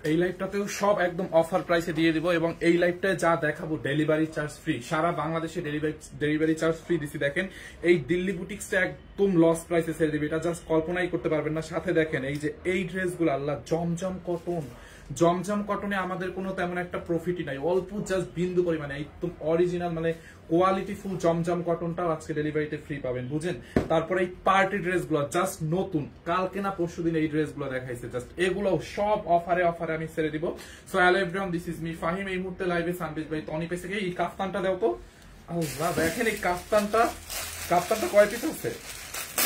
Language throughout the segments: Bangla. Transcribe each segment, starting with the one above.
এই লাইভটাতেও সব একদম অফার প্রাইসে দিয়ে দিব এবং এই লাইভটায় যা দেখাবো ডেলিভারি চার্জ ফ্রি, সারা বাংলাদেশে ডেলিভারি চার্জ ফ্রি দিছি। দেখেন এই দিল্লি বুটিক্সটা একদম লস প্রাইসে সেল দিবে, এটা জাস্ট কল্পনাই করতে পারবেন না। সাথে দেখেন এই যে এই ড্রেসগুলো, আল্লাহ, জমজম কটন। জমজম কটনে আমাদের কোনো তেমন একটা প্রফিটই নাই, অল্প জাস্ট বিন্দু পরিমাণে একদম অরিজিনাল মানে কোয়ালিটি ফুল জমজম কটনটাও আজকে ডেলিভারিতে ফ্রি পাবেন, বুঝেন। তারপরে এই পার্টি ড্রেসগুলো জাস্ট নতুন, কালকে না পরশু দিন এই ড্রেসগুলো দেখাইছে, জাস্ট এগুলো সব অফারে আমি ছেড়ে দিব। So hello everyone, this is me Fahim. এই মুহূর্তে লাইভে সানবিজ ভাই টনি পেছে। এই কাফতানটা দাও তো, আল্লাহ দেখেন এই কাফতানটা কয় পিস আছে।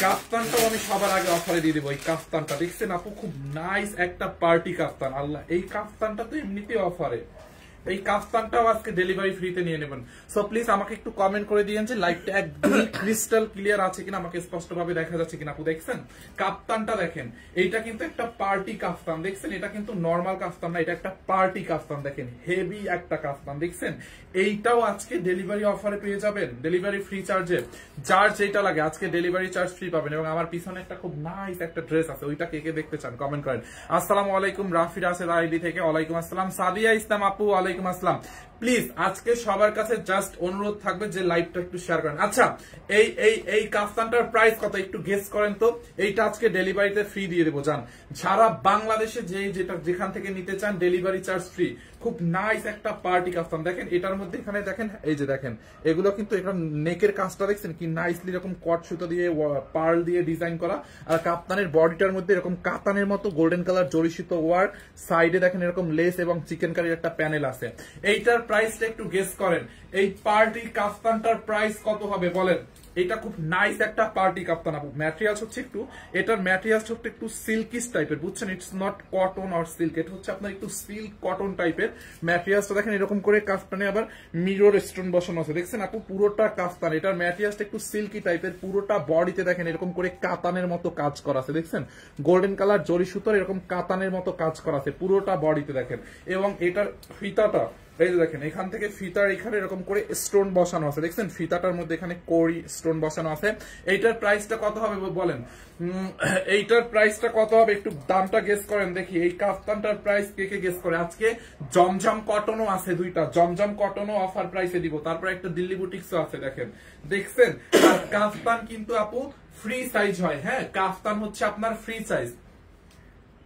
কাফতানটাও আমি সবার আগে অফারে দিয়ে দেবো। এই কাফতানটা দেখছেন আপু, খুব নাইস একটা পার্টি কাফতান। আল্লাহ, এই কাফতানটা তো এমনিতে অফারে, এই কাফতানটাও আজকে ডেলিভারি ফ্রিতে নিয়ে নেবেন। সো প্লিজ আমাকে একটু কমেন্ট করে দিয়েন যে লাইভটা একদম ক্রিস্টাল ক্লিয়ার আছে কিনা, আমাকে স্পষ্টভাবে দেখা যাচ্ছে কিনা। আপু দেখছেন কাফতানটা, দেখেন এইটা কিন্তু একটা পার্টি কাফতান, দেখছেন এটা কিন্তু নর্মাল কাফতান না, এটা একটা পার্টি কাফতান। দেখেন হেভি একটা কাফতান, দেখছেন এইটাও আজকে ডেলিভারি অফারে পেয়ে যাবেন, ডেলিভারি ফ্রি চার্জে। যার যেটা লাগে আজকে ডেলিভারি চার্জ ফ্রি পাবেন। এবং আমার পিছনে একটা খুব নাইস একটা ড্রেস আছে, ওইটা কে কে দেখতে চান কমেন্ট করেন। আসসালামু আলাইকুম রাফির আসেদ আইডি থেকে, ওয়ালাইকুম আসসালাম। সাদিয়া ইসলাম আপু, ওয়ালাইকুম আসসালাম। প্লিজ আজকে সবার কাছে জাস্ট অনুরোধ থাকবে যে লাইভটা একটু শেয়ার করেন। আচ্ছা, এই কাফতানটার প্রাইস কত একটু গেস করেন তো। এইটা আজকে ডেলিভারিতে ফ্রি দিয়ে দেবো, জান। সারা বাংলাদেশে যেখান থেকে নিতে চান ডেলিভারি চার্জ ফ্রি। খুব নাইস একটা পার্টি কাফতান। দেখেন এটার মধ্যে এখানে দেখেন, এই যে দেখেন এগুলো কিন্তু এটা নেকের কাজটা দেখছেন কি নাইসলি এরকম কট সুতো দিয়ে পার্ল দিয়ে ডিজাইন করা। আর কাপ্তানের বডিটার মধ্যে এরকম কাতানের মতো গোল্ডেন কালার জরি সুতো ওয়ার্ক, সাইডে দেখেন এরকম লেস এবং চিকেন কারির একটা প্যানেল আছে। এইটার প্রাইসটা একটু গেস করেন, এই পার্টি কাফতানটার প্রাইস কত হবে বলেন। এটা খুব নাইস একটা পার্টি কাপ্তান আপু। ম্যাটেরিয়ালস হচ্ছে একটু, এটার ম্যাটেরিয়ালস হচ্ছে একটু সিল্কিস টাইপের, বুঝছেন। It's not cotton or silk, এটা হচ্ছে আপনার একটু সিল্ক কটন টাইপের ম্যাটেরিয়ালসটা। দেখেন এরকম করে কাফতানে আবার মিরর স্টোন বসানো আছে, দেখছেন আপু পুরোটা কাফতান। এটার ম্যাটেরিয়ালসটা একটু সিল্কি টাইপের, পুরোটা বডিতে দেখেন এরকম করে কাতানের মতো কাজ করা আছে, দেখছেন গোল্ডেন কালার জরি সুতোর এরকম কাতানের মতো কাজ করা আছে পুরোটা বডিতে দেখেন। এবং এটার ফিতাটা এই যে দেখেন এখান থেকে ফিতার এখানে এরকম করে স্টোন বসানো আছে, দেখছেন ফিতাটার মধ্যে এখানে কোরি স্টোন বসানো আছে। এইটার প্রাইসটা কত হবে বলেন, এইটার প্রাইসটা কত হবে একটু দামটা গেস করেন দেখি। এই কাফতানটার প্রাইস কে কে গেস করে। আজকে জমজম কটনও আছে দুইটা, জমজম কটনও অফার প্রাইসে দিব। তারপর একটা দিল্লি বুটিক্সও আছে, দেখেন দেখছেন। আর কাফতান কিন্তু আপু ফ্রি সাইজ হয়, হ্যাঁ কাফতান হচ্ছে আপনার ফ্রি সাইজ,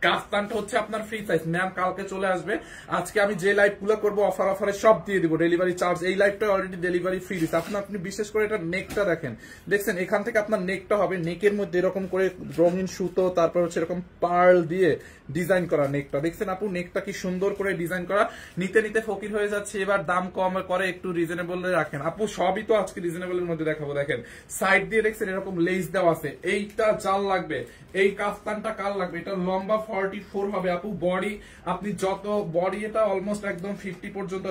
কাফতানটা হচ্ছে আপনার ফ্রি সাইজ। ম্যাম কালকে চলে আসবে, আজকে আমি যে লাইভ গুলো করবো অফারে সব দিয়ে দিব ডেলিভারি চার্জ। এই লাইভটা অলরেডি ডেলিভারি ফ্রি দিচ্ছে। আপনি বিশেষ করে এটা নেকটা দেখেন, দেখছেন এখান থেকে আপনার নেকটা হবে, নেকের মধ্যে এরকম করে রঙিন সুতো, তারপর হচ্ছে এরকম পার্ল দিয়ে ডিজাইন করা নেকটা, দেখছেন আপু নেকটা কি সুন্দর করে ডিজাইন করা। নিতে নিতে ফকির হয়ে যাচ্ছে, এবার দাম কম করে একটু রিজনেবল রাখেন আপু। সবই তো আজকে রিজনেবল এর মধ্যে দেখাবো। দেখেন সাইড দিয়ে দেখছেন এরকম লেস দেওয়া আছে। এইটা চাল লাগবে, এই কাফতানটা কাল লাগবে। এটা লম্বা 44 হবে আপু। বডি আপনি যত বডি, এটা অলমোস্ট একদম 50 পর্যন্ত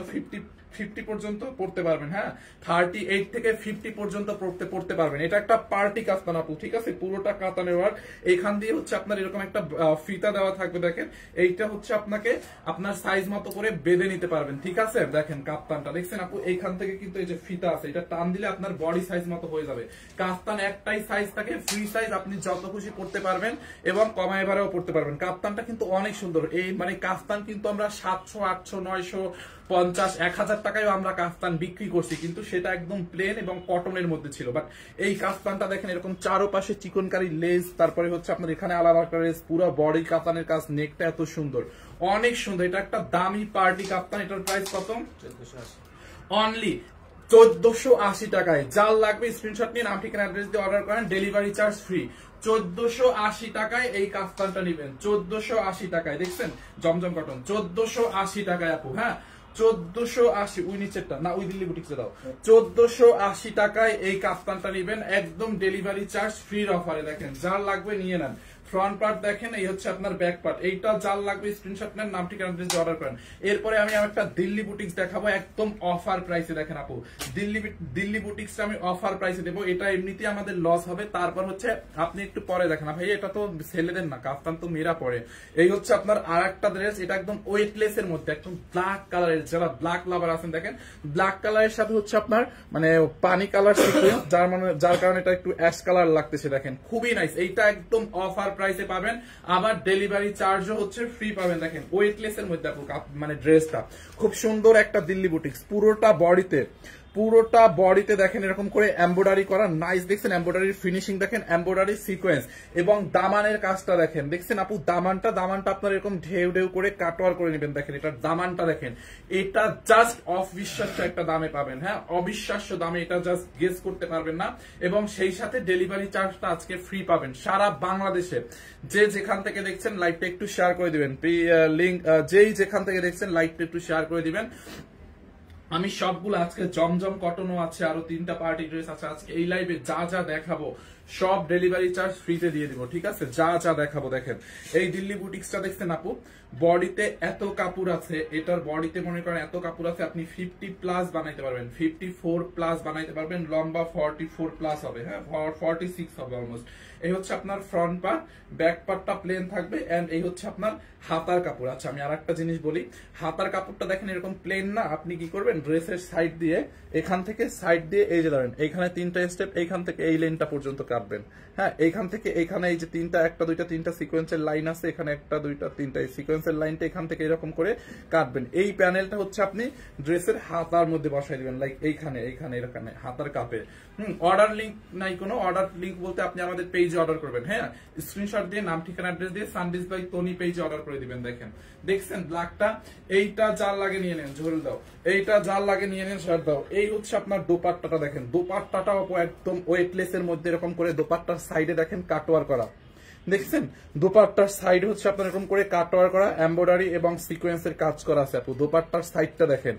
50 পর্যন্ত পড়তে পারবেন, হ্যাঁ 38 থেকে 50 পর্যন্ত পড়তে পারবেন। এটা একটা পার্টি কাফতান আপু, ঠিক আছে, পুরোটা কাতানের ওয়ার্ক। এইখান দিয়ে হচ্ছে আপনার এরকম একটা ফিতা দেওয়া থাকবে, দেখেন এইটা হচ্ছে আপনাকে আপনার সাইজ মতো করে বেঁধে নিতে পারবেন, ঠিক আছে। দেখেন কাফতানটা দেখছেন আপু, এইখান থেকে কিন্তু এই যে ফিতা আছে, এটা টান দিলে আপনার বডি সাইজ মতো হয়ে যাবে। কাফতান একটাই সাইজ থাকে, ফ্রি সাইজ, আপনি যত খুশি পড়তে পারবেন এবং কমায় ভাড়াও পড়তে পারবেন। কাফতানটা কিন্তু অনেক সুন্দর। এই মানে কাফতান কিন্তু আমরা 700, 800, 950, 1000 টাকায় আমরা কাফতান বিক্রি করছি, কিন্তু সেটা একদম প্লেন এবং কটনের মধ্যে ছিল। বাট এই কাফতানটা দেখেন এরকম চারোপাশে চিকনকারি লেস, তারপরে হচ্ছে আপনার এখানে আলাদা একটা লেস, পুরো বডি কাফতানের কাজ, নেকটা এত সুন্দর, অনেক সুন্দর। এটা একটা দামি পার্টি কাফতান। এটার প্রাইস কত? অনলি 1480 টাকায়। যার লাগবে স্ক্রিনশট নিয়ে নাম ঠিকানা অ্যাড্রেস দিয়ে অর্ডার করেন, ডেলিভারি চার্জ ফ্রি। 1480 টাকায় এই কাফতানটা নিবেন, 1480 টাকায়। দেখছেন জমজম কটন 1480 টাকায় আপু, হ্যাঁ 1480। ওই নিচেরটা না, ওই দিল্লি বুটিক্সে দাও। 1480 টাকায় এই কাফতানটা নিবেন, একদম ডেলিভারি চার্জ ফ্রির অফারে। দেখেন যার লাগবে নিয়ে নেন। ফ্রন্ট পার্ট দেখেন, এই হচ্ছে আপনার ব্যাক পার্ট। এইটা যার লাগবে স্ক্রিনশট নেন, নাম ঠিকানা দিয়ে অর্ডার করেন। এরপরে আমি একটা দিল্লি বুটিক্স দেখাবো একদম অফার প্রাইসে। দেখেন আপু দিল্লি বুটিক্সটা আমি অফার প্রাইসে দেবো। এটা এমনিতেই আমাদের লস হবে, তারপর হচ্ছে আপনি একটু পরে দেখেন ভাই, এটা তো ছেলেদের না, কাফতান তো মেয়েরা পরে। এই হচ্ছে আপনার আর একটা ড্রেস, এটা একদম ওয়েটলেস এর মধ্যে, একদম ব্ল্যাক কালারের। যারা ব্ল্যাক লাভার আছেন দেখেন, ব্ল্যাক কালারের সাথে হচ্ছে আপনার মানে পানি কালার সিকুয়েন্স, যার কারণে এটা একটু অ্যাশ কালার লাগতেছে। দেখেন খুবই নাইস, এইটা একদম অফার প্রাইস প্রাইসে পাবেন, আবার ডেলিভারি চার্জও হচ্ছে ফ্রি পাবেন। দেখেন ওয়েটলেস এর মধ্যে মানে ড্রেসটা খুব সুন্দর একটা দিল্লি বুটিক্স, পুরোটা বডিতে দেখেন এরকম করে এমব্রয়ডারি করা, নাইস দেখছেন এমব্রয়ডারির ফিনিশিং, দেখেন এমব্রয়ডারি সিকোয়েন্স এবং দামানের কাজটা দেখেন, দেখছেন আপু দামানটা আপনার এরকম ঢেউ ঢেউ করে কাটওয়ার করে নেবেন। দেখেন এটার দামানটা দেখেন, এটা জাস্ট অবিশ্বাস্য একটা দামে পাবেন, হ্যাঁ অবিশ্বাস্য দামে, এটা জাস্ট গেস করতে পারবেন না। এবং সেই সাথে ডেলিভারি চার্জটা আজকে ফ্রি পাবেন সারা বাংলাদেশে। যে যেখান থেকে দেখছেন লাইভটা একটু শেয়ার করে দিবেন, লিংক যেই যেখান থেকে দেখছেন লাইভটা একটু শেয়ার করে দিবেন। আমি সবগুলো আজকে জমজম কটনও আছে, আরো 3টা পার্টি ড্রেস আছে। আজকে এই লাইভে যা যা দেখাবো সব ডেলিভারি চার্জ ফ্রিতে দিয়ে দিব, ঠিক আছে? যা যা দেখাবো দেখেন, এই দিল্লি বুটিক্সটা দেখছেন আপু, বডিতে এত কাপড় আছে, এটার বডিতে মনে করেন এত কাপড় আছে, আপনি 50+ বানাইতে পারবেন, 54+ বানাইতে পারবেন, লম্বা 44+ হবে, হ্যাঁ 46 হবে অলমোস্ট। এই হচ্ছে আপনার ফ্রন্ট পার্ট, ব্যাক পার্টটা প্লেন থাকবে, এন্ড এই হচ্ছে আপনার হাতার কাপড়। আচ্ছা আমি আরেকটা জিনিস বলি, হাতার কাপড়টা দেখেন এরকম প্লেন না, আপনি কি করবেন ড্রেসের সাইড দিয়ে, এখান থেকে সাইড দিয়ে এই যে ধরেন এইখানে 3টা স্টেপ, এইখান থেকে এই লেনটা পর্যন্ত কাটবেন, হ্যাঁ এইখান থেকে এইখানে এই যে 3টা 1টা 2টা 3টা সিকোয়েন্সের লাইন আছে, এখানে 1টা 2টা 3টা এই সিকোয়েন্সের লাইনটা এখান থেকে এরকম করে কাটবেন। এই প্যানেলটা হচ্ছে আপনি ড্রেসের হাতার মধ্যে বসাই দিবেন, লাইক এইখানে এখানে হাতার কাপে। অর্ডার লিংক নাই কোনো, অর্ডার লিংক বলতে আপনি আমাদের পেজে অর্ডার করবেন, হ্যাঁ স্ক্রিনশট দিয়ে নাম ঠিকানা অ্যাড্রেস দিয়ে সানডিস বাই তনি পেজে অর্ডার করে দিবেন। দেখেন দেখছেন ব্ল্যাকটা, এইটা জাল লাগে নিয়ে নেন, ঝোল দাও, এইটা জাল লাগে নিয়ে নেন, শার্ট দাও। এই হচ্ছে আপনার দোপাট্টাটা, দেখেন দোপাট্টাটাও একদম ওয়েটলেস এর মধ্যে এরকম করে দোপাট্টার সাইডে দেখেন কাটওয়ার করা, দেখছেন দোপাট্টার সাইড হচ্ছে আপনার এরকম করে কাটওয়ার করা, এমব্রয়ডারি এবং সিকোয়েন্সের কাজ করা আছে আপু। দোপাট্টার সাইডটা দেখেন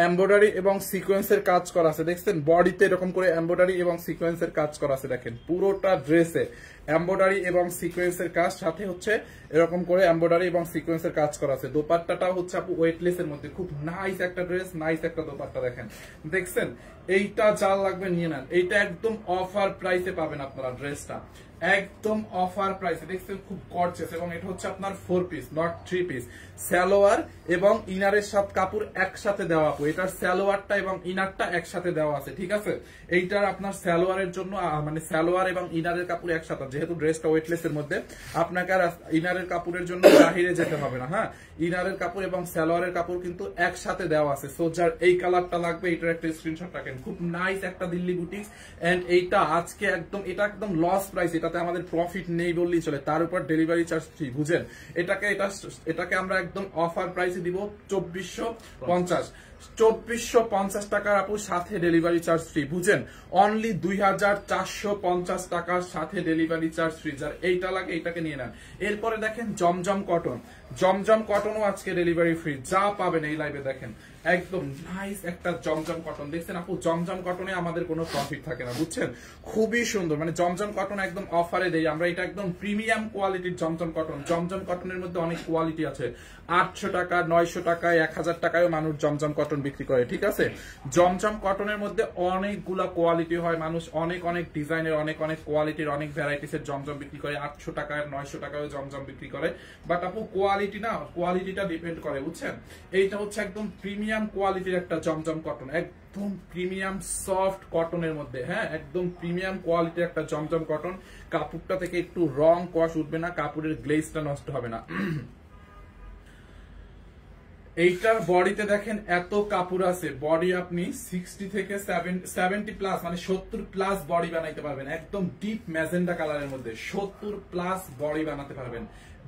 এমব্রয়ডারি এবং সিকোয়েন্সের কাজ করা আছে, দেখছেন বডিতে এরকম করে এমব্রয়ডারি এবং সিকোয়েন্সের কাজ করা আছে। দেখেন পুরোটা ড্রেসে এমব্রয়ডারি এবং সিকোয়েন্সের কাজ, সাথে হচ্ছে এরকম করে এমব্রয়ডারি এবং সিকোয়েন্সের কাজ করা আছে। দোপাট্টাটাও হচ্ছে আপু ওয়েটলেস এর মধ্যে, খুব নাইস একটা ড্রেস, নাইস একটা দোপাট্টা। দেখেন দেখছেন, এইটা জাল লাগবে নিয়ে নেন, এইটা একদম অফার প্রাইসে পাবেন আপনারা ড্রেসটা, একদম অফার প্রাইসে। দেখছেন খুব গর্জিয়াস, এবং এটা হচ্ছে আপনার 4 পিস নট 3 পিস, সালোয়ার এবং ইনারের সাথে কাপড় একসাথে দেওয়া আপু। এটার সালোয়ারটা এবং ইনারটা একসাথে দেওয়া আছে, ঠিক আছে? এইটার আপনার সালোয়ারের জন্য মানে সালোয়ার এবং ইনারের কাপড় একসাথে, যেহেতু ড্রেসটা ওয়েটলেস এর মধ্যে আপনাকে আর ইনারের কাপড়ের জন্য বাহিরে যেতে হবে না, হ্যাঁ ইনারের কাপড় এবং সালোয়ারের কাপড় কিন্তু একসাথে দেওয়া আছে। সো যার এই কালারটা লাগবে এটার একটা স্ক্রিনশট রাখেন, খুব নাইস একটা দিল্লি বুটিক্স। এন্ড এইটা আজকে একদম, এটা একদম লস প্রাইস, এটাতে আমাদের প্রফিট নেই বললেই চলে, তার উপর ডেলিভারি চার্জ ফ্রি, বুঝেন? এটাকে আমরা একদম অফার প্রাইসে দিব 2450, 2450 টাকার আপু, সাথে ডেলিভারি চার্জ ফ্রি, বুঝেন? অনলি 2450 টাকার সাথে ডেলিভারি চার্জ ফ্রি। যার এইটা লাগে এইটাকে নিয়ে নেন। এরপরে দেখেন জমজম কটনও আজকে ডেলিভারি ফ্রি, যা পাবেন এই লাইভে দেখেন একদম নাইস একটা জমজম কটন। দেখছেন আপু জমজম কটনে আমাদের কোনো প্রফিট থাকে না, বুঝছেন? খুবই সুন্দর, মানে জমজম কটন একদম অফারে দেই আমরা, এটা একদম প্রিমিয়াম কোয়ালিটির জমজম কটন। জমজম কটনের মধ্যে অনেক কোয়ালিটি আছে, 800 টাকা 900 টাকায় 1000 টাকায় মানুষ জমজম কটন বিক্রি করে, ঠিক আছে? জমজম কটনের মধ্যে অনেকগুলা কোয়ালিটি হয়, মানুষ অনেক ডিজাইনের অনেক কোয়ালিটির অনেক ভ্যারাইটিস এর জমজম বিক্রি করে, 800 টাকায় 900 টাকায় জমজম বিক্রি করে। বাট আপু কোয়ালিটিটা ডিপেন্ড করে, বুঝছেন? এইটা হচ্ছে একদম প্রিমিয়াম কোয়ালিটির একটা জমজম কটন, একদম প্রিমিয়াম সফট কটনের মধ্যে, হ্যাঁ একদম প্রিমিয়াম কোয়ালিটির একটা জমজম কটন। কাপড়টা থেকে একটু রং কষ উঠবে না, কাপড়ের গ্লেজটা নষ্ট হবে না। এইটার বডিতে দেখেন এত কাপড় আছে, বডি আপনি 60 থেকে 70+ মানে 70+ বডি বানাইতে পারবেন, একদম ডিপ ম্যাজেন্ডা কালারের মধ্যে 70+ বডি বানাতে পারবেন।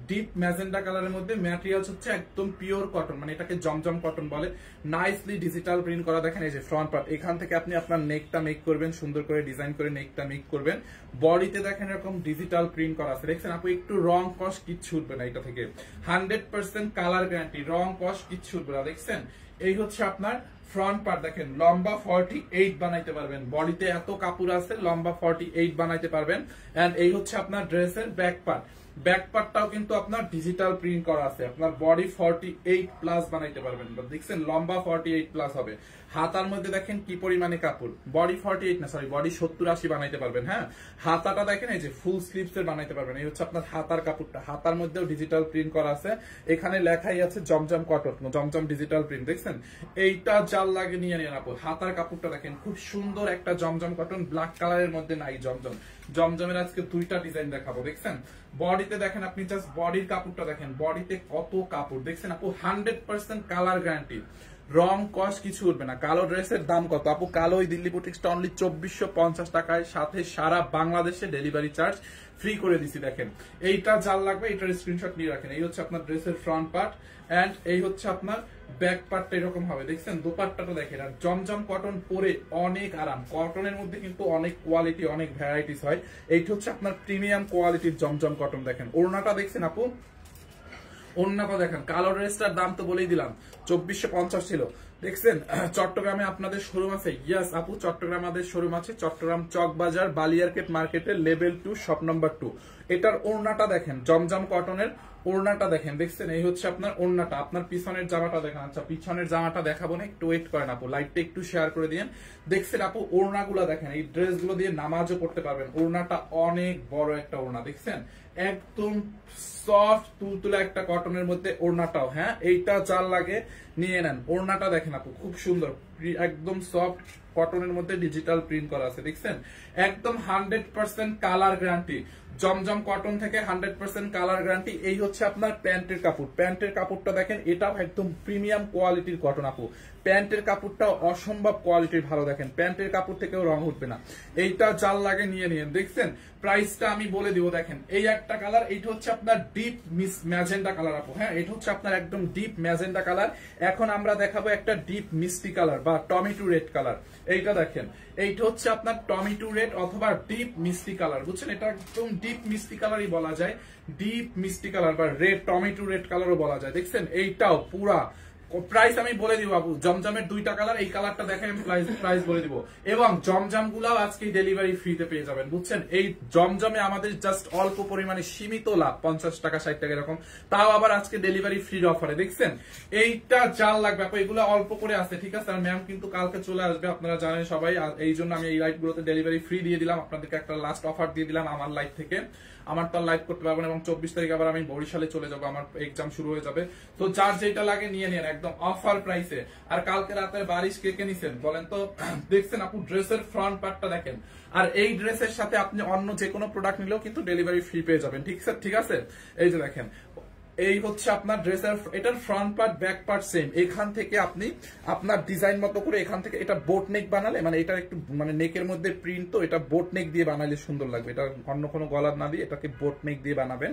ডিপ ম্যাজেন্ডা কালারের মধ্যে ম্যাটেরিয়ালস হচ্ছে একদম পিওর কটন, মানে এটাকে জমজম কটন বলে। নাইসলি ডিজিটাল প্রিন্ট করা, দেখেন এই যে ফ্রন্ট পার্ট, এখান থেকে আপনি আপনার নেকটা মেক করবেন, সুন্দর করে ডিজাইন করে নেকটা মেক করবেন। বডিতে দেখেন এরকম ডিজিটাল প্রিন্ট করা আছে, দেখছেন আপু একটু রং কস কিচ্ছু উঠবে না, এটা থেকে 100% কালার গ্যারান্টি, রং কস কিচ্ছু উঠবে না। দেখছেন এই হচ্ছে আপনার ফ্রন্ট পার্ট, দেখেন লম্বা 48 বানাইতে পারবেন, বডিতে এত কাপড় আছে, লম্বা 48 বানাইতে পারবেন। এন্ড এই হচ্ছে আপনার ড্রেসের ব্যাক পার্ট, ব্যাক পার্টটাও কিন্তু আপনার ডিজিটাল প্রিন্ট করা আছে। আপনার বডি 48+ বানাইতে পারবেন, দেখছেন লম্বা 48+ হবে। হাতার মধ্যে দেখেন কি পরিমাণে কাপড়, বডি 48 না সরি বডি 70-80 বানাইতে পারবেন। হ্যাঁ, হাতাটা দেখেন এই যে ফুল স্লিভস এর বানাইতে পারবেন। এই হচ্ছে আপনার হাতার কাপড়টা, হাতার মধ্যেও ডিজিটাল প্রিন্ট করা আছে। এখানে লেখাই আছে জমজম কটন, জমজম ডিজিটাল প্রিন্ট, দেখছেন এইটা জাল লাগে নিয়ে নিয়ে আপু। হাতার কাপড়টা দেখেন খুব সুন্দর একটা জমজম কটন, ব্ল্যাক কালারের মধ্যে নাই জমজম। জমজমের আজকে 2টা ডিজাইন দেখাবো, দেখছেন। বডিতে দেখেন আপনি জাস্ট বডির কাপড়টা দেখেন, বডিতে কত কাপড় দেখছেন আপু। 100% কালার গ্যারান্টি, রং কস কিছু উঠবে না। কালো ড্রেসের দাম কত আপু? কালো ওই দিল্লি বুটিক্সটা অনলি 2450 টাকায়, সাথে সারা বাংলাদেশে ডেলিভারি চার্জ ফ্রি করে দিছি। দেখেন এইটা জাল লাগবে, এটার স্ক্রিনশট নিয়ে রাখেন। এই হচ্ছে আপনার ড্রেসের ফ্রন্ট পার্ট এন্ড এই হচ্ছে আপনার ব্যাক পার্টটা এরকম হবে, দেখছেন। দোপাট্টাটা দেখেন, আর জমজম কটন পরে অনেক আরাম। কটনের মধ্যে কিন্তু অনেক কোয়ালিটি, অনেক ভ্যারাইটিস হয়। এইটা হচ্ছে আপনার প্রিমিয়াম কোয়ালিটির জমজম কটন। দেখেন ওড়নাটা দেখছেন আপু, ওড়নাটা দেখেন। কালো ড্রেসটার দাম তো বলেই দিলাম 2450 ছিল, দেখছেন। চট্টগ্রামে আপনাদের শোরুম আছে? ইয়েস আপু, চট্টগ্রাম আমাদের শোরুম আছে, চট্টগ্রাম চকবাজার বালিয়ারকেট মার্কেটের লেভেল 2 শপ নাম্বার 2। এটার ওড়নাটা দেখেন, জমজম কটনের ওড়নাটা দেখেন, দেখছেন। এই হচ্ছে আপনার ওড়নাটা। আপনার পিছনের জামাটা দেখেন। আচ্ছা পিছনের জামাটা দেখাবো না, একটু ওয়েট করেন আপু, লাইভটা একটু শেয়ার করে দিন। দেখছেন আপু ওড়নাগুলো দেখেন, এই ড্রেসগুলো দিয়ে নামাজও পড়তে পারবেন। ওড়নাটা অনেক বড় একটা ওড়না, দেখছেন একদম সফট তুলতুলে একটা কটনের মধ্যে ওড়নাটাও। হ্যাঁ, এইটা চাল লাগে নিয়ে নেন। ওড়নাটা দেখেন আপু খুব সুন্দর, একদম সফট কটনের মধ্যে ডিজিটাল প্রিন্ট করা আছে, দেখছেন। একদম 100% কালার গ্যারান্টি, জমজম কটন থেকে 100% কালার গ্যারান্টি। এই হচ্ছে আপনার প্যান্টের কাপড়, প্যান্টের কাপড়টা দেখেন, এটাও একদম প্রিমিয়াম কোয়ালিটির কটন আপু। প্যান্টের কাপড়টা অসম্ভব কোয়ালিটির ভালো, দেখেন প্যান্টের কাপড় থেকেও রং উঠবে না। এইটা জাল লাগে নিয়ে নিন, দেখছেন। প্রাইসটা আমি বলে দিব, দেখেন এই একটা কালার, এইটা হচ্ছে আপনার ডিপ ম্যাজেন্ডা কালার আপু। হ্যাঁ, এটা হচ্ছে আপনার একদম ডিপ ম্যাজেন্ডা কালার। এখন আমরা দেখাবো একটা ডিপ মিষ্টি কালার বা টমেটো রেড কালার। এইটা দেখেন, এইটা হচ্ছে আপনার টমেটো রেড অথবা ডিপ মিষ্টি কালার, বুঝছেন। এটা একদম ডিপ মিষ্টি কালারই বলা যায়, ডিপ মিষ্টি কালার বা রেড টমেটো রেড কালারও বলা যায়, দেখছেন। এইটাও পুরা প্রাইস আমি বলে দিব বাবু। জমজমের 2টা কালার, এই কালারটা দেখে আমি প্রাইস বলে দিব। এবং জমজম গুলাও আজকে ডেলিভারি ফ্রিতে পেয়ে যাবেন, বুঝছেন। এই জমজমে আমাদের জাস্ট অল্প পরিমাণে সীমিত লাভ, 50 টাকা 60 টাকা এরকম, তাও আবার আজকে ডেলিভারি ফ্রি অফারে, দেখছেন। এইটা জাল লাগবে আপু, এগুলো অল্প করে আছে, ঠিক আছে। আর ম্যাম কিন্তু কালকে চলে আসবে, আপনারা জানেন সবাই। এই জন্য আমি এই লাইভ গুলোতে ডেলিভারি ফ্রি দিয়ে দিলাম, আপনাদেরকে একটা লাস্ট অফার দিয়ে দিলাম আমার লাইভ থেকে। আমার তো লাইভ করতে পারবো না, এবং 24 তারিখ আবার আমি বরিশালে চলে যাবো, আমার এক্সাম শুরু হয়ে যাবে। তো যার যেটা লাগে নিয়ে নেন একদম অফার প্রাইসে। আর কালকে রাতের বারিশ কে কে নিছেন বলেন তো? দেখছেন আপু ড্রেসের ফ্রন্ট পার্টটা দেখেন, আর এই ড্রেসের সাথে আপনি অন্য যে কোনো প্রোডাক্ট নিলেও কিন্তু ডেলিভারি ফ্রি পেয়ে যাবেন, ঠিক আছে। এই যে দেখেন, এই হচ্ছে আপনার ড্রেসের, এটার front part back part same. এখান থেকে আপনি আপনার ডিজাইন মতো করে এখান থেকে এটা বোট নেক বানালে, মানে এটা একটু মানে নেকের মধ্যে প্রিন্ট, তো এটা বোট নেক দিয়ে বানালে সুন্দর লাগবে। এটা অন্য কোনো গলার না দিয়ে এটাকে বোট নেক দিয়ে বানাবেন।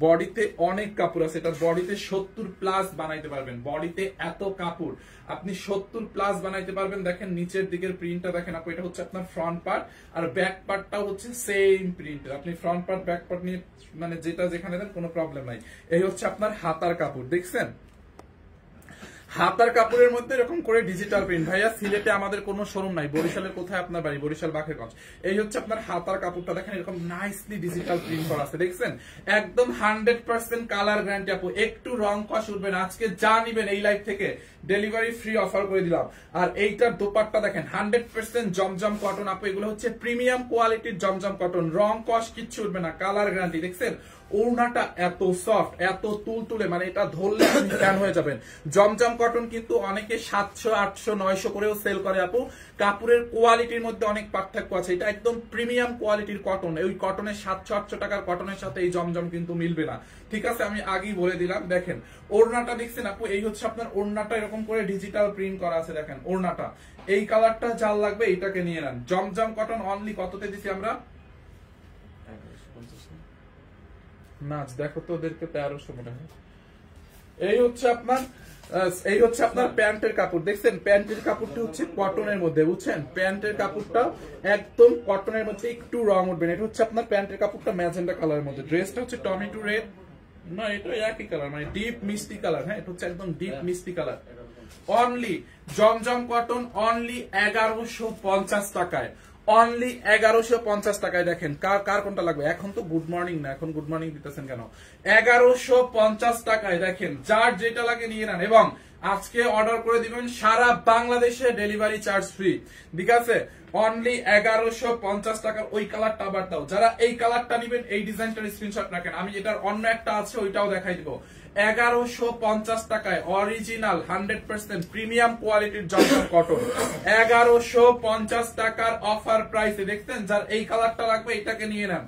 বডিতে অনেক কাপড় আছে, এটা বডিতে 70+ বানাইতে পারবেন। বডিতে এত কাপড়, আপনি 70+ বানাইতে পারবেন। দেখেন নিচের দিকের প্রিন্টটা দেখেন আপু, এটা হচ্ছে আপনার ফ্রন্ট পার্ট, আর ব্যাক পার্টটাও হচ্ছে সেম প্রিন্টের। আপনি ফ্রন্ট পার্ট ব্যাক পার্ট নিয়ে মানে যেটা যেখানে দেন কোনো প্রবলেম নাই। এই হচ্ছে আপনার হাতার কাপড়, দেখছেন। হাতার কাপড়ের মধ্যে এরকম করে ডিজিটাল প্রিন্ট। ভাইয়া সিলেটে আমাদের কোনো শোরুম নাই, বরিশালের কোথায় আপনার বাড়ি? বরিশাল বাকেরগঞ্জ। এই হচ্ছে আপনার হাতার কাপড়টা দেখেন, এরকম নাইসলি ডিজিটাল প্রিন্ট করা আছে, দেখছেন। একদম 100% কালার গ্যারান্টি আপু, একটু রং কষ উঠবে না। আজকে যা নিবেন এই লাইভ থেকে ডেলিভারি ফ্রি অফার করে দিলাম। আর এইটার দোপাট্টা দেখেন 100% জমজম কটন আপু, এগুলো হচ্ছে প্রিমিয়াম কোয়ালিটির জমজম কটন, রং কষ কিচ্ছু উঠবে না, কালার গ্যারান্টি, দেখছেন। ওড়নাটা এত সফট, এত তুলতুলে, মানে এটা ধরলে আপনি ফ্যান হয়ে যাবেন। জমজম কটন কিন্তু অনেকে 700 800 900 করেও সেল করে আপু। কাপড়ের কোয়ালিটির মধ্যে অনেক পার্থক্য আছে, এটা একদম প্রিমিয়াম কোয়ালিটির কটন। ওই কটনের 700 800 টাকার কটনের সাথে এই জমজম কিন্তু মিলবে না, ঠিক আছে, আমি আগেই বলে দিলাম। দেখেন ওড়নাটা দেখছেন আপু, এই হচ্ছে আপনার ওড়নাটা, এরকম করে ডিজিটাল প্রিন্ট করা আছে, দেখেন ওড়নাটা। এই কালারটা জাল লাগবে, এটাকে নিয়ে নেন। জমজম কটন অনলি কততে দিছি আমরা? নাচ দেখো তো ওদেরকে 1300 মনে হয়। এই হচ্ছে আপনার প্যান্টের কাপড়, দেখছেন। প্যান্টের কাপড়টা হচ্ছে কটনের মধ্যে, বুঝছেন। প্যান্টের কাপড়টা একদম কটনের মধ্যে, একটু রং উঠবে না। এটা হচ্ছে আপনার প্যান্টের কাপড়টা ম্যাজেন্ডা কালারের মধ্যে। ড্রেসটা হচ্ছে টমেটো রেড, না এটা একই কালার, মানে ডিপ মিষ্টি কালার। হ্যাঁ, এটা হচ্ছে একদম ডিপ মিষ্টি কালার। অনলি জমজম কটন অনলি 1150 টাকায়, অনলি 1150 টাকায়। দেখেন কার কোনটা লাগবে, এখন তো গুড মর্নিং না, এখন গুড মর্নিং দিতেছেন কেন? 1150 টাকায় দেখেন, যার যেটা লাগে নিয়ে নেন এবং আজকে অর্ডার করে দিবেন, সারা বাংলাদেশে ডেলিভারি চার্জ ফ্রি। ঠিক আছে, অনলি 1150 টাকার ওই কালারটা আবার দাও। যারা এই কালারটা নিবেন এই ডিজাইনটার স্ক্রিনশট রাখেন, আমি এটার অন্য একটা আছে ওইটাও দেখাই দিব। 1150 টাকায় অরিজিনাল 100% প্রিমিয়াম কোয়ালিটির জমজম কটন, 1150 টাকার অফার প্রাইসে। দেখছেন, যার এই কালারটা লাগবে এটাকে নিয়ে নেন।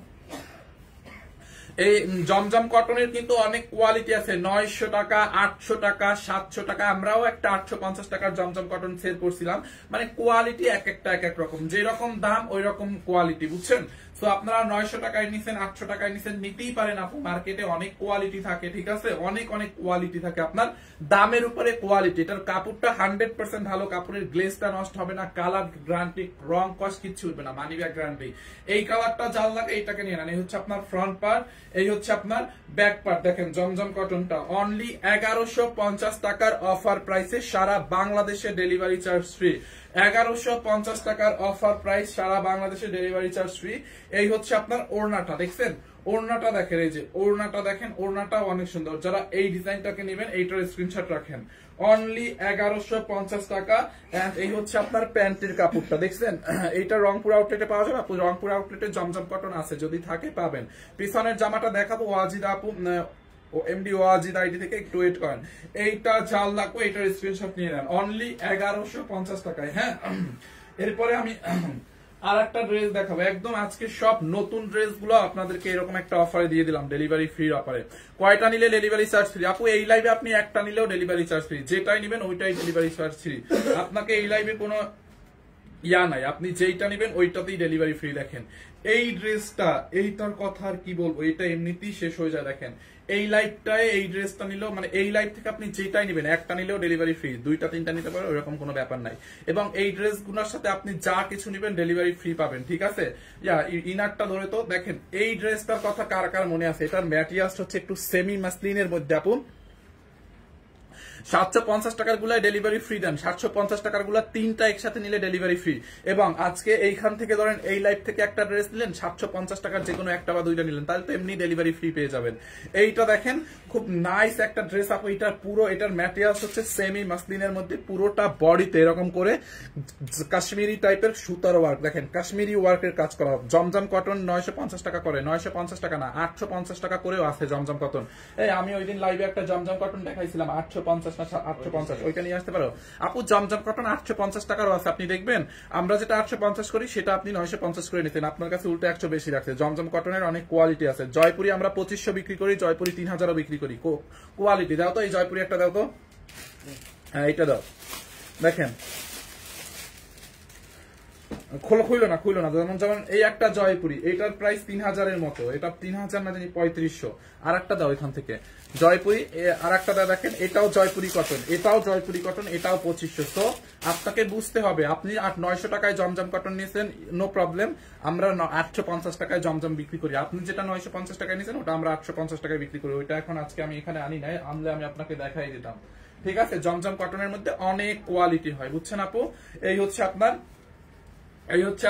এই জমজম কটনের কিন্তু অনেক কোয়ালিটি আছে, 900 টাকা, 800 টাকা, 700 টাকা। আমরাও একটা 850 টাকার জমজম কটন সেল করছিলাম। মানে কোয়ালিটি এক একটা এক এক রকম, যে রকম দাম ওই রকম কোয়ালিটি, বুঝছেন? তো আপনারা 900 টাকায় নিছেন, 800 টাকায় নিছেন, নিতেই পারেন আপু। মার্কেটে অনেক কোয়ালিটি থাকে, ঠিক আছে, অনেক অনেক কোয়ালিটি থাকে। আপনার দামের উপরে কোয়ালিটি। এটার কাপড়টা 100% ভালো, কাপড়ের গ্লেজটা নষ্ট হবে না, কালার গ্যারান্টি, রং কস কিচ্ছু উঠবে না, মানি ব্যাক গ্যারান্টি। এই কালারটা জাল লাগে এইটাকে নিয়ে নেন। এই হচ্ছে আপনার ফ্রন্ট পার্ট, এই হচ্ছে আপনার ব্যাক পার্ট। দেখেন জমজম কটনটা অনলি 1150 টাকার অফার প্রাইসে, সারা বাংলাদেশে ডেলিভারি চার্জ ফ্রি। 1150 টাকার অফার প্রাইস, সারা বাংলাদেশে ডেলিভারি চার্জ ফ্রি। এই হচ্ছে আপনার ওড়নাটা, দেখছেন ওড়নাটা দেখেন, এই যে ওড়নাটা দেখেন, ওড়নাটাও অনেক সুন্দর। যারা এই ডিজাইনটাকে নেবেন এইটার স্ক্রিনশট রাখেন, অনলি 1150 টাকা। এই হচ্ছে আপনার প্যান্টের কাপড়টা, দেখছেন এইটা রংপুর আউটলেটে পাওয়া যাবে আপু, রংপুর আউটলেটে জমজম কটন আছে, যদি থাকে পাবেন। পিছনের জামাটা দেখাবো, ওয়াজিদা আপু এমডি ওয়াজিদ আইডি থেকে, একটু ওয়েট করেন। এইটা জাল লাগবে, এটার স্ক্রিনশট নিয়ে নেন, অনলি 1150 টাকায়। হ্যাঁ, এরপরে আমি আর একটা ড্রেস দেখাবো, একদম আজকে সব নতুন ড্রেস গুলো আপনাদেরকে এরকম একটা অফারে দিয়ে দিলাম, ডেলিভারি ফ্রি অফারে। কয়টা নিলে ডেলিভারি চার্জ ফ্রি? আপু এই লাইভে আপনি একটা নিলেও ডেলিভারি চার্জ ফ্রি, যেটাই নিবেন ওইটাই ডেলিভারি চার্জ ফ্রি। আপনাকে এই লাইভে কোনো ইয়া নাই, আপনি যেইটা নিবেন ওইটাতেই ডেলিভারি ফ্রি। দেখেন এই ড্রেসটা, এইটার কথা আর কি বলবো, এটা এমনিতেই শেষ হয়ে যায়। দেখেন এই লাইভটায় এই ড্রেসটা নিলেও, মানে এই লাইভ থেকে আপনি যেটাই নিবেন, একটা নিলেও ডেলিভারি ফ্রি, দুইটা তিনটা নিতে পারেন, ওইরকম কোনো ব্যাপার নাই। এবং এই ড্রেসগুলোর সাথে আপনি যা কিছু নিবেন ডেলিভারি ফ্রি পাবেন, ঠিক আছে? ইনারটা ধরে তো দেখেন, এই ড্রেসটার কথা কার কার মনে আছে? এটার ম্যাটেরিয়ালস হচ্ছে একটু সেমি মাসলিনের মধ্যে আপু। 750 টাকার গুলা ডেলিভারি ফ্রি দেন, 750 টাকার গুলা তিনটা একসাথে নিলে ডেলিভারি ফ্রি। এবং আজকে এইখান থেকে ধরেন এই লাইভ থেকে একটা ড্রেস নিলেন, 750 টাকার যে কোনো একটা বা দুইটা নিলেন, তাহলে তো এমনি ডেলিভারি ফ্রি পেয়ে যাবেন। এইটা দেখেন খুব নাইস একটা ড্রেস আপু, এটার পুরো, এটার ম্যাটেরিয়ালস হচ্ছে সেমি মাসলিনের মধ্যে, পুরোটা বডিতে এরকম করে কাশ্মীরি টাইপের সুতার ওয়ার্ক। দেখেন কাশ্মীরি ওয়ার্কের কাজ করা। জমজম কটন 950 টাকা করে, 950 টাকা না 850 টাকা করেও আছে জমজম কটন। এই আমি ওই দিন লাইভে একটা জমজম কটন দেখাইছিলাম 850 না 850, ওইটা নিয়ে আসতে পারো আপু। জমজম কটন 850 টাকারও আছে, আপনি দেখবেন আমরা যেটা 850 করি সেটা আপনি 950 করে নিতেন, আপনার কাছে উল্টো 100 বেশি রাখছে। জমজম কটনের অনেক কোয়ালিটি আছে। জয়পুরি আমরা 2500 বিক্রি করি, জয়পুরি 3000ও বিক্রি করি। কোয়ালিটি দাও তো, এই জয়পুরি একটা দাও তো, হ্যাঁ এইটা দাও। দেখেন খুইলো না, যেমন এই একটা জয়পুরি, এটার প্রাইস 3000-এর মতো, এটা 3000 না জানি 3500। আর একটা দাও এখান থেকে জয়পুরি, আর একটা দাও। দেখেন এটাও জয়পুরি কটন, এটাও জয়পুরি কটন, এটাও 2500। তো আপনাকে বুঝতে হবে, আপনি 900 টাকায় জমজম কটন নিয়েছেন, নো প্রবলেম, আমরা 850 টাকায় জমজম বিক্রি করি। আপনি যেটা 950 টাকায় নিয়েছেন ওটা আমরা 850 টাকায় বিক্রি করি। ওইটা এখন আজকে আমি এখানে আনি নাই, আনলে আমি আপনাকে দেখাই দিতাম, ঠিক আছে? জমজম কটনের মধ্যে অনেক কোয়ালিটি হয়, বুঝছেন আপু? এই হচ্ছে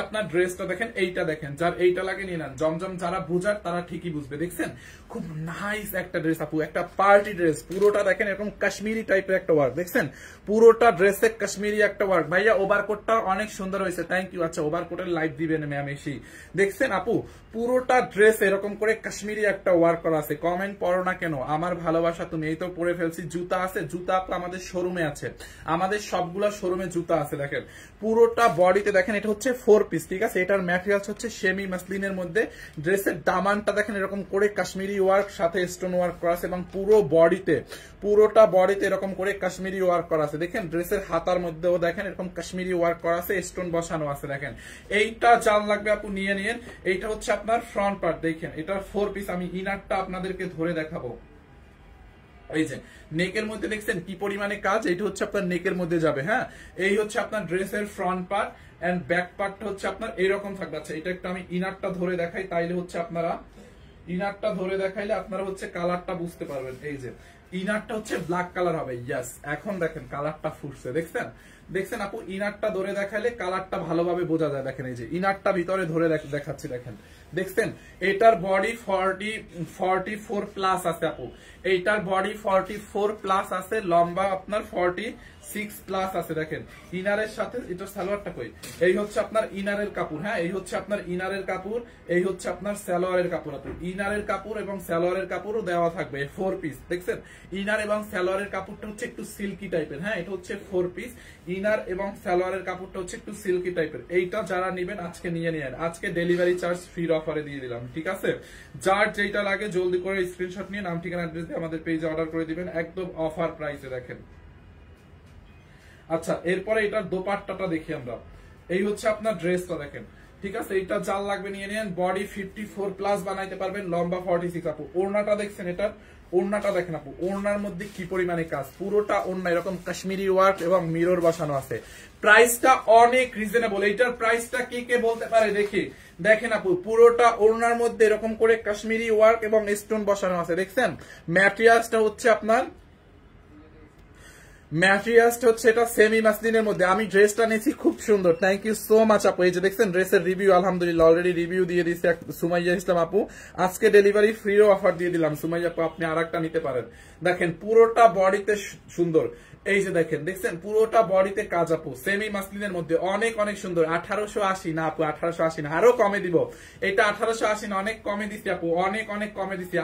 আপনার ড্রেসটা দেখেন, এইটা দেখেন, যার এইটা লাগে নিয়ে নেন। জমজম যারা বুঝার তারা ঠিকই বুঝবে। দেখছেন খুব নাইস একটা ড্রেস আপু, একটা পার্টি ড্রেস। পুরোটা দেখেন এরকম কাশ্মীরি টাইপের একটা ওয়ার্ক, দেখছেন পুরোটা ড্রেসে কাশ্মীরি একটা ওয়ার্ক। ভাইয়া ওভারকোটটা অনেক সুন্দর হয়েছে, থ্যাংক ইউ। আচ্ছা ওভারকোটের লাইভ দিবেন ম্যাম এসি। দেখছেন আপু পুরোটা ড্রেস এরকম করে কাশ্মীরি একটা ওয়ার্ক করা আছে। কমেন্ট পড়ো না কেন? আমার ভালোবাসা তুমি, এই তো পরে ফেলছি। জুতা আছে, জুতা আপু আমাদের শোরুমে আছে, আমাদের সবগুলা শোরুমে জুতা আছে। দেখেন পুরোটা বডিতে দেখেন, এটা হচ্ছে 4 পিস, ঠিক আছে? এটার ম্যাটেরিয়ালস হচ্ছে সেমি মাসলিনের মধ্যে। ড্রেসের দামানটা দেখেন এরকম করে কাশ্মীরি ওয়ার্ক সাথে স্টোন ওয়ার্ক করা আছে, এবং পুরোটা বডিতে এরকম করে কাশ্মীরি ওয়ার্ক করা আছে। দেখেন ড্রেসের হাতার মধ্যেও দেখেন এরকম কাশ্মীরি ওয়ার্ক করা আছে, স্টোন বসানো আছে। দেখেন এইটা জাল লাগবে আপু নিয়ে নিন। এইটা হচ্ছে আপনার ফ্রন্ট পার্ট, দেখেন এটার 4 পিস। আমি ইনারটা আপনাদেরকে ধরে দেখাবো। এই যে নেকের মধ্যে দেখছেন কি পরিমাণে কাজ, এটা হচ্ছে আপনার নেকের মধ্যে যাবে। হ্যাঁ, এই হচ্ছে আপনার ড্রেসের ফ্রন্ট পার্ট, এন্ড ব্যাক পার্টটা হচ্ছে আপনার এইরকম থাকবে। আচ্ছা এটা একটু আমি ইনারটা ধরে দেখাই, তাইলে হচ্ছে আপনারা ইনারটা ধরে দেখাইলে আপনারা হচ্ছে কালারটা বুঝতে পারবেন। এই যে ইনারটা হচ্ছে ব্ল্যাক কালার হবে। ইয়েস, এখন দেখেন কালারটা ফুটছে, দেখছেন দেখছেন আপু, ইনারটা ধরে দেখাইলে কালারটা ভালোভাবে বোঝা যায়। দেখেন এই যে ইনারটা ভিতরে ধরে দেখাচ্ছি, দেখেন দেখছেন এটার বডি 44 প্লাস আছে আপু, এইটার বডি 44 প্লাস আছে, লম্বা আপনার 46 প্লাস আছে। দেখেন ইনারের সাথে এটা সালোয়ারটা কই, এই হচ্ছে আপনার ইনারের কাপড়, হ্যাঁ এই হচ্ছে আপনার ইনারের কাপড়, এই হচ্ছে আপনার সালোয়ারের কাপড় আপু। ইনারের কাপড় এবং সালোয়ারের কাপড়ও দেওয়া থাকবে 4 পিস। দেখছেন ইনার এবং সালোয়ারের কাপড়টা হচ্ছে একটু সিল্কি টাইপের, হ্যাঁ এটা হচ্ছে 4 পিস। ইনার এবং সালোয়ারের কাপড়টা হচ্ছে একটু সিল্কি টাইপের। এইটা যারা নেবেন আজকে নিয়ে নেন, আজকে ডেলিভারি চার্জ ফ্রি অফারে দিয়ে দিলাম, ঠিক আছে? যার যেটা লাগে জলদি করে স্ক্রিনশট নিয়ে নাম ঠিকানা অ্যাড্রেস দিয়ে আমাদের পেজে অর্ডার করে দিবেন, একদম অফার প্রাইসে। দেখেন আচ্ছা, এরপরে এটার দোপাট্টাটা দেখি আমরা। এই হচ্ছে আপনার ড্রেসটা, দেখেন ঠিক আছে? এটা যার লাগবে নিয়ে নেন। বডি 54 প্লাস বানাইতে পারবেন, লম্বা 46 আপু। ওড়নাটা দেখছেন, এটার ওড়নাটা দেখেন আপু, ওড়নার মধ্যে কি পরিমাণে কাজ, পুরোটা ওড়না এরকম কাশ্মীরি ওয়ার্ক এবং মিরর বসানো আছে। প্রাইসটা অনেক রিজনেবল। এইটার প্রাইসটা কে বলতে পারে দেখি? দেখেন আপু, পুরোটা ওড়নার মধ্যে এরকম করে কাশ্মীরি ওয়ার্ক এবং স্টোন বসানো আছে, দেখছেন? ম্যাটেরিয়ালসটা হচ্ছে আপনার এটা সেমি মাসলিনের মধ্যে। আমি ড্রেসটা নিয়েছি, খুব সুন্দর। থ্যাংক ইউ সো মাচ আপু। এই যে দেখছেন ড্রেসের রিভিউ, আলহামদুলিল্লাহ অলরেডি রিভিউ দিয়ে দিচ্ছে সুমাইয়া ইসলাম আপু। আজকে ডেলিভারি ফ্রিও অফার দিয়ে দিলাম সুমাইয়া আপু, আপনি আরেকটা নিতে পারেন। দেখেন পুরোটা বডিতে সুন্দর, এই যে দেখেন দেখছেন পুরোটা বডিতে কাজ আপু, সেমি মাসলিনের মধ্যে অনেক অনেক সুন্দর। 1880 না আপু, 1880 না, আরো কমে দিব। এটা 1880 না, অনেক কমে দিচ্ছি আপু, অনেক অনেক কমে দিচ্ছি।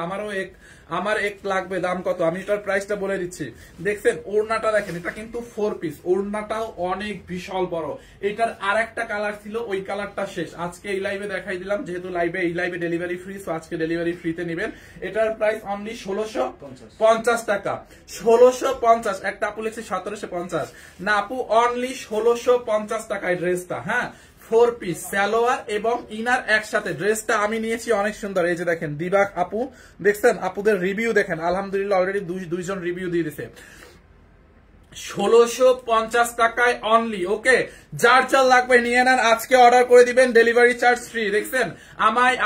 আমার এক লাগবে, দাম কত আমি এটার প্রাইসটা বলে দিচ্ছি। দেখছেন ওড়নাটা দেখেন, এটা কিন্তু 4 পিস, ওড়নাটাও অনেক বিশাল বড়। এটার আর একটা কালার ছিল, ওই কালারটা শেষ, আজকে এই লাইভে দেখাই দিলাম, যেহেতু এই লাইভে ডেলিভারি ফ্রি, সো আজকে ডেলিভারি ফ্রিতে নেবেন। এটার প্রাইস অনলি 1650 টাকা। 1650। একটা আপু লিখছে 1750, না আপু অনলি 1650 টাকায় ড্রেসটা, হ্যাঁ 4 পিস সালোয়ার এবং ইনার একসাথে। ড্রেসটা আমি নিয়েছি, অনেক সুন্দর। এই যে দেখেন দিবাক আপু, দেখছেন আপুদের রিভিউ দেখেন, আলহামদুলিল্লাহ অলরেডি দুইজন রিভিউ দিয়ে দিছে। 1650 টাকায় অনলি। ওকে, যার যার লাগবে নিয়ে নেন, আজকে অর্ডার করে দিবেন, ডেলিভারি চার্জ ফ্রি। দেখছেন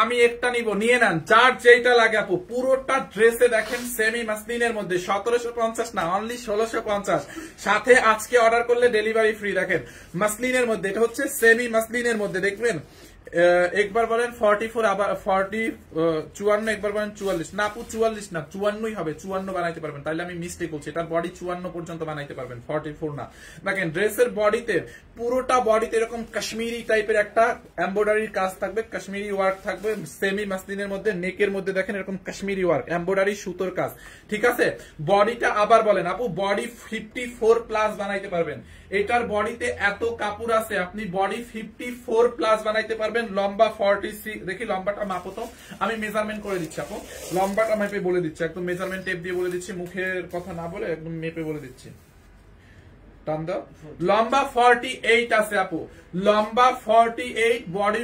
আমি একটা নিব, নিয়ে নেন যার যেটা লাগে আপু। পুরোটা ড্রেসে দেখেন সেমি মাসলিনের মধ্যে 1750 না, অনলি 1650। সাথে আজকে অর্ডার করলে ডেলিভারি ফ্রি। দেখেন মাসলিনের মধ্যে, এটা হচ্ছে সেমি মাসলিনের মধ্যে। দেখবেন একবার বলেন 44, আবার 54, একবার বলেন 44। না আপু 44 না, 54ই হবে, 54 বানাইতে পারবেন, তাহলে আমি মিস্টেক বলছি। এটার বডি 54 পর্যন্ত বানাইতে পারবেন, 44 না। দেখেন ড্রেসের বডিতে, পুরোটা বডিতে এরকম কাশ্মীরি টাইপের একটা এমব্রয়ডারির কাজ থাকবে, কাশ্মীরি ওয়ার্ক থাকবে সেমি মাসলিনের মধ্যে। নেকের মধ্যে দেখেন এরকম কাশ্মীরি ওয়ার্ক, এমব্রয়ডারি সুতোর কাজ, ঠিক আছে? বডিটা আবার বলেন আপু, বডি 54 প্লাস বানাইতে পারবেন। এটার বডিতে এত কাপড় আছে, আপনি বডি 54 প্লাস বানাইতে পারবেন। লম্বা 46, দেখি লম্বাটা মাপো তো, আমি মেজারমেন্ট করে দিচ্ছি আপু, লম্বাটা মেপে বলে দিচ্ছি, একদম মেজারমেন্ট টেপ দিয়ে বলে দিচ্ছি, মুখের কথা না বলে একদম মেপে বলে দিচ্ছি। লম্বা 48 আছে আপু, লম্বা 48, বডি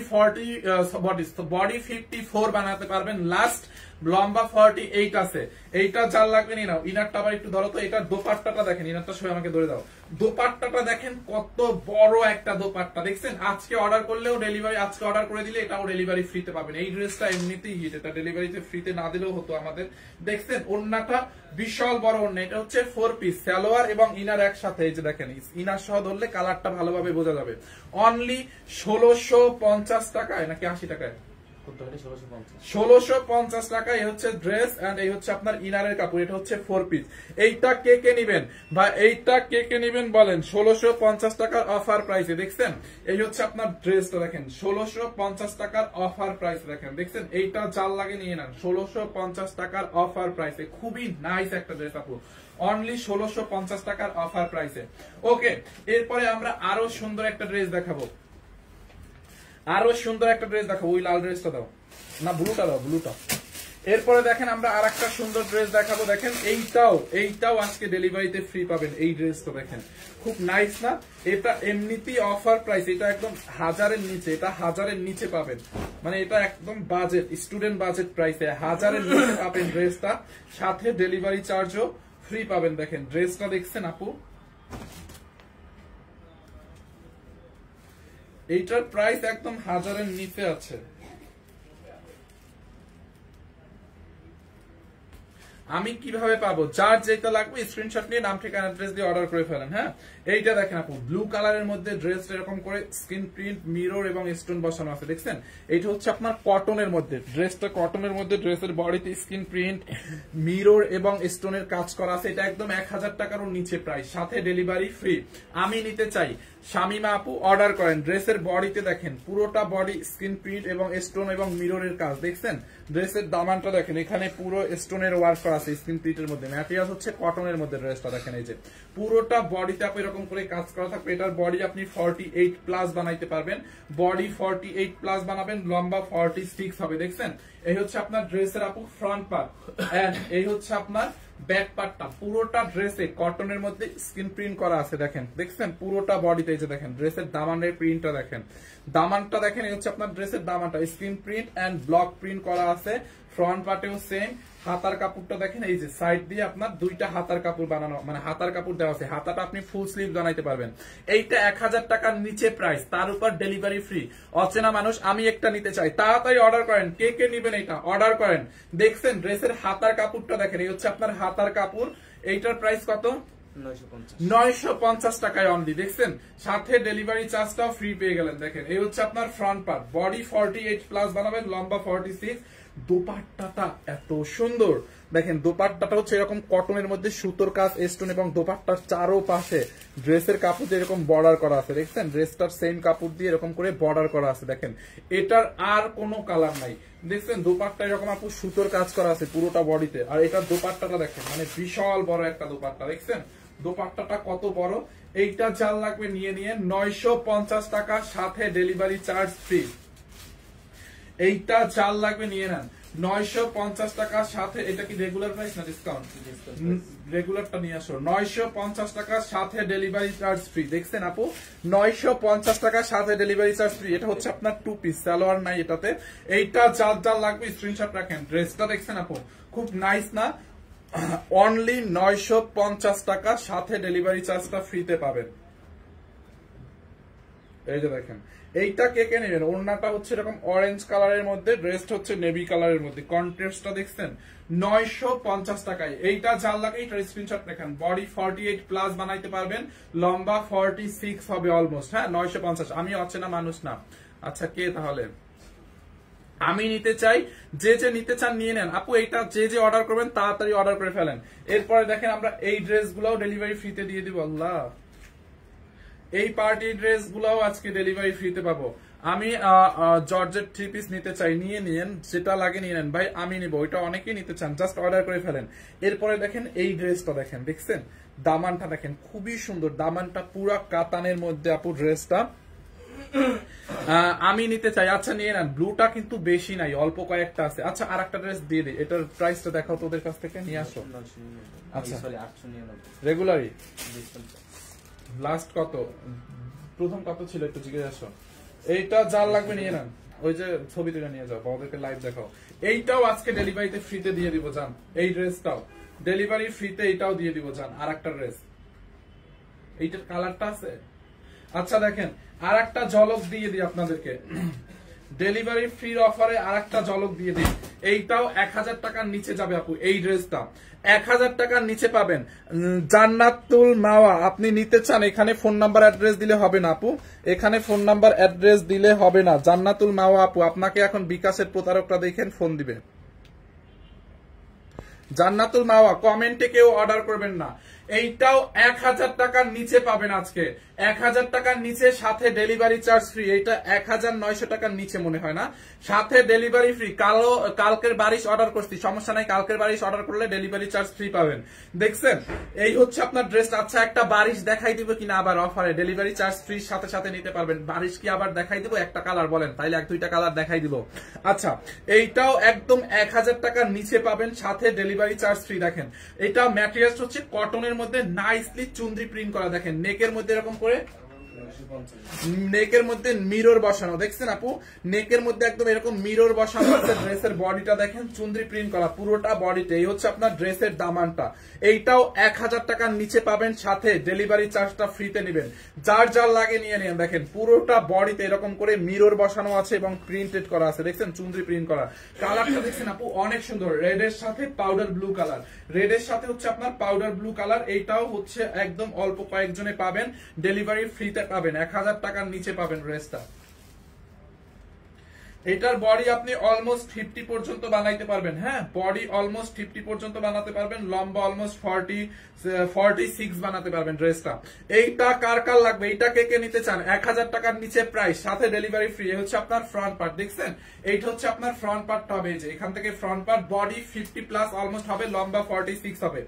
54 বানাতে পারবেন। লাস্ট লম্বা 48 আছে। এইটা যার লাগবে নিয়ে নাও। ইনারটা আবার একটু ধরো তো, এটার দোপাট্টাটা দেখেন, ইনারটা সবাই আমাকে ধরে দাও। দোপাট্টাটা দেখেন কত বড় একটা দোপাট্টা, দেখছেন? আজকে অর্ডার করলেও ডেলিভারি, আজকে অর্ডার করে দিলে এটাও ডেলিভারি ফ্রিতে পাবেন। এই ড্রেসটা এমনিতেই হিট, এটা ডেলিভারিতে ফ্রিতে না দিলেও হতো আমাদের। দেখছেন ওড়নাটা বিশাল বড় ওড়না, এটা হচ্ছে 4 পিস সালোয়ার এবং ইনার একসাথে। এই যে দেখেন ইনার সহ ধরলে কালারটা ভালোভাবে বোঝা যাবে। অনলি 1650 টাকায়, নাকি 80 টাকায়? 1650 টাকা। এই হচ্ছে ড্রেস এন্ড এই হচ্ছে আপনার ইনারের কাপড়, এটা হচ্ছে 4 পিস। এইটা কে নিবেন বা এইটা কে নিবেন বলেন? 1650 টাকার অফার প্রাইসে। দেখছেন এই হচ্ছে আপনার ড্রেসটা, দেখেন 1650 টাকার অফার প্রাইস। দেখেন দেখছেন, এইটা জাল লাগে নিয়ে নেন, 1650 টাকার অফার প্রাইসে। খুবই নাইস একটা ড্রেস আপু, অনলি 1650 টাকার অফার প্রাইসে। ওকে, এরপরে আমরা আরো সুন্দর একটা ড্রেস দেখাবো, ওই লাল ড্রেসটা দাও না, ব্লুটা দাও, ব্লুটা। এরপরে দেখেন আমরা আর একটা সুন্দর ড্রেস দেখাবো। দেখেন এইটাও আজকে ডেলিভারিতে ফ্রি পাবেন। এই ড্রেসটা দেখেন খুব নাইস না? এটা এমনিতেই অফার প্রাইস, এটা একদম 1000-এর নিচে, এটা 1000-এর নিচে পাবেন। মানে এটা একদম বাজেট, স্টুডেন্ট বাজেট প্রাইসে 1000-এর নিচে পাবেন ড্রেসটা, সাথে ডেলিভারি চার্জও ফ্রি পাবেন। দেখেন ড্রেসটা দেখছেন আপু, এইটার প্রাইস একদম 1000-এর নিচে আছে। আমি কিভাবে পাবো? যার যেটা লাগবে স্ক্রিনশট নিয়ে নাম ঠিকানা অ্যাড্রেস দিয়ে অর্ডার করে ফেলেন। হ্যাঁ, এইটা দেখেন আপু, ব্লু কালারের মধ্যে ড্রেস এরকম করে স্ক্রিন প্রিন্ট, মিরর এবং স্টোন বসানো আছে, দেখছেন? এইটা হচ্ছে আপনার কটনের মধ্যে, ড্রেসটা কটনের মধ্যে, ড্রেসের বডিতে স্ক্রিন প্রিন্ট, মিরর এবং স্টোনের কাজ করা আছে। এটা একদম 1000 টাকারও নিচে প্রাইস, সাথে ডেলিভারি ফ্রি। আমি নিতে চাই, শামিমা আপু অর্ডার করেন। ড্রেসের বডিতে দেখেন পুরোটা বডি স্ক্রিন প্রিন্ট এবং স্টোন এবং মিররের কাজ, দেখছেন? ড্রেসের দামানটা দেখেন, এখানে পুরো স্টোনের ওয়ার্ক করা আছে স্ক্রিন প্রিন্টের মধ্যে, ম্যাটেরিয়াল হচ্ছে কটনের মধ্যে। ড্রেসটা দেখেন, এই যে পুরোটা বডিতে আপনি এরকম করে কাজ করা থাকবে। এটার বডি আপনি 48 প্লাস বানাইতে পারবেন, বডি 48 প্লাস বানাবেন, লম্বা 46 হবে, দেখছেন? এই হচ্ছে আপনার ড্রেসের আপু ফ্রন্ট পার্ট, এন্ড এই হচ্ছে আপনার ব্যাক পার্টটা। পুরোটা ড্রেসে কটনের মধ্যে স্ক্রিন প্রিন্ট করা আছে, দেখেন, দেখছেন? পুরোটা বডিতে এই যে দেখেন ড্রেসের দামানের প্রিন্টটা দেখেন, দামানটা দেখেন। এই হচ্ছে আপনার ড্রেসের দামানটা, screen print and block print করা আছে। ফ্রন্ট পার্টেও সেম। হাতার কাপড়টা দেখেন, এই যে সাইড দিয়ে আপনার দুইটা হাতার কাপড় বানানো, মানে হাতার কাপড় দেওয়া আছে। হাতাটা আপনি ফুল স্লিভ বানাইতে পারবেন। এইটা 1000 টাকার নিচে প্রাইস, তার উপর ডেলিভারি ফ্রি। অচেনা মানুষ, আমি একটা নিতে চাই, তাড়াতাড়ি অর্ডার করেন। কে কে নিবেন এটা অর্ডার করেন। দেখছেন ড্রেসের হাতার কাপড়টা দেখেন, এই হচ্ছে আপনার হাতার কাপড়। এইটার প্রাইস কত? 950 টাকায় অনলি, দেখছেন? সাথে ডেলিভারি চার্জটাও ফ্রি পেয়ে গেলেন। দেখেন, এই হচ্ছে আপনার ফ্রন্ট পার্ট, বডি 48 প্লাস বানাবেন, লম্বা 46। দোপাট্টাটা এত সুন্দর, দেখেন দোপাট্টাটা হচ্ছে এরকম কটনের মধ্যে সুতোর কাজ, স্টোন এবং দোপাট্টার চারো পাশে ড্রেসের কাপড় দিয়ে এরকম বর্ডার করা আছে, দেখছেন? ড্রেসটার সেম কাপড় দিয়ে এরকম করে বর্ডার করা আছে, দেখেন? এটার আর কোনো কালার নাই, দেখছেন? দোপাট্টা এরকম আপু সুতোর কাজ করা আছে পুরোটা বডিতে। আর এটার দোপাট্টাটা দেখেন, মানে বিশাল বড় একটা দোপাট্টা, দেখছেন? দোপাট্টাটা কত বড়। এইটা যার লাগবে নিয়ে নিয়ে 950 টাকা, সাথে ডেলিভারি চার্জ ফ্রি। এইটা চাল লাগবে নিয়ে নেন, 950 টাকা সাথে। এটা কি রেগুলার প্রাইস না ডিসকাউন্ট? রেগুলারটা নিয়ে আসো। 950 টাকা সাথে ডেলিভারি চার্জ ফ্রি, দেখছেন আপু? 950 টাকা সাথে ডেলিভারি চার্জ ফ্রি। এটা হচ্ছে আপনার 2 পিস, সালোয়ার নাই এটাতে। এইটা যার যার লাগবে স্ক্রিনশট রাখেন। ড্রেসটা দেখছেন আপু, খুব নাইস না? অনলি 950 টাকা, সাথে ডেলিভারি চার্জটা ফ্রিতে পাবেন। এই যে দেখেন, এইটা কে কে নেবেন? ওড়নাটা হচ্ছে এরকম অরেঞ্জ কালারের মধ্যে, ড্রেসটা হচ্ছে নেভি কালারের মধ্যে, কন্ট্রাস্টটা দেখছেন? 950 টাকায়। এইটা যার লাগে এটার স্ক্রিনশট রাখেন। বডি 48 প্লাস বানাইতে পারবেন, লম্বা 46 হবে অলমোস্ট। হ্যাঁ, 950। আমি অচেনা মানুষ না। আচ্ছা, কে তাহলে? আমি নিতে চাই, যে যে নিতে চান নিয়ে নেন আপু। এইটা যে যে অর্ডার করবেন তাড়াতাড়ি অর্ডার করে ফেলেন। এরপরে দেখেন আমরা এই ড্রেসগুলোও ডেলিভারি ফ্রিতে দিয়ে দিব। আল্লাহ, এই পার্টি ড্রেস গুলাও আজকে ডেলিভারি ফ্রিতে পাবো। আমি জর্জেট 3 পিস নিতে চাই, নিয়ে নিয়েন, যেটা লাগে নিয়ে নেন ভাই, আমি নিবো। ওইটা অনেকেই নিতে চান, জাস্ট অর্ডার করে ফেলেন। এরপরে দেখেন এই ড্রেসটা দেখেন, দেখছেন? দামানটা দেখেন, খুবই সুন্দর দামানটা, পুরা কাতানের মধ্যে আপু ড্রেসটা। আমি নিতে চাই, আচ্ছা নিয়ে নেন। ব্লুটা কিন্তু বেশি নাই, অল্প কয়েকটা আছে। আচ্ছা, আর একটা ড্রেস দিয়ে দিই, এটার প্রাইসটা দেখাও তো ওদের কাছ থেকে, নিয়ে আসো। আচ্ছা, রেগুলারই লাস্ট কত, প্রথম কত ছিল একটু জিজ্ঞেস আসো। এইটা যার লাগবে নিয়ে নেন, ওই যে ছবি তুলে নিয়ে যাও, ওদেরকে লাইভ দেখাও। এইটাও আজকে ডেলিভারিতে ফ্রিতে দিয়ে দিব জান। এই ড্রেসটাও ডেলিভারি ফ্রিতে, এইটাও দিয়ে দিব জান। আর একটা ড্রেস, এইটার কালারটা আছে। আচ্ছা দেখেন, আর একটা ঝলক দিয়ে দিই আপনাদেরকে, ডেলিভারি ফ্রির অফারে আর একটা ঝলক দিয়ে দিই। এইটাও 1000 টাকার নিচে যাবে আপু। এই ড্রেসটা 1000 টাকার নিচে পাবেন। জান্নাতুল মাওয়া আপনি নিতে চান, এখানে ফোন নাম্বার অ্যাড্রেস দিলে হবে না আপু, এখানে ফোন নাম্বার অ্যাড্রেস দিলে হবে না। জান্নাতুল মাওয়া আপু, আপনাকে এখন বিকাশের প্রতারকরা দেখেন ফোন দিবে। জান্নাতুল মাওয়া, কমেন্টে কেউ অর্ডার করবেন না। এইটাও 1000 টাকার নিচে পাবেন আজকে, 1000 টাকার নিচে, সাথে ডেলিভারি চার্জ ফ্রি। এইটা 1900 টাকার নিচে মনে হয় না, সাথে ডেলিভারি ফ্রি। কালকের বারিশ অর্ডার করছি, সমস্যা নাই, কালকের বারিশ অর্ডার করলে ডেলিভারি চার্জ ফ্রি পাবেন। দেখছেন, এই হচ্ছে আপনার ড্রেস। আচ্ছা, একটা বারিশ দেখাই দিব কিনা আবার অফারে, ডেলিভারি চার্জ ফ্রি সাথে সাথে নিতে পারবেন। বারিশ কি আবার দেখাই দিব? একটা কালার বলেন, তাইলে 1-2টা কালার দেখাই দিব। আচ্ছা, এইটাও একদম 1000 টাকার নিচে পাবেন, সাথে ডেলিভারি চার্জ ফ্রি। দেখেন, এটা ম্যাটেরিয়ালস হচ্ছে কটনের মধ্যে, নাইসলি চুনরি প্রিন্ট করা। দেখেন, নেকের মধ্যে এরকম করে নেকের মধ্যে মিরর বসানো, দেখছেন আপু নেকের মধ্যে একদম এরকম মিরর বসানো আছে। ড্রেসের বডিটা দেখেন চুন্দ্রি প্রিন্ট করা পুরোটা বডিতে। এই হচ্ছে আপনার ড্রেসের দামানটা। এইটাও 1000 টাকার নিচে পাবেন, সাথে ডেলিভারি চার্জটা ফ্রিতে নেবেন। যার যার লাগে নিয়ে নেন। দেখেন পুরোটা বডিতে এরকম করে মিরর বসানো আছে এবং প্রিন্টেড করা আছে, দেখছেন চুন্দ্রি প্রিন্ট করা। কালারটা দেখছেন আপু অনেক সুন্দর, রেডের সাথে পাউডার ব্লু কালার। রেডের সাথে হচ্ছে আপনার পাউডার ব্লু কালার। এইটাও হচ্ছে একদম অল্প কয়েকজনে পাবেন, ডেলিভারি ফ্রিতে পাবেন, 1000 টাকার নিচে পাবেন ড্রেসটা। এটার বডি আপনি অলমোস্ট 50 পর্যন্ত বানাইতে পারবেন। হ্যাঁ, বডি অলমোস্ট 50 পর্যন্ত বানাতে পারবেন, লম্বা অলমোস্ট 46 বানাতে পারবেন ড্রেসটা। এইটা কার কার লাগবে, এইটা কে কে নিতে চান? 1000 টাকার নিচে প্রাইস, সাথে ডেলিভারি ফ্রি। হচ্ছে আপনার ফ্রন্ট পার্ট, দেখছেন এইটা হচ্ছে আপনার ফ্রন্ট পার্টটা হবে, যে এখান থেকে front part, body 50 plus almost হবে, লম্বা 46 হবে।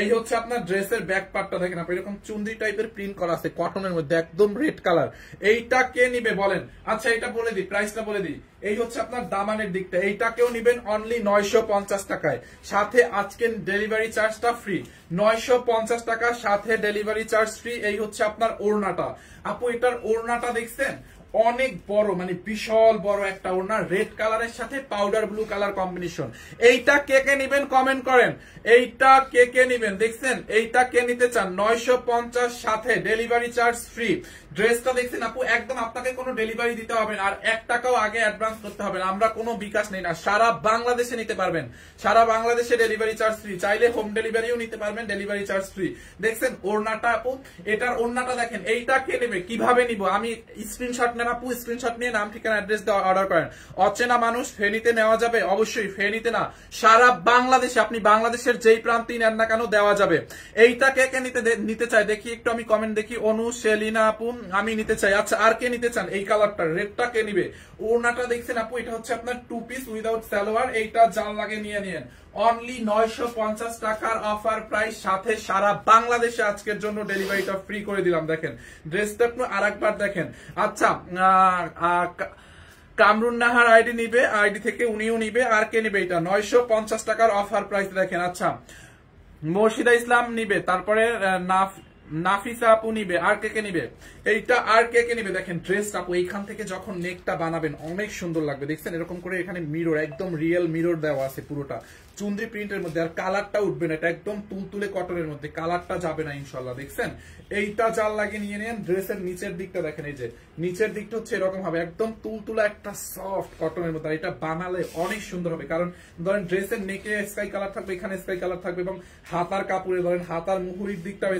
এই হচ্ছে আপনার ড্রেসের ব্যাক পার্টটা, দেখেন আপনি এরকম চুন্দি টাইপের প্রিন্ট করা আছে কটনের মধ্যে, একদম রেড কালার। এইটা কে নিবে বলেন? আচ্ছা এটা বলে দিই, প্রাইসটা বলে দিই। এই হচ্ছে আপনার দামানের দিকটা, এইটাকেও নিবেন অনলি 950 টাকায়, সাথে আজকের ডেলিভারি চার্জটা ফ্রি। 950 টাকা সাথে ডেলিভারি চার্জ ফ্রি। এই হচ্ছে আপনার ওড়নাটা। আপু এটার ওড়নাটা দেখছেন অনেক বড়, মানে বিশাল বড় একটা ওড়না, রেড কালারের সাথে পাউডার ব্লু কালার কম্বিনেশন। এইটা কে কে নিবেন কমেন্ট করেন, এইটা কে কে নিবেন? দেখছেন এইটা কে নিতে চান? 950 সাথে ডেলিভারি চার্জ ফ্রি। ড্রেসটা দেখছেন আপু একদম আপনাকে কোনো ডেলিভারি দিতে হবে না, আর 1 টাকাও আগে অ্যাডভান্স করতে হবে না। আমরা কোনো বিকাশ নেই না, সারা বাংলাদেশে নিতে পারবেন, সারা বাংলাদেশে ডেলিভারি চার্জ ফ্রি। চাইলে হোম ডেলিভারিও নিতে পারবেন, ডেলিভারি চার্জ ফ্রি। দেখছেন ওড়নাটা আপু, এটার ওড়নাটা দেখেন। এইটা কে নেবে, কিভাবে নিব আমি? স্ক্রিনশট নেন আপু, স্ক্রিনশট নিয়ে নাম ঠিকানা অ্যাড্রেস দিয়ে অর্ডার করেন। অচেনা মানুষ ফেনীতে নেওয়া যাবে, অবশ্যই ফেনীতে না, সারা বাংলাদেশে, আপনি বাংলাদেশের যেই প্রান্তেই নেন না কেন দেওয়া যাবে। এইটা কে কে নিতে চাই দেখি একটু, আমি কমেন্ট দেখি। অনু, সেলিনা আপু আমি নিতে চাই। আচ্ছা আর কে নিতে চান? এই কালারটা রেডটা কে নিবে? ওড়নাটা দেখছেন আপু, এটা হচ্ছে আপনার 2 পিস উইদাউট সালোয়ার। এইটা জাল লাগে নিয়ে নিন, অনলি 950 টাকার অফার প্রাইস, সাথে সারা বাংলাদেশে আজকের জন্য ডেলিভারিটা ফ্রি করে দিলাম। দেখেন ড্রেসটা আপনি আরেকবার দেখেন। আচ্ছা কামরুন নাহার আইডি নিবে, আইডি থেকে উনিও নিবে। আর কে নিবে? এটা 950 টাকার অফার প্রাইস দেখেন। আচ্ছা মর্শিদা ইসলাম নিবে, তারপরে নাফিসা আপু নিবে। আর কে কে নিবে? এইটা আর কে কে নিবে? দেখেন ড্রেস আপু এইখান থেকে যখন নেকটা বানাবেন অনেক সুন্দর লাগবে, দেখছেন এরকম করে এখানে মিরর, একদম রিয়েল মিরর দেওয়া আছে পুরোটা চুন্দ্রি প্রিন্টের মধ্যে। আর কালারটা উঠবে না, এটা একদম তুলতুলে কটনের মধ্যে, কালারটা যাবে না ইনশাল্লাহ। দেখছেন এইটা জাল লাগিয়ে নিয়ে নেন। ড্রেসের নিচের দিকটা দেখেন, এই যে নিচের দিকটা হচ্ছে এরকম হবে, একদম তুলতুলা একটা সফট কটনের মধ্যে। এটা বানালে অনেক সুন্দর হবে, কারণ ধরেন ড্রেসের নেকে স্কাই কালার থাকবে, এখানে স্কাই কালার থাকবে, এবং হাতার কাপড়ে ধরেন হাতার মুহুরির দিকটাও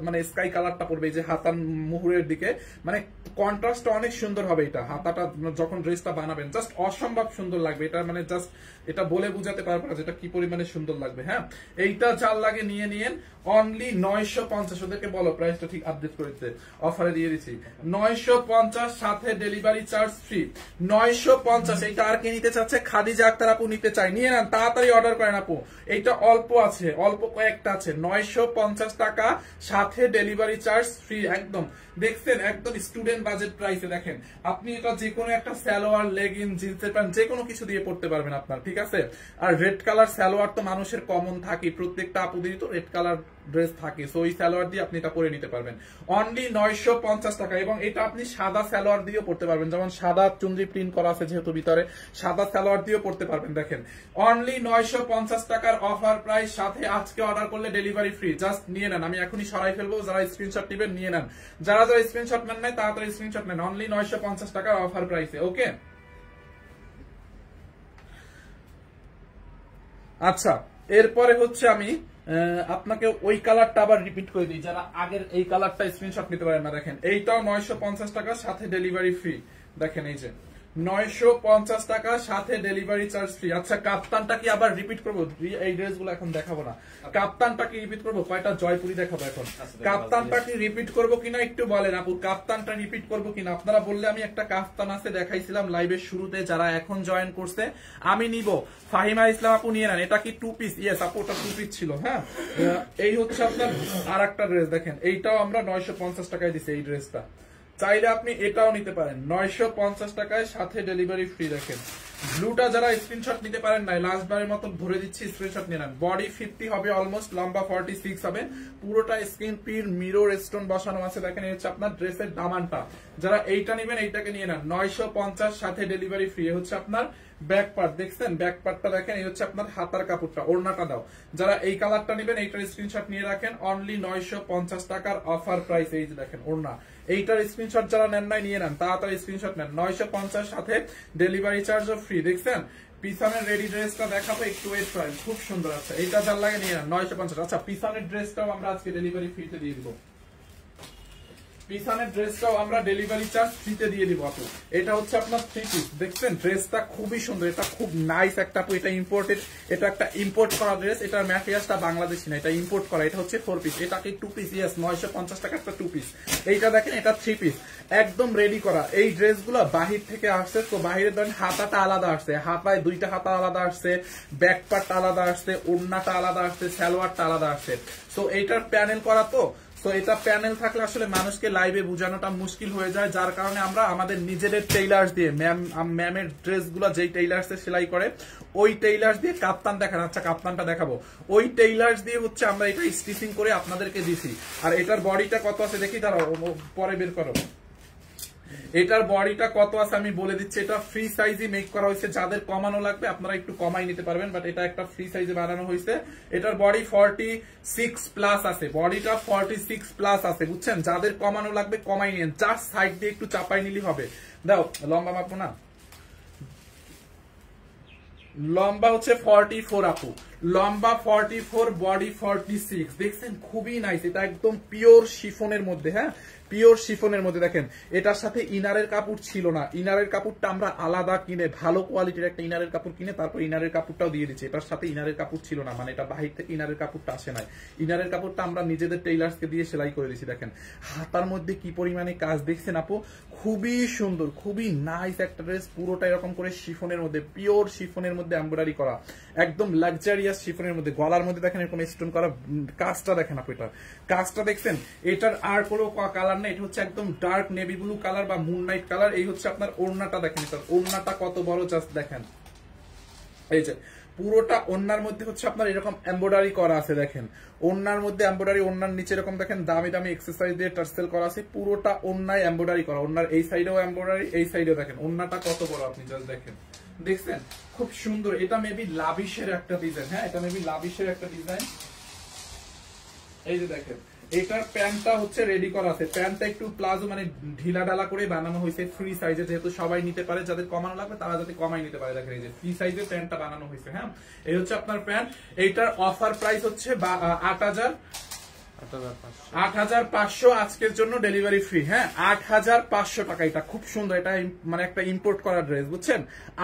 মানে স্কাই কালারটা পড়বে, এই যে হাতার মুহুরের দিকে, মানে কন্ট্রাস্ট অনেক সুন্দর হবে। এটা হাতাটা যখন ড্রেসটা বানাবেন জাস্ট অসম্ভব সুন্দর লাগবে। এটা মানে জাস্ট এটা বলে বুঝাতে পারবো না যেটা কি পরিমাণে সুন্দর লাগবে। হ্যাঁ, এইটা জাল লাগে নিয়ে নিয়েন, অনলি 950। ওদেরকে বলো প্রাইসটা ঠিক আপডেট করে দিতে, অফারে দিয়ে দিচ্ছি 950 সাথে ডেলিভারি চার্জ ফ্রি। 950। এইটা আর কে নিতে চাচ্ছে? খাদিজা আক্তার আপু নিতে চাই, নিয়ে নেন, তাড়াতাড়ি অর্ডার করেন আপু। এইটা অল্প আছে, অল্প কয়েকটা আছে। 950 টাকা সাথে ডেলিভারি চার্জ ফ্রি একদম। দেখছেন একদম স্টুডেন্ট বাজেট প্রাইসে। দেখেন আপনি এটা যে কোনো একটা সালোয়ার, লেগিন, জিন্সের প্যান্ট যে কোনো কিছু দিয়ে পড়তে পারবেন আপনার, ঠিক আছে? আর রেড কালার সালোয়ার তো মানুষের কমন থাকে, প্রত্যেকটা আপুদেরই তো রেড কালার ড্রেস থাকে, সো ওই সালোয়ার দিয়ে আপনি এটা পরে নিতে পারবেন অনলি 950 টাকা। এবং এটা আপনি সাদা সালোয়ার দিয়েও পড়তে পারবেন, যেমন সাদা চুন্দ্রি প্রিন্ট করা আছে যেহেতু ভিতরে, সাদা সালোয়ার দিয়েও পড়তে পারবেন। দেখেন অনলি 950 টাকার অফার প্রাইস, সাথে আজকে অর্ডার করলে ডেলিভারি ফ্রি। জাস্ট নিয়ে নেন, আমি এখনই সরাই ফেলবো, যারা স্ক্রিনশট নেবেন নিয়ে নেন, যারা যারা স্ক্রিনশট নেন নাই তাড়াতাড়ি স্ক্রিনশট নেন, অনলি 950 টাকার অফার প্রাইসে। ওকে আচ্ছা, এরপরে হচ্ছে আমি আপনাকে ওই কালারটা আবার রিপিট করে দিই, যারা আগের এই কালারটা স্ক্রিনশট নিতে পারেন না। দেখেন এইটাও 950 টাকা সাথে ডেলিভারি ফ্রি। দেখেন এই যে 950 টাকা সাথে ডেলিভারি চার্জ ফ্রি। আচ্ছা কাপ্তানটা কি আবার রিপিট করবো? এই ড্রেসগুলো এখন দেখাবো না, কাপ্তানটা কি রিপিট করবো? কয়টা জয়পুরি দেখাবো এখন। কাপ্তানটা কি রিপিট করবো কিনা একটু বলেন আপু, কাপ্তানটা রিপিট করবো কিনা? আপনারা বললে আমি একটা কাপ্তান আছে দেখাইছিলাম লাইভের শুরুতে, যারা এখন জয়েন করছে আমি নিব। ফাহিমা ইসলাম আপু নিয়ে নেন। এটা কি 2 পিস? ইয়েস আপু ওটা 2 পিস ছিল। হ্যাঁ, এই হচ্ছে আপনার আর একটা ড্রেস। দেখেন এইটাও আমরা 950 টাকায় দিচ্ছি এই ড্রেসটা, চাইলে আপনি এটাও নিতে পারেন 950 টাকায় সাথে ডেলিভারি ফ্রি। দেখেন ব্লুটা যারা স্ক্রিনশট নিতে পারেন নাই, লাস্ট বারের মতন ভরে দিচ্ছি, স্ক্রিনশট নিয়ে নেন। বডি 50 হবে অলমোস্ট, লম্বা 46 হবে, পুরোটা স্ক্রিন পিন মিরর স্টোন বসানো আছে। দেখেন এই হচ্ছে আপনার ড্রেসের দামানটা। যারা এইটা নেবেন এইটাকে নিয়ে নেন, 950 সাথে ডেলিভারি ফ্রি। হচ্ছে আপনার ব্যাক পার্ট, দেখছেন ব্যাক পার্টটা দেখেন, এই হচ্ছে আপনার হাতার কাপড়টা, ওড়নাটা দাও। যারা এই কালারটা নেবেন এইটার স্ক্রিনশট নিয়ে রাখেন, অনলি 950 টাকার অফার প্রাইস। এই যে দেখেন ওড়না, এইটার স্ক্রিনশট যারা নেন নাই নিয়ে নেন, তাড়াতাড়ি স্ক্রিনশট নেন। 950 সাথে ডেলিভারি চার্জও ফ্রি। দেখছেন পিছনের রেডি ড্রেসটা দেখাবো, একটু ওয়েট করেন, খুব সুন্দর আছে। এইটা যার লাগে নিয়ে নেন 950। আচ্ছা পিছনের ড্রেসটাও আমরা আজকে ডেলিভারি ফ্রিতে দিয়ে দিব, পিছনের ড্রেসটাও আমরা ডেলিভারি চার্জ ফ্রিতে দিয়ে দিব আপু। এটা হচ্ছে আপনার 3 পিস, দেখছেন ড্রেসটা খুবই সুন্দর, এটা খুব নাইস একটা আপু। এটা ইম্পোর্টেড, এটা একটা ইম্পোর্ট করা ড্রেস, এটার ম্যাটেরিয়ালটা বাংলাদেশি না, এটা ইম্পোর্ট করা। এটা হচ্ছে 4 পিস, এটাকে 2 পিস, ইয়েস 950 টাকা একটা 2 পিস। এইটা দেখেন এটা 3 পিস, একদম রেডি করা। এই ড্রেসগুলো বাহির থেকে আসছে, তো বাহিরে ধরেন হাতাটা আলাদা আসছে, হাতায় 2টা হাতা আলাদা আসছে, ব্যাক পার্ট আলাদা আসছে, ওড়নাটা আলাদা আসছে, সালোয়ারটা আলাদা আসছে। তো এইটার প্যানেল করা, তো এটা প্যানেল থাকলে আসলে মানুষকে লাইভে বোঝানোটা মুশকিল হয়ে যায়, যার কারণে আমরা আমাদের নিজেদের টেইলার্স দিয়ে, ম্যামের ড্রেসগুলো যেই টেইলার্সে সেলাই করে ওই টেইলার্স দিয়ে কাপ্তান দেখান। আচ্ছা কাপ্তানটা দেখাবো, ওই টেইলার্স দিয়ে হচ্ছে আমরা এটা স্টিচিং করে আপনাদেরকে দিছি। আর এটার বডিটা কত আছে দেখি, দাঁড়াও পরে বের করো। এটার বডিটা কত আছে আমি বলে দিচ্ছি, এটা ফ্রি সাইজে মেক করা হয়েছে। যাদের কমানো লাগবে আপনারা একটু কমাই নিতে পারবেন, বাট এটা একটা ফ্রি সাইজে বানানো হয়েছে। এটার বডি 46 প্লাস আছে, বডিটা 46 প্লাস আছে, বুঝছেন। যাদের কমানো লাগবে কমাই নিন, জাস্ট সাইড দিয়ে একটু চাপাই নিলে হবে। দাও লম্বা মাপো না, লম্বা হচ্ছে 44 আপু, লম্বা 44, বডি 46। দেখছেন খুবই নাইস, এটা একদম পিওর শিফনের মধ্যে, হ্যাঁ পিওর শিফনের মধ্যে। দেখেন এটার সাথে ইনারের কাপড় ছিল না, ইনারের কাপড়টা আমরা আলাদা কিনে, ভালো কোয়ালিটির একটা ইনারের কাপড় কিনে তারপর ইনারের কাপড়টাও দিয়ে দিচ্ছি। এটার সাথে ইনারের কাপড় ছিল না, মানে এটা বাহির থেকে ইনারের কাপড়টা আসে নাই, ইনারের কাপড়টা আমরা নিজেদের টেইলার্সকে দিয়ে সেলাই করে দিচ্ছি। দেখেন হাতার মধ্যে কি পরিমাণে কাজ, দেখছেন আপু খুবই সুন্দর, খুবই নাইস একটা ড্রেস। পুরোটা এরকম করে শিফনের মধ্যে, পিওর শিফনের মধ্যে এমব্রয়ডারি করা, একদম লাক্সারিয়াস শিফনের মধ্যে। গলার মধ্যে দেখেন এরকম স্টোন করা, কাজটা দেখেন আপু, এটার কাজটা দেখছেন। এটার আর কোনো কালার না, এটা হচ্ছে একদম ডার্ক নেভি ব্লু কালার বা মুন নাইট কালার। এই হচ্ছে আপনার ওড়নাটা দেখেন, এটার ওড়নাটা কত বড়, জাস্ট দেখেন। এই যে পুরোটা ওড়নার মধ্যে হচ্ছে আপনার এরকম এমব্রয়ডারি করা আছে, দেখেন ওড়নার মধ্যে এমব্রয়ডারি, ওড়নার নিচে এরকম দেখেন দামি দামি এক্সারসাইজ দিয়ে টার্সেল করা আছে। পুরোটা ওড়নায় এমব্রয়ডারি করা, ওড়নার এই সাইডেও এমব্রয়ডারি, এই সাইডেও দেখেন ওড়নাটা কত বড়, আপনি জাস্ট দেখেন, দেখছেন খুব সুন্দর। এটা মেবি লাভিশের একটা ডিজাইন, হ্যাঁ এটা মেবি লাভিশের একটা ডিজাইন। এই যে দেখেন এটার প্যান্টটা হচ্ছে রেডি করা আছে, প্যান্টটা একটু প্লাজো মানে ঢিলা ঢালা করে বানানো হয়েছে ফ্রি সাইজে, যেহেতু সবাই নিতে পারে, যাদের কমানো লাগবে তারা যাতে কমাই নিতে পারে। দেখেন এই যে ফ্রি সাইজে প্যান্টটা বানানো হয়েছে, হ্যাঁ এই হচ্ছে আপনার প্যান্ট। এইটার অফার প্রাইস হচ্ছে 8,500 আজকের জন্য ডেলিভারি ফ্রি, হ্যাঁ 8,500 টাকা। এটা খুব সুন্দর, এটা মানে একটা ইম্পোর্ট করা ড্রেস, বুঝছেন।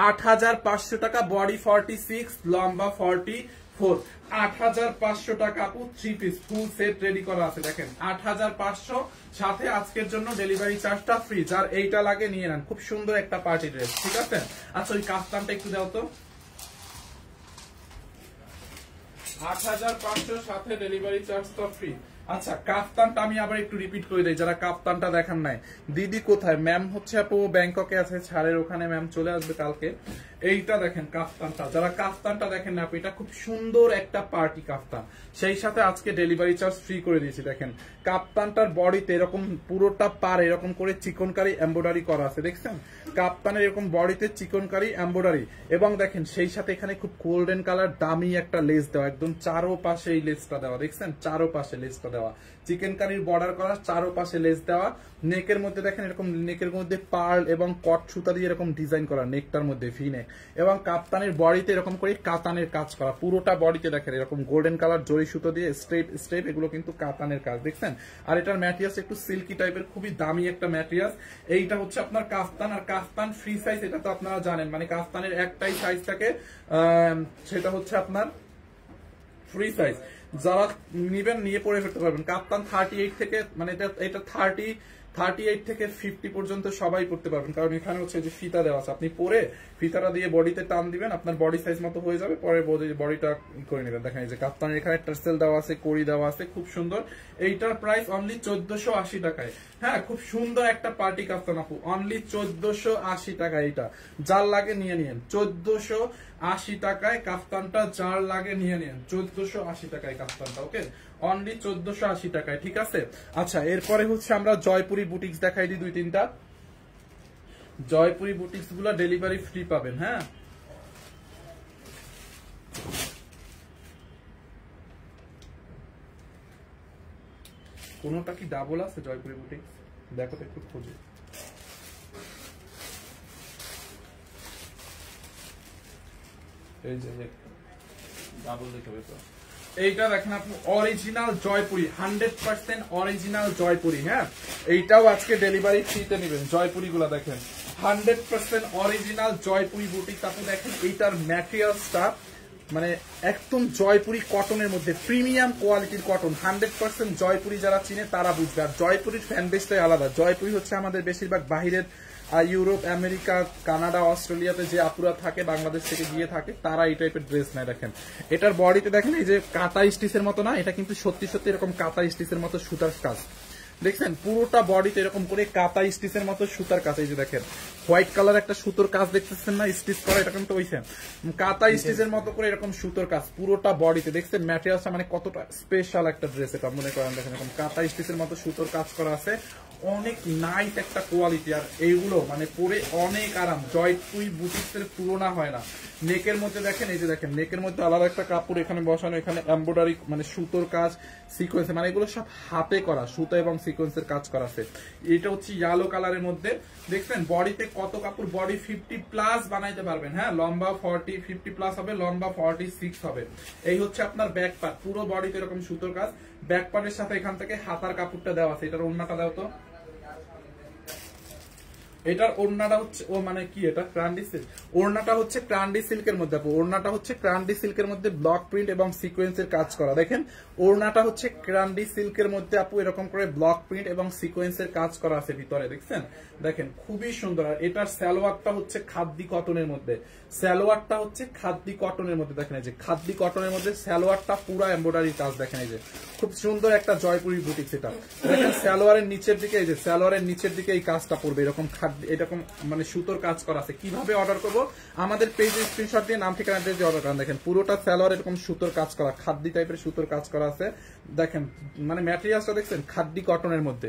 8,500 টাকা, বডি 46, লম্বা 44, 8,500 টাকা আপু। 3 পিস ফুল সেট রেডি করা আছে, দেখেন 8,500 সাথে আজকের জন্য ডেলিভারি চার্জটা ফ্রি। যার এইটা লাগে নিয়ে নেন, খুব সুন্দর একটা পার্টি ড্রেস, ঠিক আছে। আচ্ছা ওই কাফতানটা একটু দাও তো, 8,500 সাথে ডেলিভারি চার্জটা ফ্রি। আচ্ছা কাফতানটা আমি আবার একটু রিপিট করে দিই, যারা কাফতানটা দেখান নাই। দিদি কোথায়? ম্যাম হচ্ছে আপু ব্যাংককে আছে, ছাড়ের ওখানে, ম্যাম চলে আসবে কালকে। এইটা দেখেন কাফতানটা, যারা কাফতানটা দেখেন না আপু, এটা খুব সুন্দর একটা পার্টি কাফতান, সেই সাথে আজকে ডেলিভারি চার্জ ফ্রি করে দিয়েছি। দেখেন কাফতানটার বডিতে এরকম পুরোটা পার এরকম করে চিকনকারি এমব্রয়ডারি করা আছে, দেখছেন কাফতানের এরকম বডিতে চিকনকারি এমব্রয়ডারি, এবং দেখেন সেই সাথে এখানে খুব গোল্ডেন কালার দামি একটা লেস দেওয়া, একদম চারোপাশে এই লেসটা দেওয়া, দেখছেন চারোপাশে লেসটা দেওয়া, চিকেন কারির বর্ডার করা, চারোপাশে লেস দেওয়া। নেকের মধ্যে দেখেন এরকম নেকের মধ্যে পার্ল এবং কট সুতা দিয়ে এরকম ডিজাইন করা, নেকটার মধ্যে ভি নেক, এবং কাপ্তানের বডিতে এরকম করে কাতানের কাজ করা, পুরোটা বডিতে দেখেন এরকম গোল্ডেন কালার জরি সুতো দিয়ে স্ট্রেপ স্ট্রেপ, এগুলো কিন্তু কাতানের কাজ, দেখছেন। আর এটার ম্যাটেরিয়ালস একটু সিল্কি টাইপের, খুবই দামি একটা ম্যাটেরিয়ালস। এইটা হচ্ছে আপনার কাফতান, আর কাফতান ফ্রি সাইজ, এটা তো আপনারা জানেন, মানে কাফতানের একটাই সাইজ থাকে, সেটা হচ্ছে আপনার ফ্রি সাইজ। যারা নিবেন নিয়ে পরে ফেলতে পারবেন। কাপ্তান 38 থেকে, মানে এটা 38 থেকে 50 পর্যন্ত সবাই পড়তে পারবেন, কারণ এখানে হচ্ছে যে ফিতা দেওয়া আছে, আপনি পরে ফিতাটা দিয়ে বডিতে টান দিবেন, আপনার বডি সাইজ মতো হয়ে যাবে, পরে বডিটা করে নেবেন। দেখেন এই যে কাপ্তানের এখানে টার্সেল দেওয়া আছে, কড়ি দেওয়া আছে, খুব সুন্দর। এইটার প্রাইস অনলি 1480 টাকায়। হ্যাঁ, খুব সুন্দর একটা পার্টি কাপ্তান আপু, অনলি 1480 টাকা। এইটা যার লাগে নিয়ে নিন, 1480 টাকায় কাপ্তানটা, যার লাগে নিয়ে নিন, 1480 টাকায় কাপ্তানটা। ওকে, অনলি 1480 টাকায়, ঠিক আছে। আচ্ছা, এরপরে হচ্ছে আমরা জয়পুরি বুটিক্স দেখাই দিই 2-3টা। জয়পুরি বুটিক্স গুলা ডেলিভারি ফ্রি পাবেন। হ্যাঁ, কোনটা কি ডাবল আছে জয়পুরি বুটিক্স? দেখো তো একটু খোঁজে। এই যে ডাবল দেখাবে তো, এইটা দেখেন আপনি অরিজিনাল জয়পুরি, 100% অরিজিনাল জয়পুরি। হ্যাঁ, এইটাও আজকে ডেলিভারি ফ্রিতে নেবেন। জয়পুরি গুলা দেখেন 100% অরিজিনাল জয়পুরি বুটিক। আপনি দেখেন এইটার ম্যাটেরিয়ালসটা মানে একদম জয়পুরি কটনের মধ্যে, প্রিমিয়াম কোয়ালিটির কটন। 100% জয়পুরি যারা চিনে তারা বুঝবে। আর জয়পুরির ফ্যান বেসটাই আলাদা। জয়পুরি হচ্ছে আমাদের বেশিরভাগ বাহিরের ইউরোপ, আমেরিকা, কানাডা, অস্ট্রেলিয়াতে যে আপুরা থাকে, বাংলাদেশ থেকে গিয়ে থাকে, তারা এই টাইপের ড্রেস নেয়। দেখেন এটার বডিতে দেখেন এই যে কাঁথা স্টিচের মতো না, এটা কিন্তু সত্যি সত্যি এরকম কাঁথা স্টিচের মতো সুতার কাজ। দেখছেন পুরোটা বডিতে এরকম করে কাঁথা স্টিচের মতো সুতার কাজ। এই যে দেখেন হোয়াইট কালার একটা সুতোর কাজ দেখতেছেন না, স্টিচ করা, এটা কিন্তু ওইছে কাঁথা স্টিচের মতো করে এরকম সুতোর কাজ পুরোটা বডিতে। দেখছেন ম্যাটেরিয়ালসটা মানে কতটা স্পেশাল একটা ড্রেস এটা, মনে করেন। দেখেন এরকম কাঁথা স্টিচের মতো সুতোর কাজ করা আছে, অনেক নাইস একটা কোয়ালিটি। আর এইগুলো মানে পরে অনেক আরাম, জয়পুরি বুটিক্সের তুলনা হয় না। নেকের মধ্যে দেখেন, এই যে দেখেন নেকের মধ্যে আলাদা একটা কাপড় এখানে বসানো, এখানে এমব্রয়ডারি মানে সুতোর কাজ, সিকোয়েন্স, মানে এগুলো সব হাতে করা, সুতো এবং সিকোয়েন্সের কাজ করা আছে। এটা হচ্ছে ইয়েলো কালারের মধ্যে। দেখছেন বডিতে কত কাপড়, বডি 50+ বানাইতে পারবেন। হ্যাঁ, লম্বা 50+ হবে, লম্বা 46 হবে। এই হচ্ছে আপনার ব্যাক পার্ট, পুরো বডিতে এরকম সুতোর কাজ। ব্যাক পার্টের সাথে এখান থেকে হাতার কাপড়টা দেওয়া আছে। এটার ওড়নাটা দাও তো। এটার ওড়নাটা হচ্ছে ও মানে কি, এটা ক্রান্ডি সিল্ক। ওড়নাটা হচ্ছে ক্রান্ডি সিল্কের মধ্যে আপু, ওড়নাটা হচ্ছে ক্রান্ডি সিল্কের মধ্যে ব্লক প্রিন্ট এবং সিকোয়েন্সের কাজ করা। দেখেন ওড়নাটা হচ্ছে ক্রান্ডি সিল্কের মধ্যে আপু, এরকম করে ব্লক প্রিন্ট এবং সিকোয়েন্সের কাজ করা আছে ভিতরে। দেখছেন, দেখেন খুবই সুন্দর। আর এটার সালোয়ারটা হচ্ছে খাদ্দি কটনের মধ্যে, সালোয়ারটা হচ্ছে খাদ্দি কটনের মধ্যে। দেখেন এই যে খাদ্দি কটনের মধ্যে সালোয়ারটা পুরো এমব্রয়ডারি কাজ। দেখেন এই যে খুব সুন্দর একটা জয়পুরি বুটিক্স এটা। দেখেন সালোয়ারের নিচের দিকে, এই যে সালোয়ারের নিচের দিকে এই কাজটা পড়বে, এরকম এরকম মানে সুতোর কাজ করা আছে। কিভাবে অর্ডার করবো? আমাদের পেজে স্ক্রিনশট দিয়ে নাম ঠিকানা দিয়ে অর্ডার করেন। দেখেন পুরোটা সালোয়ার এরকম সুতোর কাজ করা, খাদ্দি টাইপের সুতোর কাজ করা আছে। দেখেন মানে ম্যাটেরিয়ালসটা দেখছেন খাদ্দি কটনের মধ্যে,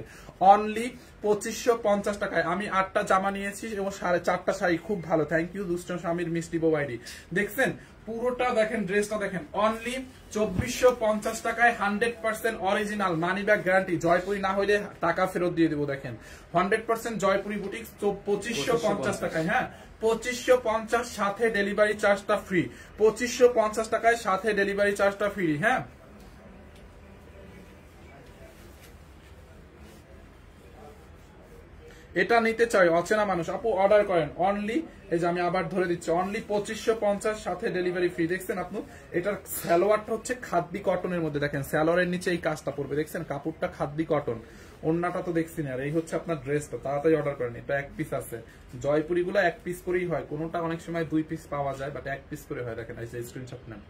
অনলি 2550 টাকায়। আমি 8টা জামা নিয়েছি এবং 4.5টা শাড়ি, খুব ভালো। থ্যাংক ইউ দুষ্ট স্বামীর মিষ্টি বৌবাইডি। দেখছেন পুরোটা দেখেন, ড্রেসটা দেখেন, অনলি 2450 টাকায় 100% original, money bag guarantee. Jaipuri না হইলে টাকা ফেরত দিয়ে দেবো। দেখেন 100% জয়পুরি বুটিক্স 2550 টাকায়। হ্যাঁ, 2550 সাথে ডেলিভারি চার্জটা ফ্রি। 2550 টাকায় সাথে ডেলিভারি চার্জটা ফ্রি। হ্যাঁ, এটা নিতে চাই অচেনা মানুষ আপু, অর্ডার করেন। অনলি এই যে আমি আবার ধরে দিচ্ছি, অনলি 2550 সাথে ডেলিভারি ফ্রি। দেখছেন আপনি এটার সালোয়ারটা হচ্ছে খাদ্দি কটনের মধ্যে। দেখেন সালোয়ারের নিচে এই কাজটা পড়বে। দেখছেন কাপড়টা খাদ্দি কটন, ওড়নাটা তো দেখছি না। আর এই হচ্ছে আপনার ড্রেসটা, তাড়াতাড়ি অর্ডার করেন। এটা 1 পিস আছে। জয়পুরি গুলো 1 পিস করেই হয়, কোনোটা অনেক সময় 2 পিস পাওয়া যায়, বাট 1 পিস করে হয়। দেখেন এই যে স্ক্রিনশট নেন,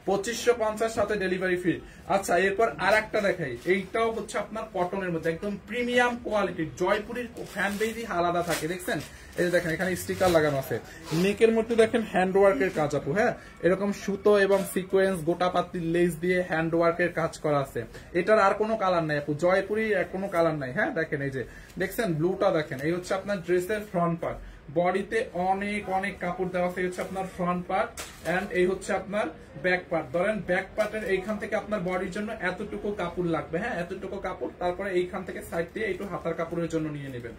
2550 সাথে ডেলিভারি ফ্রি। আচ্ছা, এরপর আর একটা দেখাই। এইটাও হচ্ছে আপনার কটনের মধ্যে, একদম প্রিমিয়াম কোয়ালিটির। জয়পুরির ফ্যান বেজই আলাদা থাকে। দেখছেন এই যে দেখেন এখানে স্টিকার লাগানো আছে। নেকের মধ্যে দেখেন হ্যান্ডওয়ার্কের কাজ আপু। হ্যাঁ, এরকম সুতো এবং সিকোয়েন্স, গোটা পাতির লেস দিয়ে হ্যান্ডওয়ার্কের কাজ করা আছে। এটার আর কোনো কালার নাই আপু, জয়পুরি কোনো কালার নাই। হ্যাঁ, দেখেন এই যে দেখছেন ব্লুটা দেখেন, এই হচ্ছে আপনার ড্রেসের ফ্রন্ট পার্ট। বডিতে অনেক অনেক কাপড় দেওয়া আছে। হচ্ছে আপনার ফ্রন্ট পার্ট এন্ড এই হচ্ছে আপনার ব্যাক পার্ট। ধরেন ব্যাক পার্টের এইখান থেকে আপনার বডির জন্য এতটুকু কাপড় লাগবে। হ্যাঁ, এতটুকু কাপড়, তারপরে এইখান থেকে সাইড দিয়ে একটু হাতার কাপড়ের জন্য নিয়ে নেবেন।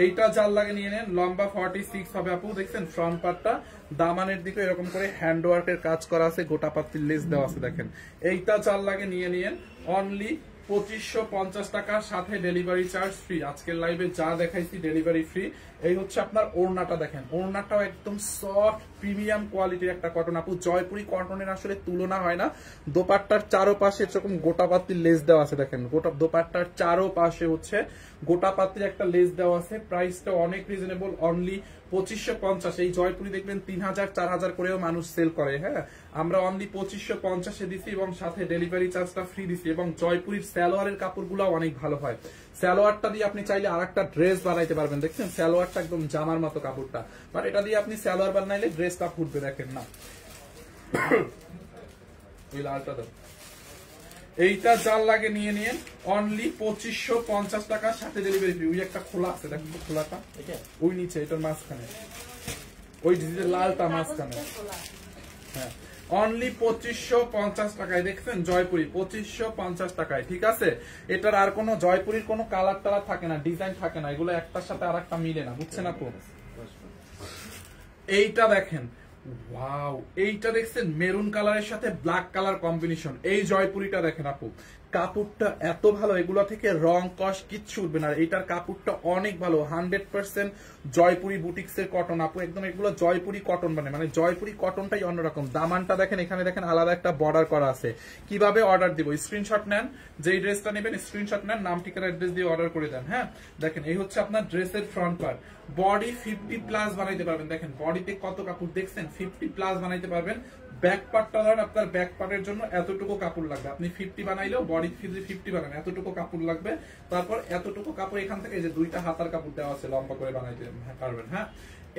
এইটা যার লাগে নিয়ে নেন, লম্বা 46 হবে আপু। দেখছেন ফ্রন্ট পার্টটা, দামানের দিকে এরকম করে হ্যান্ডওয়ার্কের কাজ করা আছে, গোটা পাতির লেস দেওয়া আছে। দেখেন এইটা যার লাগে নিয়ে নিয়েন, অনলি 2550 টাকা সাথে ডেলিভারি চার্জ ফ্রি। আজকের লাইভে যা দেখাইছি ডেলিভারি ফ্রি। এই হচ্ছে আপনার ওড়নাটা। দেখেন ওড়নাটাও একদম সফট প্রিমিয়াম কোয়ালিটির একটা কটন আপু। জয়পুরি কটনের আসলে তুলনা হয় না। দোপাট্টার চারোপাশে এরকম গোটা পাতির লেস দেওয়া আছে। দেখেন গোটা দোপাট্টার চারোপাশে হচ্ছে গোটা পাত্রে একটা লেস দেওয়া আছে, প্রাইসটা অনেক রিজনেবল, অনলি 2550। এই জয়পুরি দেখবেন 3000 4000 করেও মানুষ সেল করে, হ্যাঁ আমরা অনলি 2550 দিছি এবং সাথে ডেলিভারি চার্জটা ফ্রি দিছি। এবং জয়পুরির সালোয়ারের কাপড়গুলো অনেক ভালো হয়, সালোয়ারটা দিয়ে আপনি চাইলে আরেকটা ড্রেস বানাইতে পারবেন। দেখছেন সালোয়ারটা একদম জামার মতো কাপড়টা, বাট এটা দিয়ে আপনি সালোয়ার বানাইলে ড্রেসটা ফুটবে। দেখেন না ওই লালটা দাও, এইটা যার লাগে নিয়ে নিন, অনলি 2550 টাকা, সাথে ডেলিভারি ফ্রি। ওই একটা খোলা আছে, দেখুন খোলাটা ওই নিচে, এটার মাঝখানে ওই ডিজিটাল লালটা মাঝখানে, হ্যাঁ অনলি 2550 টাকায়। দেখছেন জয়পুরি 2550 টাকায়, ঠিক আছে। এটার আর কোনো জয়পুরির কোনো কালার টালার থাকে না, ডিজাইন থাকে না, এগুলো একটার সাথে আর একটা মিলে না, বুঝছেন আপু। এইটা দেখেন, ওয়াও, এইটা দেখছেন মেরুন কালারের সাথে ব্ল্যাক কালার কম্বিনেশন। এই জয়পুরিটা দেখেন আপু, কাপড়টা এত ভালো, এগুলো থেকে রং কস কিচ্ছু উঠবে না। এইটার কাপড়টা অনেক ভালো, 100% জয়পুরি বুটিক্স এর কটন আপু, একদম এগুলো জয়পুরি কটন মানে জয়পুরি কটনটাই অন্যরকম। দামানটা দেখেন, এখানে দেখেন আলাদা একটা বর্ডার করা আছে। কিভাবে অর্ডার দিব, স্ক্রিনশট নেন, যেই ড্রেসটা নেবেন স্ক্রিনশট নেন, নাম ঠিকানা অ্যাড্রেস দিয়ে অর্ডার করে দেন। হ্যাঁ দেখেন এই হচ্ছে আপনার ড্রেসের ফ্রন্ট পার্ট, বডি 50+ বানাইতে পারবেন। দেখেন বডিতে কত কাপড় দেখছেন, 50+ বানাইতে পারবেন। ব্যাক পার্টটা ধরেন আপনার ব্যাক পার্টের জন্য এতটুকু কাপড় লাগবে, আপনি 50 বানাইলেও বডি 50 বানান এতটুকু কাপড় লাগবে। তারপর এতটুকু কাপড় এখান থেকে যে দুইটা হাতার কাপড় দেওয়া আছে লম্বা করে বানাইতে পারবেন। হ্যাঁ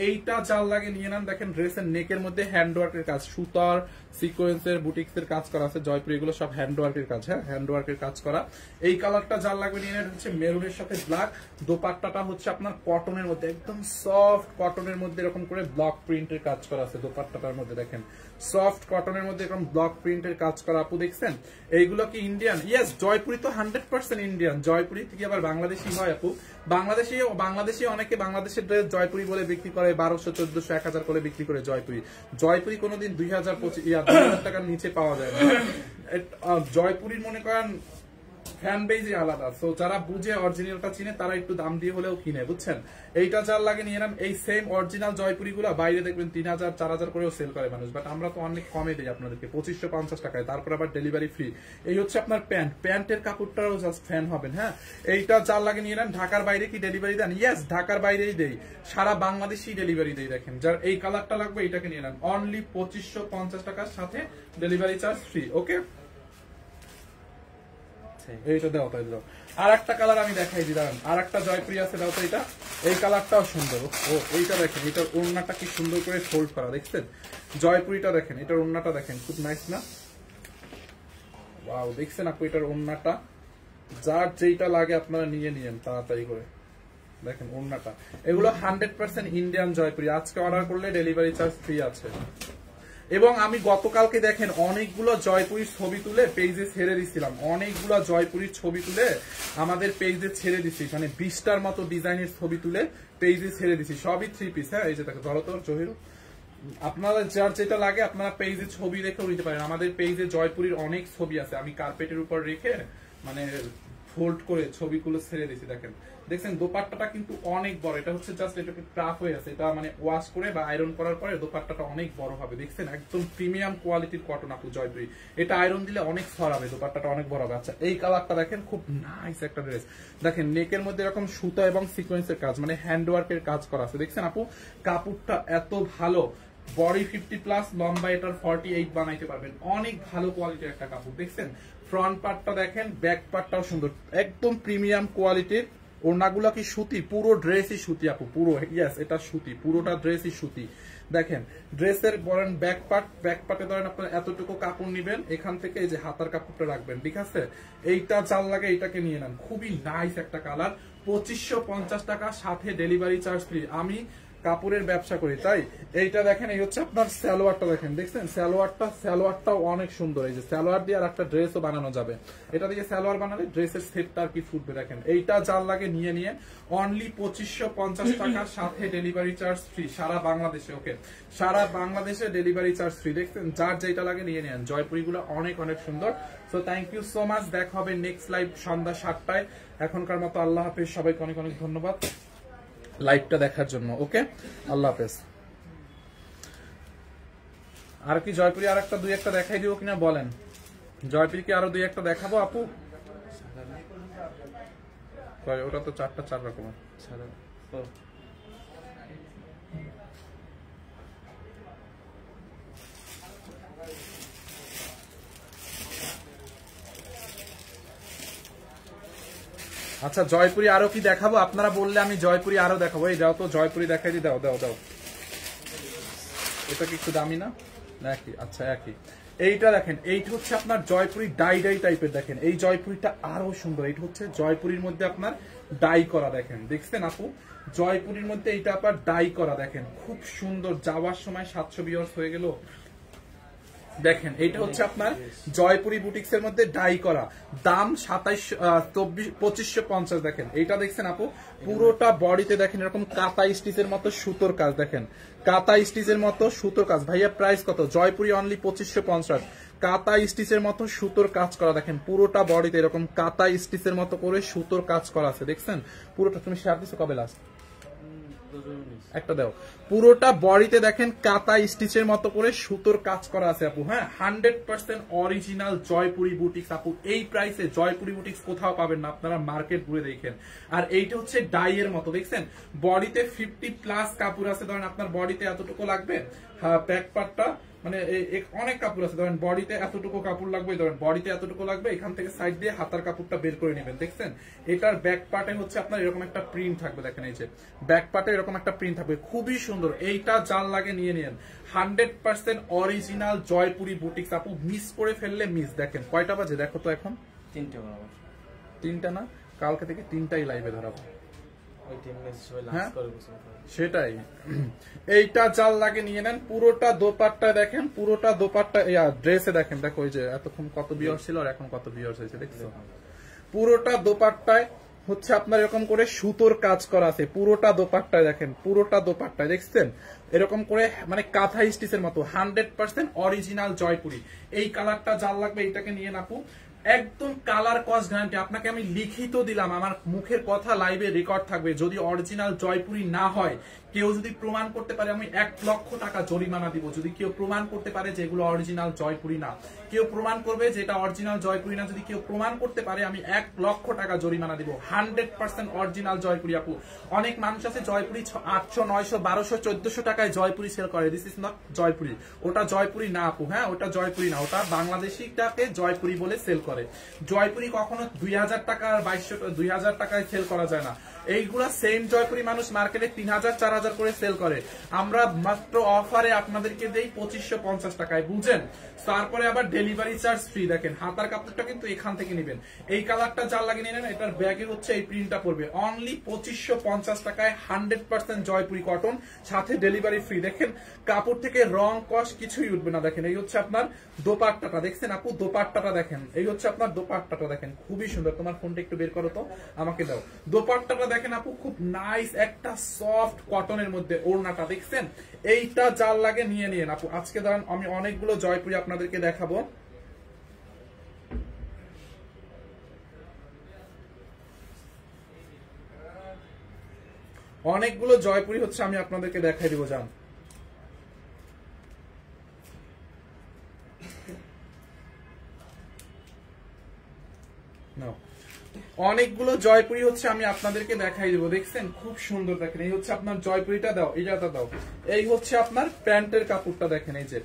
এইটা চাল লাগে নিয়ে নেন। দেখেন ড্রেসের নেকের মধ্যে হ্যান্ডওয়ার্কের কাজ, সুতার সিকোয়েন্সের বুটিক্সের কাজ করা আছে, জয়পুরি এগুলো সব হ্যান্ডওয়ার্কের কাজ, হ্যাঁ হ্যান্ডওয়ার্কের কাজ করা। এই কালারটা যার লাগবে নিয়ে নেন হচ্ছে মেরুনের সাথে ব্ল্যাক। দোপাট্টাটা হচ্ছে আপনার কটনের মধ্যে, একদম সফট কটনের মধ্যে এরকম করে ব্লক প্রিন্টের কাজ করা আছে দোপাট্টাটার মধ্যে। দেখেন সফট কটনের মধ্যে এরকম ব্লক প্রিন্টের কাজ করা আপু, দেখছেন এইগুলো কি ইন্ডিয়ান? ইয়েস, জয়পুরি তো 100% ইন্ডিয়ান। জয়পুরি থেকে আবার বাংলাদেশি হয় আপু, বাংলাদেশি অনেকে বাংলাদেশের ড্রেস জয়পুরি বলে বিক্রি করে, 1200 1400 1000 করে বিক্রি করে জয়পুরি। জয়পুরি কোনোদিন 2000 টাকার নিচে পাওয়া যায় না। জয়পুরির মনে করেন ফ্যান বেজই আলাদা, সো যারা বুঝে অরিজিনালটা চিনে তারা একটু দাম দিয়ে হলেও কিনে, বুঝছেন। এইটা যার লাগে নিয়ে নেন। এই সেম অরিজিনাল জয়পুরি গুলা বাইরে দেখবেন 3000 4000 করেও সেল করে মানুষ, বাট আমরা তো অনেক কমে দিই আপনাদেরকে 2550 টাকায়, তারপর আবার ডেলিভারি ফ্রি। এই হচ্ছে আপনার প্যান্টের কাপড়টাও জাস্ট ফ্যান হবেন। হ্যাঁ এইটা যার লাগে নিয়ে নেন। ঢাকার বাইরে কি ডেলিভারি দেন? ইয়েস, ঢাকার বাইরেই দেই, সারা বাংলাদেশি ডেলিভারি দেই। দেখেন যার এই কালারটা লাগবে এটাকে নিয়ে নেন, অনলি 2550 টাকার সাথে ডেলিভারি চার্জ ফ্রি। ওকে এইটা দাও, তাই দাও। আর একটা কালার আমি দেখাই দিই, দাঁড়ান আর একটা জয়পুরি আছে, দাও তো এটা। এই কালারটাও সুন্দর। ও এইটা দেখেন, এটার ওড়নাটা কি সুন্দর করে ফোল্ড করা, দেখছেন জয়পুরিটা দেখেন, এটার ওড়নাটা দেখেন খুব নাইস না? ওয়াও, দেখছেন আপু এটার ওড়নাটা, যার যেইটা লাগে আপনারা নিয়ে নিয়েন তাড়াতাড়ি করে। দেখেন ওড়নাটা, এগুলো 100% ইন্ডিয়ান জয়পুরি। আজকে অর্ডার করলে ডেলিভারি চার্জ ফ্রি আছে। এবং আমি গতকালকে দেখেন অনেকগুলো জয়পুরির ছবি তুলে পেজে ছেড়ে দিছিলাম, অনেকগুলো জয়পুরির ছবি তুলে আমাদের পেজে ছেড়ে দিছি, মানে 20টার মতো ডিজাইনের ছবি তুলে পেজে ছেড়ে দিছি, সবই 3 পিস। হ্যাঁ এই যে দেখো, ধরো তো জহিরু, আপনারা যার যেটা লাগে আপনারা পেজে ছবি রেখেও নিতে পারেন। আমাদের পেজে জয়পুরির অনেক ছবি আছে, আমি কার্পেটের উপর রেখে মানে ফোল্ড করে ছবিগুলো ছেড়ে দিছি। দেখেন দেখছেন দোপাট্টাটা কিন্তু অনেক বড়, এটা হচ্ছে জাস্ট এটাকে টাফ হয়ে আছে, এটা মানে ওয়াশ করে বা আয়রন করার পরে দোপাট্টাটা অনেক বড় হবে। দেখছেন একদম প্রিমিয়াম কোয়ালিটির কটন আপু জয়পুরি, এটা আয়রন দিলে অনেক ছড়াবে, দোপাট্টাটা অনেক বড় হবে। আচ্ছা এই কালারটা দেখেন, খুব নাইস একটা ড্রেস। দেখেন নেকের মধ্যে এরকম সুতা এবং সিকোয়েন্সের কাজ, মানে হ্যান্ডওয়ার্কের কাজ করা আছে। দেখছেন আপু কাপড়টা এত ভালো, বডি 50+, লম্বা এটার 48 বানাইতে পারবেন, অনেক ভালো কোয়ালিটির একটা কাপড়। দেখছেন ফ্রন্ট পার্টটা দেখেন, ব্যাক পার্টটাও সুন্দর, একদম প্রিমিয়াম কোয়ালিটির। ওড়নাগুলো কি সুতি, পুরো ড্রেসই সুতি আপু, পুরো ইয়েস এটা সুতি, পুরোটা ড্রেসই সুতি। দেখেন ড্রেসের বলেন ব্যাক পার্টে ধরেন আপনার এতটুকু কাপড় নিবেন, এখান থেকে এই যে হাতার কাপড়টা রাখবেন, ঠিক আছে। এইটা চাল লাগে এইটাকে নিয়ে নেন, খুবই নাইস একটা কালার, 2550 টাকা সাথে ডেলিভারি চার্জ ফ্রি। আমি কাপড়ের ব্যবসা করি তাই। এইটা দেখেন, এই হচ্ছে আপনার সালোয়ারটা দেখেন, দেখছেন সালোয়ারটাও অনেক সুন্দর। এই যে সালোয়ার দিয়ে আর একটা ড্রেসও বানানো যাবে, এটা দিয়ে সালোয়ার বানালে ড্রেসের সেটটা আর কি ফুটবে। দেখেন এইটা যার লাগে নিয়ে নিয়ে, অনলি 2550 টাকার সাথে ডেলিভারি চার্জ ফ্রি সারা বাংলাদেশে। ওকে সারা বাংলাদেশে ডেলিভারি চার্জ ফ্রি। দেখছেন যার যেটা লাগে নিয়ে নেন, জয়পুরিগুলো অনেক অনেক সুন্দর। So thank you so much, দেখা হবে নেক্সট লাইভ সন্ধ্যা 7টায়। এখনকার মতো আল্লাহ হাফেজ, সবাইকে অনেক অনেক ধন্যবাদ লাইভটা দেখার জন্য। ওকে আল্লাহ হাফেজ। আর কি জয়পুরি আর একটা 2-1টা দেখাই দিব কিনা বলেন? জয়পুরি কি আরো 2-1টা দেখাবো আপু? ওটা তো 4টা 4 রকমের। আচ্ছা জয়পুরি আরো কি দেখাবো? আপনারা বললে আমি জয়পুরি আরো দেখাবো। এই যাও তো জয়পুরি দেখাই দি, দাও দাও দাও। এটা কি একটু দামি না? একই, আচ্ছা একই। এইটা দেখেন, এইটা হচ্ছে আপনার জয়পুরি ডাই ডাই টাইপের। দেখেন এই জয়পুরিটা আরো সুন্দর। এইটা হচ্ছে জয়পুরির মধ্যে আপনার ডাই করা। দেখেন দেখছেন আপু, জয়পুরির মধ্যে এইটা আপনার ডাই করা। দেখেন খুব সুন্দর। যাওয়ার সময় 700 ভিউয়ার্স হয়ে গেল। দেখেন এটা হচ্ছে আপনার জয়পুরি বুটিক্স এর মধ্যে ডাই করা। দাম 2550। দেখেন এইটা দেখছেন আপু, পুরোটা বডিতে দেখেন এরকম কাতা স্টিচের মতো সুতোর কাজ। দেখেন কাতা স্টিচের মতো সুতোর কাজ। ভাইয়া প্রাইস কত? জয়পুরি অনলি 2550। কাতা স্টিচের মতো সুতোর কাজ করা। দেখেন পুরোটা বডিতে এরকম কাতা স্টিচের মতো করে সুতোর কাজ করা আছে। দেখছেন পুরোটা। তুমি শেয়ার দিছো কবে লাস্ট? একটা দাও। পুরোটা বডিতে দেখেন কাতা স্টিচের মতো করে সুতোর কাজ করা আছে আপু। হ্যাঁ 100% অরিজিনাল জয়পুরি বুটিক্স আপু। এই প্রাইসে জয়পুরি বুটিক্স কোথাও পাবেন না, আপনারা মার্কেট ঘুরে দেখেন। আর এইটা হচ্ছে ডাই এর মতো। দেখছেন বডিতে 50+ কাপড় আছে। ধরেন আপনার বডিতে এতটুকু লাগবে, হ্যাঁ ব্যাক পার্টটা মানে অনেক কাপড় আছে। ধরেন বডিতে এতটুকু কাপড় লাগবে, ধরেন বডিতে এতটুকু লাগবে, এখান থেকে সাইড দিয়ে হাতার কাপড়টা বের করে নেবেন। দেখছেন এটার ব্যাক পার্টে হচ্ছে আপনার এরকম একটা প্রিন্ট থাকবে। দেখেন এই যে ব্যাক পার্টে এরকম একটা প্রিন্ট থাকবে, খুবই সুন্দর। এইটা যার লাগে নিয়ে নেন। 100% অরিজিনাল জয়পুরি বুটিক্স আপু। মিস করে ফেললে মিস। দেখেন কয়টা বাজে দেখো তো এখন? 3টা না, কালকে থেকে 3টাই লাইভে ধরাবো। হ্যাঁ সেটাই। এইটা জাল লাগে নিয়ে নেন। পুরোটা দোপাট্টা দেখেন, পুরোটা দোপাট্টা ড্রেসে দেখেন। দেখো ওই যে এতক্ষণ কত ভিউয়ার্স ছিল আর এখন কত ভিউয়ার্স হয়েছে দেখছো? পুরোটা দোপাট্টায় হচ্ছে আপনার এরকম করে সুতোর কাজ করা আছে। পুরোটা দোপাট্টায় দেখেন, পুরোটা দোপাট্টায় দেখছেন এরকম করে মানে কাঁথা স্টিচের মতো। 100% অরিজিনাল জয়পুরি। এই কালারটা জাল লাগবে এইটাকে নিয়ে নাপু। একদম কালার কস্ট গ্যারান্টি। আপনাকে আমি লিখিত দিলাম, আমার মুখের কথা লাইভে রেকর্ড থাকবে। যদি অরিজিনাল জয়পুরি না হয়, কেউ যদি প্রমাণ করতে পারে, আমি 1 লক্ষ টাকা জরিমানা দিব। যদি কেউ প্রমাণ করতে পারে যে এগুলো অরিজিনাল জয়পুরি না, কেউ প্রমাণ করবে যে এটা অরিজিনাল জয়পুরি না, যদি কেউ প্রমাণ করতে পারে আমি 1 লক্ষ টাকা জরিমানা দিব। 100% অরিজিনাল জয়পুরি আপু। অনেক মানুষ আছে জয়পুরি 800 900 1200 1400 টাকায় জয়পুরি সেল করে। This is not Jaipuri. ওটা জয়পুরি না আপু। হ্যাঁ ওটা জয়পুরি না, ওটা বাংলাদেশিটাকে জয়পুরি বলে সেল করে। জয়পুরি কখনো 2000 টাকা আর 2000 টাকায় সেল করা যায় না। এইগুলা সেম জয়পুরি মানুষ মার্কেটে 3000 4000 করে সেল করে। আমরা মাত্র অফারে আপনাদেরকে দেই 2550 টাকায়, বুঝেন? তারপরে আবার ডেলিভারি চার্জ ফ্রি। দেখেন হাতার কাপড়টা কিন্তু এখান থেকে নেবেন। এই কালারটা যার লাগিয়ে নেবেন, এটার ব্যাগে হচ্ছে এই প্রিন্টটা পড়বে অনলি 2550 টাকায়। 100% জয়পুরি কটন, সাথে ডেলিভারি ফ্রি। দেখেন কাপড় থেকে রং কস কিছুই উঠবে না। দেখেন এই হচ্ছে আপনার দোপাট্টাটা। দেখছেন আপু দোপাট্টাটা দেখেন, এই হচ্ছে আপনার দোপাট্টাটা। দেখেন খুবই সুন্দর। তোমার ফোনটা একটু বের করো তো, আমাকে দাও। দোপাট্টাটা দেখেন আপু, খুব নাইস একটা সফট কটনের মধ্যে ওড়নাটা। দেখছেন এইটা যার লাগে নিয়ে নিন আপু। আজকে ধরেন আমি অনেকগুলো জয়পুরি আপনাদেরকে দেখাবো। অনেকগুলো জয়পুরি হচ্ছে আমি আপনাদেরকে দেখাই দিব। যান অনেকগুলো জয়পুরি হচ্ছে আমি আপনাদেরকে দেখাই দেবো। দেখছেন খুব সুন্দর। দেখেন এই হচ্ছে আপনার জয়পুরিটা। দাও এইটা দাও। এই হচ্ছে আপনার প্যান্টের কাপড়টা। দেখেন এই যে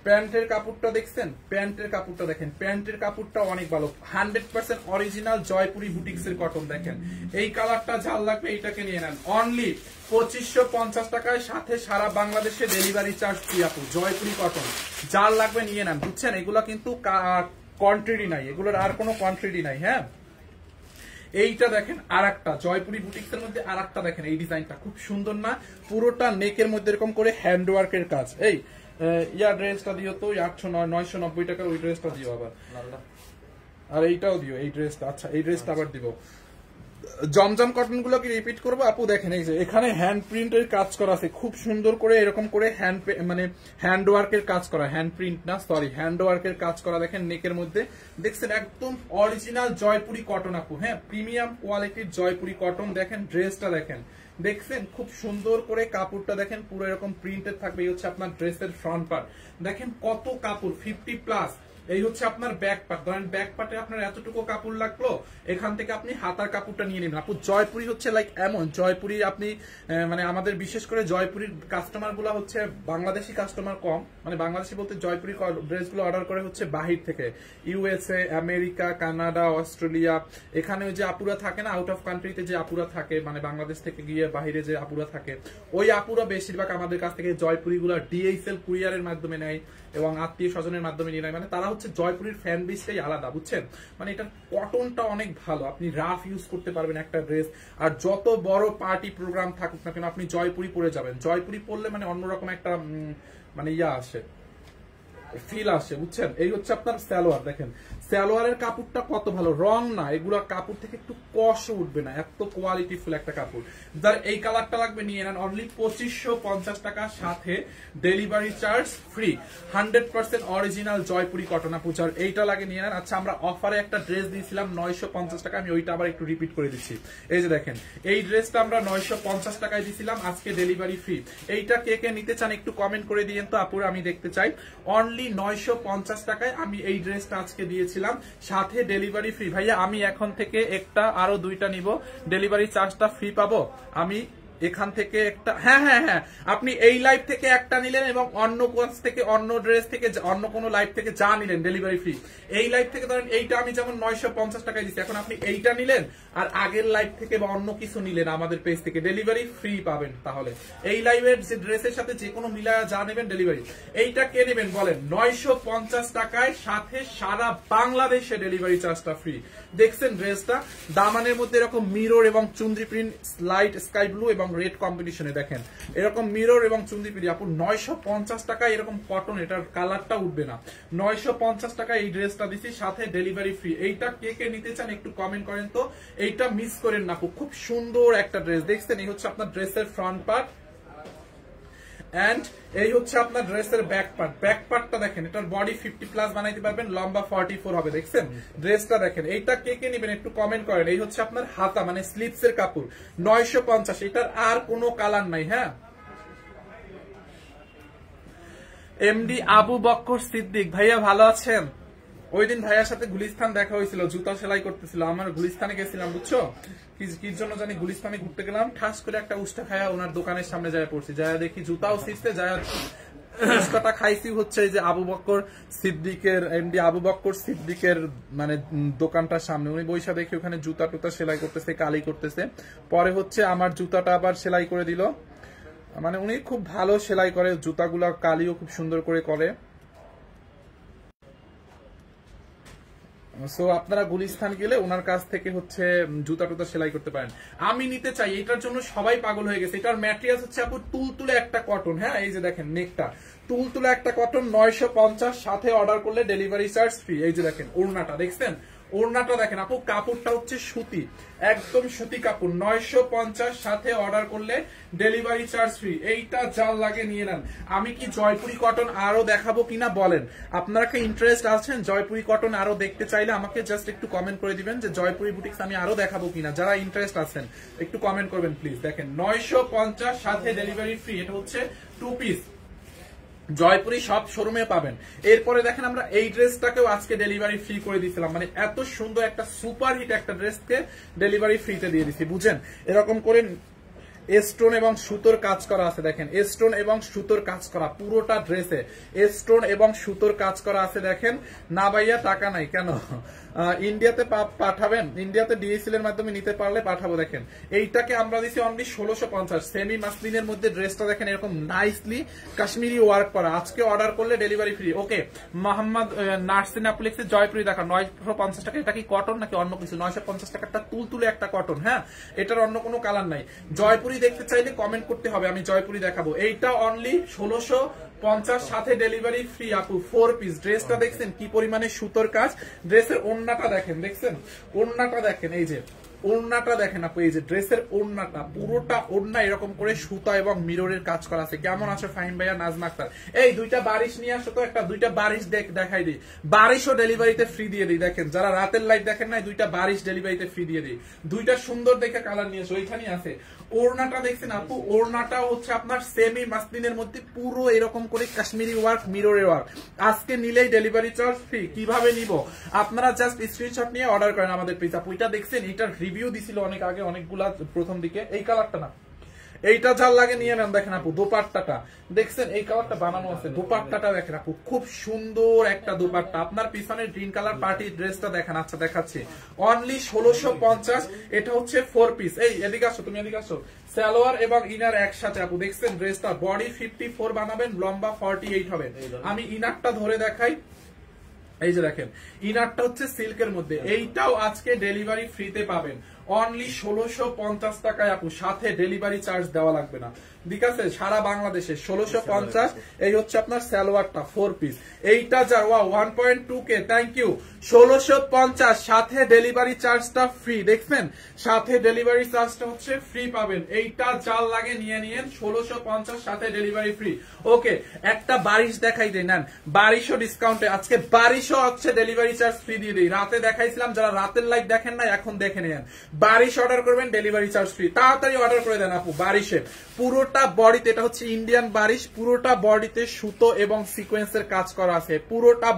প্যান্টের কাপড়টা দেখছেন, প্যান্টের কাপড়টা দেখেন। প্যান্টের কাপড়টা অনেক ভালো। 100% অরিজিনাল জয়পুরি বুটিক্স এর কটন। দেখেন এই কালারটা ঝাল লাগবে, এইটাকে নিয়ে নেন অনলি 2550 টাকায়, সাথে সারা বাংলাদেশে ডেলিভারি চার্জ ফ্রি আপু। জয়পুরি কটন যার লাগবে নিয়ে নেন, বুঝছেন? এগুলো কিন্তু কোয়ান্টিটি নাই, এগুলোর আর কোনো কোয়ান্টিটি নাই। হ্যাঁ এইটা দেখেন আর একটা জয়পুরি বুটিক্স এর মধ্যে আর একটা দেখেন। এই ডিজাইনটা খুব সুন্দর না? পুরোটা নেকের মধ্যে এরকম করে হ্যান্ডওয়ার্কের কাজ। এই ড্রেসটা দিও তো 990 টাকার, ওই ড্রেসটা দিও আবার। আর এইটাও দিও, এই ড্রেসটা। আচ্ছা এই ড্রেসটা আবার দিব। জমজম কটন গুলো কি রিপিট করবো আপু? দেখেন এই যে এখানে হ্যান্ড প্রিন্টের কাজ করা আছে খুব সুন্দর করে, এরকম করে হ্যান্ড ওয়ার্কের কাজ করা। হ্যান্ড প্রিন্ট না, সরি হ্যান্ড ওয়ার্কের কাজ করা। দেখেন নেকের মধ্যে দেখছেন একদম অরিজিনাল জয়পুরি কটন আপু। হ্যাঁ প্রিমিয়াম কোয়ালিটির জয়পুরি কটন। দেখেন ড্রেসটা দেখেন, দেখছেন খুব সুন্দর করে কাপড়টা দেখেন, পুরো এরকম প্রিন্টেড থাকবে। এই হচ্ছে আপনার ড্রেসের ফ্রন্ট পার্ট। দেখেন কত কাপড়, 50+। এই হচ্ছে আপনার ব্যাক পার্ট। ধরেন ব্যাক পার্টে আপনার এতটুকু কাপড় লাগলো, এখান থেকে আপনি হাতার কাপড়টা নিয়ে নেবেন। আপু জয়পুরি হচ্ছে লাইক এমন, জয়পুরি আপনি মানে আমাদের বিশেষ করে জয়পুরির কাস্টমার গুলা হচ্ছে বাংলাদেশি কাস্টমার কম, মানে বাংলাদেশি বলতে জয়পুরি ড্রেস গুলো অর্ডার করে হচ্ছে বাহির থেকে, ইউএসএ, আমেরিকা, কানাডা, অস্ট্রেলিয়া, এখানে ওই যে আপুরা থাকে না আউট অফ কান্ট্রিতে যে আপুরা থাকে, মানে বাংলাদেশ থেকে গিয়ে বাহিরে যে আপুরা থাকে, ওই আপুরা বেশিরভাগ আমাদের কাছ থেকে জয়পুরি গুলা ডিএইচএল কুরিয়ারের মাধ্যমে নেয় এবং আত্মীয় স্বজনের মাধ্যমে নিয়ে নেয়। মানে তারা হচ্ছে জয়পুরির ফ্যান বেসটাই আলাদা, বুঝছেন? মানে এটার কটনটা অনেক ভালো, আপনি রাফ ইউজ করতে পারবেন একটা ড্রেস। আর যত বড় পার্টি প্রোগ্রাম থাকুক না কেন আপনি জয়পুরি পরে যাবেন। জয়পুরি পরলে মানে অন্যরকম একটা মানে আসে, ফিল আসে, বুঝছেন? এই হচ্ছে আপনার সালোয়ার। দেখেন সালোয়ারের কাপড়টা কত ভালো, রং না, এগুলো কাপড় থেকে একটু কষ উঠবে না, এত কোয়ালিটি ফুল একটা কাপড়। যার এই কালারটা লাগবে নিয়ে নেন, অনলি 2550 টাকা, সাথে delivery charge free, 100% original Jaipuri cotton পূজার এইটা লাগে নিয়ে নেন। আচ্ছা, আমরা অফারে একটা ড্রেস দিয়েছিলাম 950 টাকা, আমি ওইটা আবার একটু রিপিট করে দিচ্ছি। এই যে দেখেন এই ড্রেসটা আমরা 950 টাকায় দিয়েছিলাম, আজকে ডেলিভারি ফ্রি। এইটা কে কে নিতে চান একটু কমেন্ট করে দিয়েন তো আপুরা, আমি দেখতে চাই। অনলি 950 টাকায় আমি এই ড্রেসটা আজকে দিয়েছিলাম, সাথে ডেলিভারি ফ্রি। ভাইয়া আমি এখন থেকে একটা আরো দুইটা নিব, ডেলিভারি চার্জটা ফ্রি পাবো আমি এখান থেকে একটা? হ্যাঁ হ্যাঁ হ্যাঁ, আপনি এই লাইভ থেকে একটা নিলেন এবং অন্য কোর্স থেকে, অন্য ড্রেস থেকে, অন্য কোনো লাইভ থেকে যা নিলেন ডেলিভারি ফ্রি। এই লাইভ থেকে ধরেন এইটা আমি যেমন 950 টাকায় দিচ্ছি, এখন আপনি এইটা নিলেন আর আগের লাইভ থেকে বা অন্য কিছু নিলেন আমাদের পেজ থেকে, ডেলিভারি ফ্রি পাবেন। তাহলে এই লাইভের যে ড্রেসের সাথে যে কোনো মিলায়া যা নেবেন ডেলিভারি। এইটা কে নেবেন বলেন? 950 টাকায়, সাথে সারা বাংলাদেশে ডেলিভারি চার্জটা ফ্রি। দেখছেন ড্রেসটা দামানের মধ্যে এরকম মিরর এবং chunri print, light sky blue এবং রেড কম্বিনেশনে, দেখেন এরকম মিরর এবং চুন্দ্রি প্রিন্ট। আপু 950 টাকা এরকম কটন, এটার কালারটা উঠবে না। 950 টাকা এই ড্রেসটা দিচ্ছি, সাথে ডেলিভারি ফ্রি। এইটা কে কে নিতে চান একটু কমেন্ট করেন তো, এইটা মিস করেন না আপু, খুব সুন্দর একটা ড্রেস। দেখছেন এই হচ্ছে আপনার ড্রেসের ফ্রন্ট পার্ট, এন্ড এই হচ্ছে আপনার ড্রেসের ব্যাক পার্ট। ব্যাক পার্টটা দেখেন, এটার বডি 50+ বানাইতে পারবেন, লম্বা 44 হবে। দেখছেন ড্রেসটা দেখেন, এইটা কে কে নেবেন একটু কমেন্ট করেন। এই হচ্ছে আপনার হাতা মানে স্লিপস এর কাপড়, 950, এটার আর কোনো কালার নাই। হ্যাঁ, এমডি আবু বক্কর সিদ্দিক ভাইয়া ভালো আছেন? ওই দিন ভাইয়ার সাথে গুলিস্তান দেখা হয়েছিল, জুতা সেলাই করতেছিল, আমার গুলিস্তানে গেছিলাম বুঝছো, কি জন্য জানি গুলিস্তানে ঘুরতে গেলাম, ঠাস করে একটা উষ্টা খায়া ওনার দোকানের সামনে যায় পড়ছি, যায় দেখি জুতাও ছিঁড়তে, যায় উস্কাটা খাইছি হচ্ছে এই যে আবু বক্কর সিদ্দিকের, এমডি আবু বক্কর সিদ্দিকের মানে দোকানটার সামনে। উনি বৈশা দেখি ওখানে জুতা টুতা সেলাই করতেছে, কালি করতেছে, পরে হচ্ছে আমার জুতাটা আবার সেলাই করে দিল। মানে উনি খুব ভালো সেলাই করে, জুতাগুলা কালিও খুব সুন্দর করে করে। সো আপনারা গুলিস্তান গেলে ওনার কাছ থেকে হচ্ছে জুতা টুতা সেলাই করতে পারেন। আমি নিতে চাই, এটার জন্য সবাই পাগল হয়ে গেছে। এটার ম্যাটেরিয়াল হচ্ছে আপু তুলতুলে একটা কটন। হ্যাঁ, এই যে দেখেন নেকটা তুলতুলে একটা কটন, 950, সাথে অর্ডার করলে ডেলিভারি চার্জ ফ্রি। এই যে দেখেন ওড়নাটা দেখছেন, ওড়নাটা দেখেন আপু, কাপড়টা হচ্ছে সুতি, একদম সুতি কাপড়, 950, সাথে অর্ডার করলে ডেলিভারি চার্জ ফ্রি। এইটা যার লাগে নিয়ে নেন। আমি কি জয়পুরি কটন আরো দেখাবো কিনা বলেন? আপনারা কি ইন্টারেস্ট আছেন জয়পুরি কটন আরো দেখতে চাইলে আমাকে জাস্ট একটু কমেন্ট করে দিবেন যে জয়পুরি বুটিক্স আমি আরো দেখাবো কিনা। যারা ইন্টারেস্ট আছেন একটু কমেন্ট করবেন প্লিজ। দেখেন 950, সাথে ডেলিভারি ফ্রি। এটা হচ্ছে 2 পিস, জয়পুরি সব শোরুমে পাবেন। এরপরে দেখেন আমরা এই ড্রেসটাকেও আজকে ডেলিভারি ফ্রি করে দিয়েছিলাম, মানে এত সুন্দর একটা সুপার হিট একটা ড্রেসকে ডেলিভারি ফ্রিতে দিয়ে দিচ্ছি, বুঝেন? এরকম করে স্টোন এবং সুতোর কাজ করা আছে, দেখেন স্টোন এবং সুতোর কাজ করা, পুরোটা ড্রেসে স্টোন এবং সুতোর কাজ করা আছে। দেখেন না ভাইয়া টাকা নাই কেন, ইন্ডিয়াতে পাঠাবেন, ইন্ডিয়াতে ডিএসএল এর মাধ্যমে নিতে পারলে পাঠাবো। দেখেন এইটাকে আমরা দিচ্ছি অনলি 1650, সেমি মাসলিনের মধ্যে ড্রেসটা দেখেন এরকম নাইসলি কাশ্মীরি ওয়ার্ক করা। আজকে অর্ডার করলে ডেলিভারি ফ্রি। ওকে, মোহাম্মদ নার্সিন অ্যাপ্লিক্সের জয়পুরি দেখা 950 টাকা। এটা কি কটন নাকি অন্য কিছু? 950 টাকাটা তুলতুলে একটা কটন। হ্যাঁ, এটার অন্য কোনো কালার নাই। জয়পুরি দেখতে চাইলে কমেন্ট করতে হবে, আমি জয়পুরি দেখাবো। এইটা অনলি 1650, সাথে ডেলিভারি ফ্রি আপু। 4 পিস ড্রেসটা দেখছেন কি পরিমাণে সুতোর কাজ, ড্রেসের ওড়নাটা দেখেন, দেখছেন ওড়নাটা দেখেন, এই যে ওড়নাটা দেখেন আপু, এই যে ড্রেসের ওড়নাটা, পুরোটা ওড়না এরকম করে সুতা এবং মিররের কাজ করা আছে। কেমন আছে ফাহিম ভাইয়া, নাজমা আক্তার? এই দুইটা বারিশ নিয়ে আসো তো, একটা দুইটা বারিশ দেখাই দিই, বারিশও ডেলিভারিতে ফ্রি দিয়ে দিই। দেখেন যারা রাতের লাইভ দেখেন না, দুইটা বারিশ ডেলিভারিতে ফ্রি দিয়ে দিই। দুইটা সুন্দর দেখে কালার নিয়ে আসো, ওইখানেই আছে। ওড়নাটা দেখছেন আপু, ওড়নাটা হচ্ছে আপনার সেমি মাসলিনের মধ্যে পুরো এরকম করে কাশ্মীরি ওয়ার্ক, মিররের ওয়ার্ক। আজকে নিলেই ডেলিভারি চার্জ ফ্রি। কিভাবে নিব? আপনারা জাস্ট স্ক্রিনশট নিয়ে অর্ডার করেন আমাদের পেজ। আপু এটা দেখছেন, এটার রিভিউ দিছিল অনেক আগে, অনেকগুলা প্রথম দিকে। এই কালারটা না, এইটা যার লাগে নিয়ে নেন। দেখেন আপু দোপাট্টাটা দেখছেন, এই কালারটা বানানো আছে, দোপাট্টাটা দেখেন আপু, খুব সুন্দর একটা দোপাট্টা। আপনার পিছনে গ্রিন কালার পার্টি ড্রেসটা দেখেন। আচ্ছা দেখাচ্ছি, অনলি 1650। এটা হচ্ছে 4 পিস। এই এদিকে আসো, তুমি এদিকে আসো। সালোয়ার এবং ইনার একসাথে আপু, দেখছেন ড্রেসটা বডি 54 বানাবেন, লম্বা 48 হবে। আমি ইনারটা ধরে দেখাই, এই যে দেখেন ইনারটা হচ্ছে সিল্কের মধ্যে। এইটাও আজকে ডেলিভারি ফ্রিতে পাবেন, অনলি 1650 টাকায় আপু, সাথে ডেলিভারি চার্জ দেওয়া লাগবে না। ঠিক আছে, সারা বাংলাদেশে 1650। এই হচ্ছে আপনার সালোয়ারটা 4 পিস। এইটা যার 1.2K, থ্যাংক ইউ। 1650 সাথে ডেলিভারি চার্জটা ফ্রি। দেখছেন, সাথে ডেলিভারি চার্জটা হচ্ছে ফ্রি পাবেন। এইটা যার লাগে নিয়ে নিয়েন, 1650 সাথে ডেলিভারি ফ্রি। ওকে, একটা বারিশ দেখাই দেই, নেন বারিশও ডিসকাউন্টে। আজকে বারিশও হচ্ছে ডেলিভারি চার্জ ফ্রি দিয়ে দিই। রাতে দেখাইছিলাম, যারা রাতের লাইভ দেখেন না এখন দেখে নেন। বারিশ অর্ডার করবেন, ডেলিভারি চার্জ ফ্রি। তাড়াতাড়ি অর্ডার করে দেন আপু। বারিশে পুরোটা বডিতে, এটা হচ্ছে ইন্ডিয়ান বারিশ, পুরোটা বডিতে সুতো এবং সিকোয়েন্সের কাজ করা আছে। পুরোটা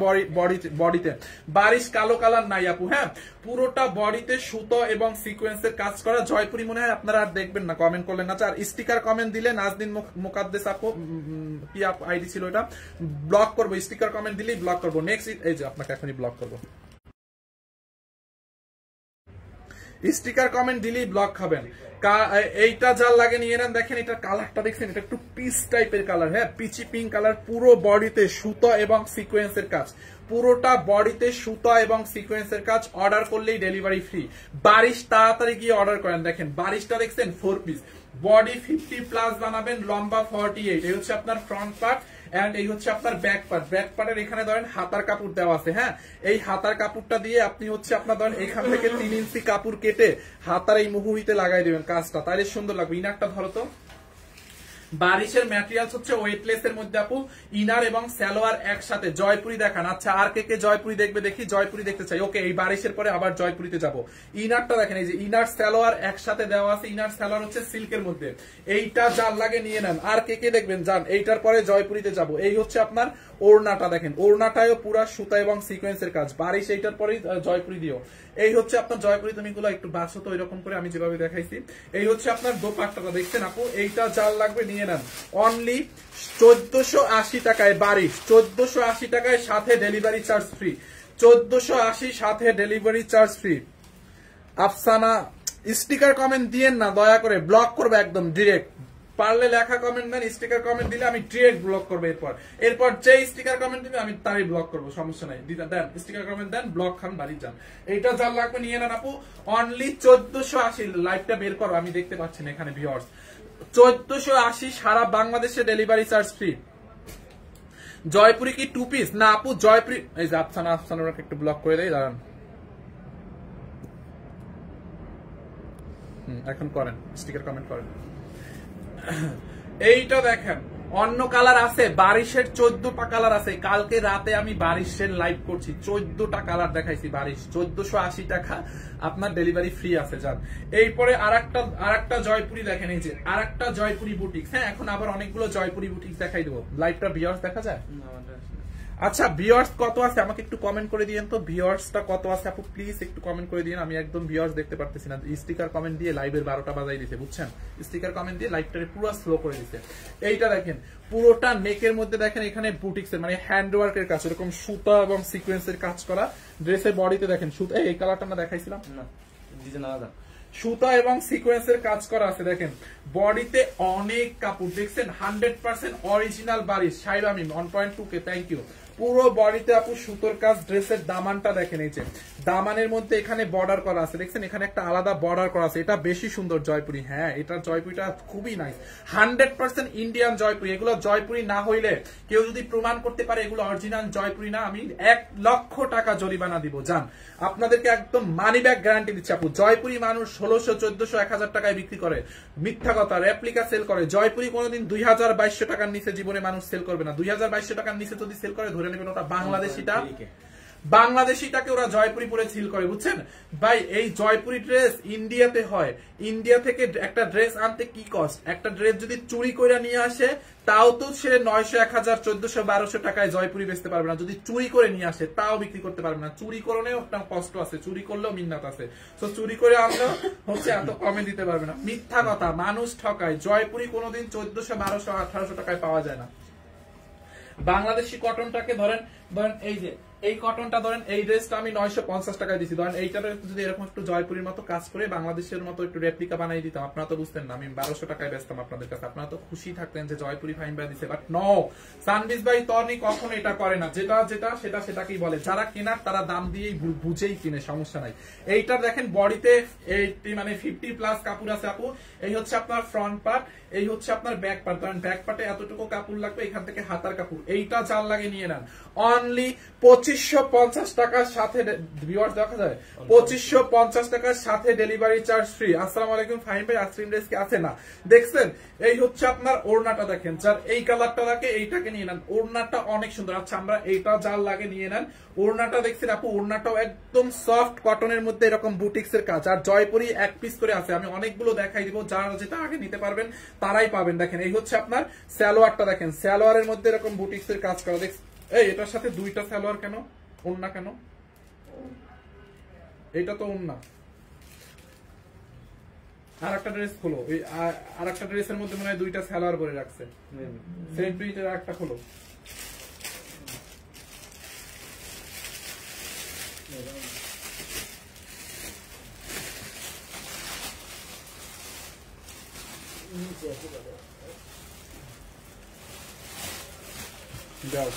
বডিতে বারিশ কালো কালার নাই আপু। হ্যাঁ, পুরোটা বডিতে সুতো এবং সিকোয়েন্সের কাজ করা। জয়পুরি মনে হয় আপনারা আর দেখবেন না, কমেন্ট করলেন না। আর স্টিকার কমেন্ট দিলে নাজদিন মুকাদ্দেস আপু, কি আইডি ছিল এটা, ব্লক করবো। স্টিকার কমেন্ট দিলেই ব্লক করবো। নেক্সট, এই যে আপনাকে এখনই ব্লক করবো। স্টিকার কমেন্ট দিলেই ব্লক খাবেন। এইটা যার লাগে নিয়ে নেন। দেখেন এটার কালারটা দেখছেন, এটা একটু পিচ টাইপের কালার। হ্যাঁ, পিচি পিঙ্ক কালার। পুরো বডিতে সুতো এবং সিকোয়েন্সের কাজ, পুরোটা বডিতে সুতো এবং সিকোয়েন্সের কাজ। অর্ডার করলেই ডেলিভারি ফ্রি। বারিশ তাড়াতাড়ি গিয়ে অর্ডার করেন। দেখেন বারিশটা দেখছেন 4 পিস, বডি 50+ বানাবেন, লম্বা 48। এই হচ্ছে আপনার ফ্রন্ট পার্ট, এন্ড এই হচ্ছে আপনার ব্যাক পার্ট। ব্যাক পার্টের এখানে ধরেন হাতার কাপড় দেওয়া আছে। হ্যাঁ, এই হাতার কাপড়টা দিয়ে আপনি হচ্ছে আপনার ধরেন এখান থেকে 3 ইঞ্চি কাপড় কেটে হাতার এই মুহুরিতে লাগাই দিবেন কাজটা, তাহলে সুন্দর লাগবে। ইনারটা ধরো তো। বারিশের ম্যাটেরিয়ালস হচ্ছে ওয়েটলেস এর মধ্যে আপু, ইনার এবং সালোয়ার একসাথে। জয়পুরি দেখান। আচ্ছা, আর কে কে জয়পুরি দেখবে দেখি? জয়পুরি দেখতে চাই। ওকে, এই বারিশের পরে আবার জয়পুরিতে যাব। ইনারটা দেখেন, এই যে ইনার সালোয়ার একসাথে দেওয়া আছে। ইনার সালোয়ার হচ্ছে সিল্কের মধ্যে। এইটা যার লাগে নিয়ে নেন। আর কে কে দেখবেন যান। এইটার পরে জয়পুরিতে যাব। এই হচ্ছে আপনার ওড়নাটা দেখেন, ওড়নাটায়ও পুরা সুতা এবং সিকোয়েন্সের কাজ। বারিশ এইটার পরেই জয়পুরি দিও। এই হচ্ছে আপনার জয়পুরি। তুমি গুলো একটু বাসো তো এরকম করে, আমি যেভাবে দেখাইছি। এই হচ্ছে আপনার দোপাট্টাটা দেখছেন আপু, এইটা যার লাগবে নিয়ে নেন। অনলি 1480 টাকায় বারিশ, 1480 টাকায়, সাথে ডেলিভারি চার্জ ফ্রি। 1480 সাথে delivery charge free. Afsana, sticker comment দিয়েন না দয়া করে, ব্লক করবে একদম ডিরেক্ট। পারলে লেখা কমেন্ট দেন, স্টিকার কমেন্ট দিলে আমি ডিরেক্ট ব্লক করবো। এরপর যে স্টিকার কমেন্ট দিবে আমি তারই ব্লক করবো, সমস্যা নাই। দেন স্টিকার কমেন্ট দেন, ব্লক খান, বাড়ি যান। এইটা যার লাগবে নিয়ে নেন আপু। অনলি 1480। লাইভটা বের করো, আমি দেখতে পাচ্ছি না এখানে ভিউয়ার্স। 1480 সারা বাংলাদেশে ডেলিভারি চার্জ ফ্রি। জয়পুরি কি 2 পিস না আপু? জয়পুরি, এই যে আফসানা, আফসানাকে একটু ব্লক করে দেয়, দাঁড়ান। এখন করেন, স্টিকার কমেন্ট করেন। এইটা দেখেন, অন্য কালার আছে, বারিশের 14টা কালার আছে। কালকে রাতে আমি বারিশের লাইভ করছি, 14টা কালার দেখাইছি। বারিশ 1480 টাকা, আপনার ডেলিভারি ফ্রি আছে। যান এরপরে আরেকটা জয়পুরি দেখেন, এই যে আরেকটা জয়পুরি বুটিক্স। হ্যাঁ, এখন আবার অনেকগুলো জয়পুরি বুটিক্স দেখাই দেবো। লাইভটা ভিউয়ার্স দেখা যায়? আচ্ছা, ভিউয়ার্স কত আছে আমাকে একটু কমেন্ট করে দিয়েন তো। ভিউয়ার্সটা কত আছে আপু, প্লিজ একটু কমেন্ট করে দিন। আমি একদম ভিউয়ার্স দেখতে পারতেছি না। স্টিকার কমেন্ট দিয়ে লাইভের 12টা বাজাই দিতে, বুঝছেন? স্টিকার কমেন্ট দিয়ে লাইভটারে পুরো স্লো করে দিতে। এইটা দেখেন, পুরোটা নেকের মধ্যে দেখেন এখানে বুটিক্সের মানে হ্যান্ডওয়ার্কের কাজ, এরকম সুতা এবং সিকোয়েন্সের কাজ করা। ড্রেসের বডিতে দেখেন সুতা, এই কালারটা না দেখাইছিলাম না, ডিজাইন আলাদা, সুতা এবং সিকোয়েন্সের কাজ করা আছে। দেখেন বডিতে অনেক কাপড় দেখছেন, 100% অরিজিনাল বারিশ। সাইবামিম 1.2K, থ্যাংক ইউ। পুরো বডিতে আপু সুতোর কাজ। ড্রেসের দামানটা দেখেন, এই যে দামানের মধ্যে এখানে বর্ডার করা আছে, দেখছেন এখানে একটা আলাদা বর্ডার করা আছে। এটা বেশি সুন্দর জয়পুরি। হ্যাঁ, এটা জয়পুরিটা খুবই নাইস, 100% ইন্ডিয়ান জয়পুরি। এগুলো জয়পুরি না হইলে কেউ যদি প্রমাণ করতে পারে এগুলো অরিজিনাল জয়পুরি না, আমি 1 লক্ষ টাকা জরিমানা দিব। যান, আপনাদেরকে একদম মানি ব্যাক গ্যারান্টি দিচ্ছি আপু। জয়পুরি মানুষ 1600, 1400, 1000 টাকায় বিক্রি করে, মিথ্যা কথা, রেপ্লিকা সেল করে। জয়পুরি কোনোদিন 2200 টাকার নিচে জীবনে মানুষ সেল করবে না। 2200 টাকার নিচে যদি সেল করে ধরে নেবেন ওটা বাংলাদেশিটা, বাংলাদেশিটাকে ওরা জয়পুরি পরে সিল করে, বুঝছেন ভাই? এই জয়পুরি ড্রেস ইন্ডিয়াতে হয়, ইন্ডিয়া থেকে একটা ড্রেস আনতে কি কস্ট, একটা ড্রেস যদি চুরি করে নিয়ে আসে তাও তো সে 900, 1000, 1400, 1200 টাকায় জয়পুরি বেচতে পারবে না। যদি চুরি করে নিয়ে আসে তাও বিক্রি করতে পারবে না। চুরি করলেও একটা কষ্ট আছে, চুরি করলেও মিন্নাত আছে। তো চুরি করে আনলেও হচ্ছে এত কমে দিতে পারবে না। মিথ্যা কথা, মানুষ ঠকায়। জয়পুরি কোনোদিন 1400, 1200, 1800 টাকায় পাওয়া যায় না। বাংলাদেশি কটনটাকে ধরেন এই যে এই কটনটা ধরেন, এই ড্রেসটা আমি 950 টাকায় দিচ্ছি। ধরেন এইটার যদি এরকম একটু জয়পুরির মতো কাজ করে বাংলাদেশের মতো একটু রেপ্লিকা বানাই দিতাম, আপনারা তো বুঝতেন না, আমি 1200 টাকায় বেচতাম আপনাদের কাছে, আপনারা তো খুশি থাকতেন যে জয়পুরি ফাইন ভাই দিচ্ছে। বাট নো, সানবিজ ভাই তনি কখনো এটা করে না। যেটা সেটাকেই বলে। যারা কেনার তারা দাম দিয়েই বুঝেই কিনে, সমস্যা নাই। এইটার দেখেন বডিতে 80 মানে 50+ কাপড় আছে আপু। এই হচ্ছে আপনার ফ্রন্ট পার্ট, এই হচ্ছে আপনার ব্যাক পার্ট। ধরেন ব্যাক পার্টে এতটুকু কাপড় লাগবে, এখান থেকে হাতার কাপড়। এইটা যার লাগে নিয়ে নেন অনলি 2550 টাকার সাথে। ভিউয়ার্স দেখা যায় 2550 টাকার সাথে ডেলিভারি চার্জ ফ্রি। আসসালামু আলাইকুম ফাহিম ভাই, আইসক্রিম ড্রেস কি আছে? না, দেখছেন এই হচ্ছে আপনার ওড়নাটা, দেখেন যার এই কালারটা লাগে এইটাকে নিয়ে নেন। ওড়নাটা অনেক সুন্দর। আচ্ছা আমরা এইটা যার লাগে নিয়ে নেন। ওড়নাটা দেখছেন আপু, ওড়নাটাও একদম সফট কটনের মধ্যে এরকম বুটিক্স এর কাজ। আর জয়পুরি এক পিস করে আছে, আমি অনেকগুলো দেখাই দিব, যারা যেটা আগে নিতে পারবেন তারাই পাবেন। দেখেন এই হচ্ছে আপনার সালোয়ারটা, দেখেন সালোয়ারের মধ্যে এরকম বুটিক্স এর কাজ করা। দেখছেন এই এটার সাথে দুইটা সালোয়ার কেন, ওড়না কেন? এটা তো ওড়না। আর একটা ড্রেস খোলো, ওই আর একটা ড্রেসের মধ্যে মনে হয় দুইটা সালোয়ার করে রাখছে। সেম প্রিন্টের একটা খোলো। যাও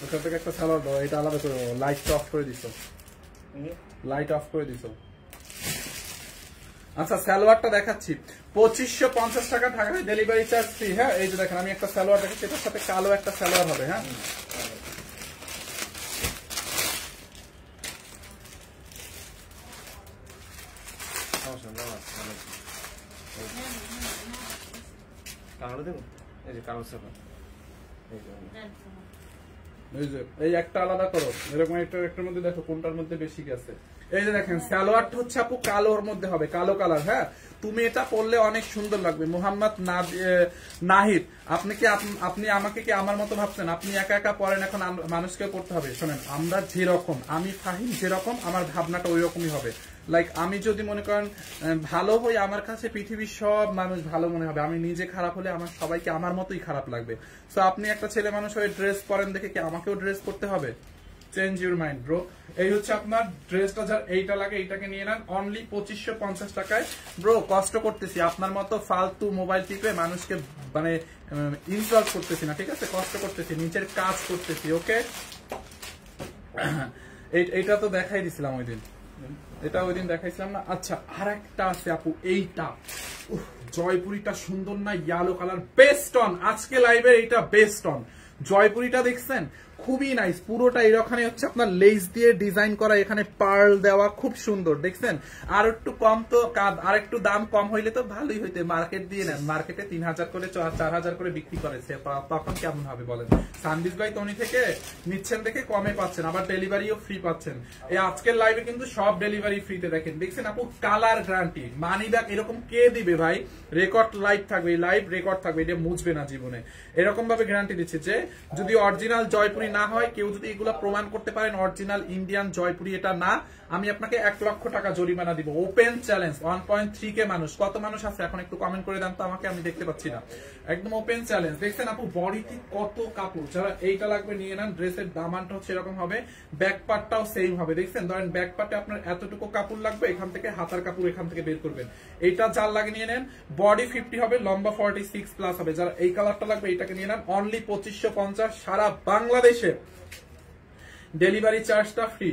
ওখান থেকে একটা সালোয়ার দাও, এটা আলাদা করে লাইট অফ করে দিছো, লাইট অফ করে দিছো। আচ্ছা সালোয়ারটা দেখাচ্ছি 2550 টাকা ঢাকায় ডেলিভারি চার্জ ফ্রি। হ্যাঁ এই যে দেখেন আমি একটা সালোয়ার দেখাচ্ছি, এটার সাথে কালো একটা সালোয়ার হবে। হ্যাঁ কালো দেবো, এই যে কালো সালোয়ার, এই একটা আলাদা করো, এরকম একটার মধ্যে দেখো কোনটার মধ্যে বেশি গেছে। এই যে দেখেন সালোয়ারটা হচ্ছে আপু কালোর মধ্যে হবে, কালো কালার। হ্যাঁ তুমি এটা পরলে অনেক সুন্দর লাগবে। মোহাম্মদ নাহিদ, আপনি আমাকে কি আমার মতো ভাবছেন? আপনি একা একা পড়েন, এখন মানুষকে পড়তে হবে। শোনেন আমরা যেরকম, আমি ফাহিম যেরকম, আমার ভাবনাটা ওই রকমই হবে। লাইক আমি যদি মনে করেন ভালো হই, আমার কাছে পৃথিবীর সব মানুষ ভালো মনে হবে। আমি নিজে খারাপ হলে আমার সবাইকে আমার মতোই খারাপ লাগবে। সো আপনি একটা ছেলে মানুষ হয়ে ড্রেস পরেন দেখে কি আমাকেও ড্রেস পরতে হবে? Change your mind bro. এই হচ্ছে আপনার ড্রেসটা, যার এইটা লাগে এইটাকে নিয়ে নেন অনলি 2550 টাকায়। ব্রো কষ্ট করতেছি, আপনার মতো ফালতু মোবাইল টিপে মানুষকে মানে ইনসাল্ট করতেছি না, ঠিক আছে? কষ্ট করতেছি, নিচের কাজ করতেছি। ওকে এইটা তো দেখাই দিছিলাম ওই দিন, এটা ওই দিন দেখাইছিলাম না? আচ্ছা আর একটা আছে আপু, এইটা জয়পুরিটা সুন্দর না? ইয়েলো কালার, বেস্ট অন আজকে লাইভে এইটা বেস্ট অন। জয়পুরিটা দেখছেন খুবই নাইস, পুরোটা এরখানে হচ্ছে আপনার লেস দিয়ে ডিজাইন করা, এখানে পার্ল দেওয়া, খুব সুন্দর দেখছেন। আর একটু কম তো আর একটু দাম কম হইলে তো ভালোই হইতে, মার্কেট দিয়ে নেন, মার্কেটে 3000 করে 4000 করে বিক্রি করেছে, তখন কেমন হবে বলেন? সানবিজ ভাই তনি থেকে নিচ্ছেন দেখে কমে পাচ্ছেন, আবার ডেলিভারিও ফ্রি পাচ্ছেন। এই আজকের লাইভে কিন্তু সব ডেলিভারি ফ্রিতে। দেখেন দেখছেন আপু কালার গ্যারান্টি, মানি ব্যাক এরকম কে দিবে ভাই? রেকর্ড লাইভ থাকবে, লাইভ রেকর্ড থাকবে, এটা মুছবে না জীবনে। এরকম ভাবে গ্যারান্টি দিচ্ছে যে যদি অরিজিনাল জয়পুরি না হয়, কেউ যদি এগুলো প্রমাণ করতে পারেন অরিজিনাল ইন্ডিয়ান জয়পুরি এটা না, আমি আপনাকে 1 লক্ষ টাকা জরিমানা দিব। Open challenge. 1.3K মানুষ, কত মানুষ আছে এখন একটু কমেন্ট করে দেন তো আমাকে, আমি দেখতে পাচ্ছি না। একদম ওপেন চ্যালেঞ্জ। দেখছেন আপু বডিতে কত কাপড়, যারা এইটা লাগবে নিয়ে নেন। ড্রেসের দামানটা হচ্ছে এরকম হবে, ব্যাক পার্টটাও সেম হবে। দেখছেন ধরেন ব্যাক পার্টে আপনার এতটুকু কাপড় লাগবে, এখান থেকে হাতার কাপড় এখান থেকে বের করবেন। এইটা যার লাগে নিয়ে নেন, বডি 50 হবে, লম্বা 46+ হবে। যারা এই কালারটা লাগবে এইটাকে নিয়ে নেন অনলি 2550 সারা বাংলাদেশে ডেলিভারি চার্জটা ফ্রি।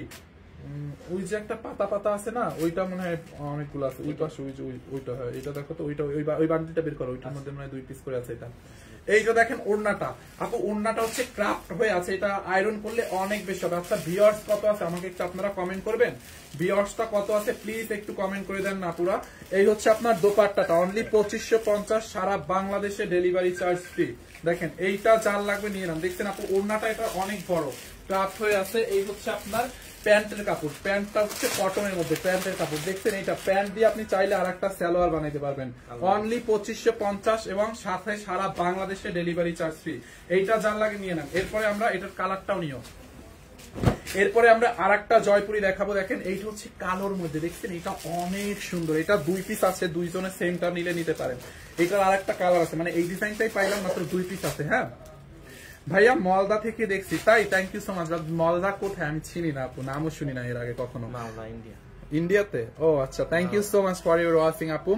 ওই যে একটা পাতা পাতা আছে না, ওইটা মনে হয় অনেকগুলো আছে ওই পাশে, ওই যে ওইটা হয়, এটা দেখো তো, ওইটা ওই বান্ডিলটা বের করো, ওইটার মধ্যে মনে হয় 2 পিস করে আছে। এটা এই যে দেখেন ওড়নাটা আপু, ওড়নাটা হচ্ছে ক্রাফট হয়ে আছে, এটা আয়রন করলে অনেক বেশি হবে। আচ্ছা ভিউয়ার্স কত আছে আমাকে একটু আপনারা কমেন্ট করবেন, ভিউয়ার্সটা কত আছে প্লিজ একটু কমেন্ট করে দেন না পুরা। এই হচ্ছে আপনার দোপাট্টাটা অনলি 2550 সারা বাংলাদেশে ডেলিভারি চার্জ ফ্রি। দেখেন এইটা যার লাগবে নিয়ে নেন। দেখছেন আপু ওড়নাটা এটা অনেক বড়, ক্রাফট হয়ে আছে। এই হচ্ছে আপনার প্যান্টের কাপড়, প্যান্টটা হচ্ছে কটনের মধ্যে প্যান্টের কাপড়। দেখছেন এইটা প্যান্ট দিয়ে আপনি চাইলে আর একটা সালোয়ার বানাইতে পারবেন। অনলি 2550 এবং সাথে সারা বাংলাদেশে ডেলিভারি চার্জ ফ্রি। এইটা যার লাগে নিয়ে নেন। এরপরে আমরা এটার কালারটাও নিও। এরপরে আমরা আর একটা জয়পুরি দেখাবো। দেখেন এইটা হচ্ছে কালোর মধ্যে, দেখছেন এটা অনেক সুন্দর। এটা 2 পিস আছে, দুইজনের সেমটা নিলে নিতে পারেন। এটার আর একটা কালার আছে, মানে এই ডিজাইনটাই পাইলাম মাত্র 2 পিস আছে। হ্যাঁ ভাইয়া মালদা থেকে দেখছি, তাই thank you so much. Malda কোথায় আমি চিনি না আপু, নামও শুনি না এর আগে কখনো। মালদা ইন্ডিয়া। ইন্ডিয়াতে? ও আচ্ছা, thank you so much for your watching আপু।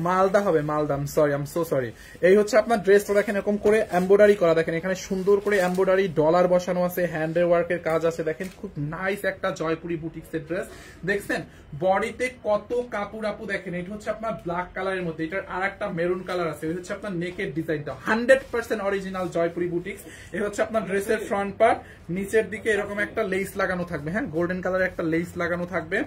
মালদা হবে, Malda, sorry, I'm so sorry. এই হচ্ছে আপনার ড্রেসটা দেখেন এরকম করে এমব্রয়ডারি করা, দেখেন এখানে সুন্দর করে এমব্রয়ডারি ডলার বসানো আছে, হ্যান্ডের ওয়ার্কের কাজ আছে। দেখেন খুব নাইস একটা জয়পুরি বুটিক্সের ড্রেস। দেখছেন বডিতে কত কাপড় আপু। দেখেন এটা হচ্ছে আপনার ব্ল্যাক কালারের মধ্যে, এটার আর একটা মেরুন কালার আছে। এই হচ্ছে আপনার নেকের ডিজাইনটা 100% অরিজিনাল জয়পুরি বুটিক্স। এই হচ্ছে আপনার ড্রেসের ফ্রন্ট পার্ট, নিচের দিকে এরকম একটা লেস লাগানো থাকবে। হ্যাঁ গোল্ডেন কালারের একটা লেস লাগানো থাকবে।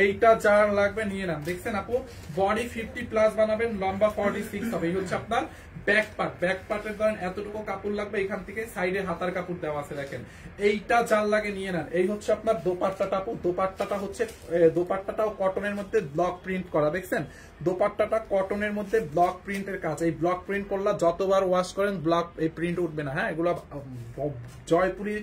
এইটা যার লাগবে নিয়ে নেন। দেখছেন আপু বডি 50+ বানাবেন, লম্বা 46 হবে। এই হচ্ছে আপনার ব্যাক পার্ট, ব্যাক পার্টের ধরেন এতটুকু কাপড় লাগবে, এখান থেকে সাইডে হাতার কাপড় দেওয়া আছে। দেখেন এইটা যার লাগে নিয়ে নেন। এই হচ্ছে আপনার দোপাট্টাটা আপু, দোপাট্টাটা হচ্ছে দোপাট্টাটাও কটনের মধ্যে ব্লক প্রিন্ট করা। দেখছেন দোপাট্টাটা কটনের মধ্যে ব্লক প্রিন্টের কাজ। এই ব্লক প্রিন্ট করলে যতবার ওয়াশ করেন ব্লক এই প্রিন্ট উঠবে না। হ্যাঁ এগুলো জয়পুরি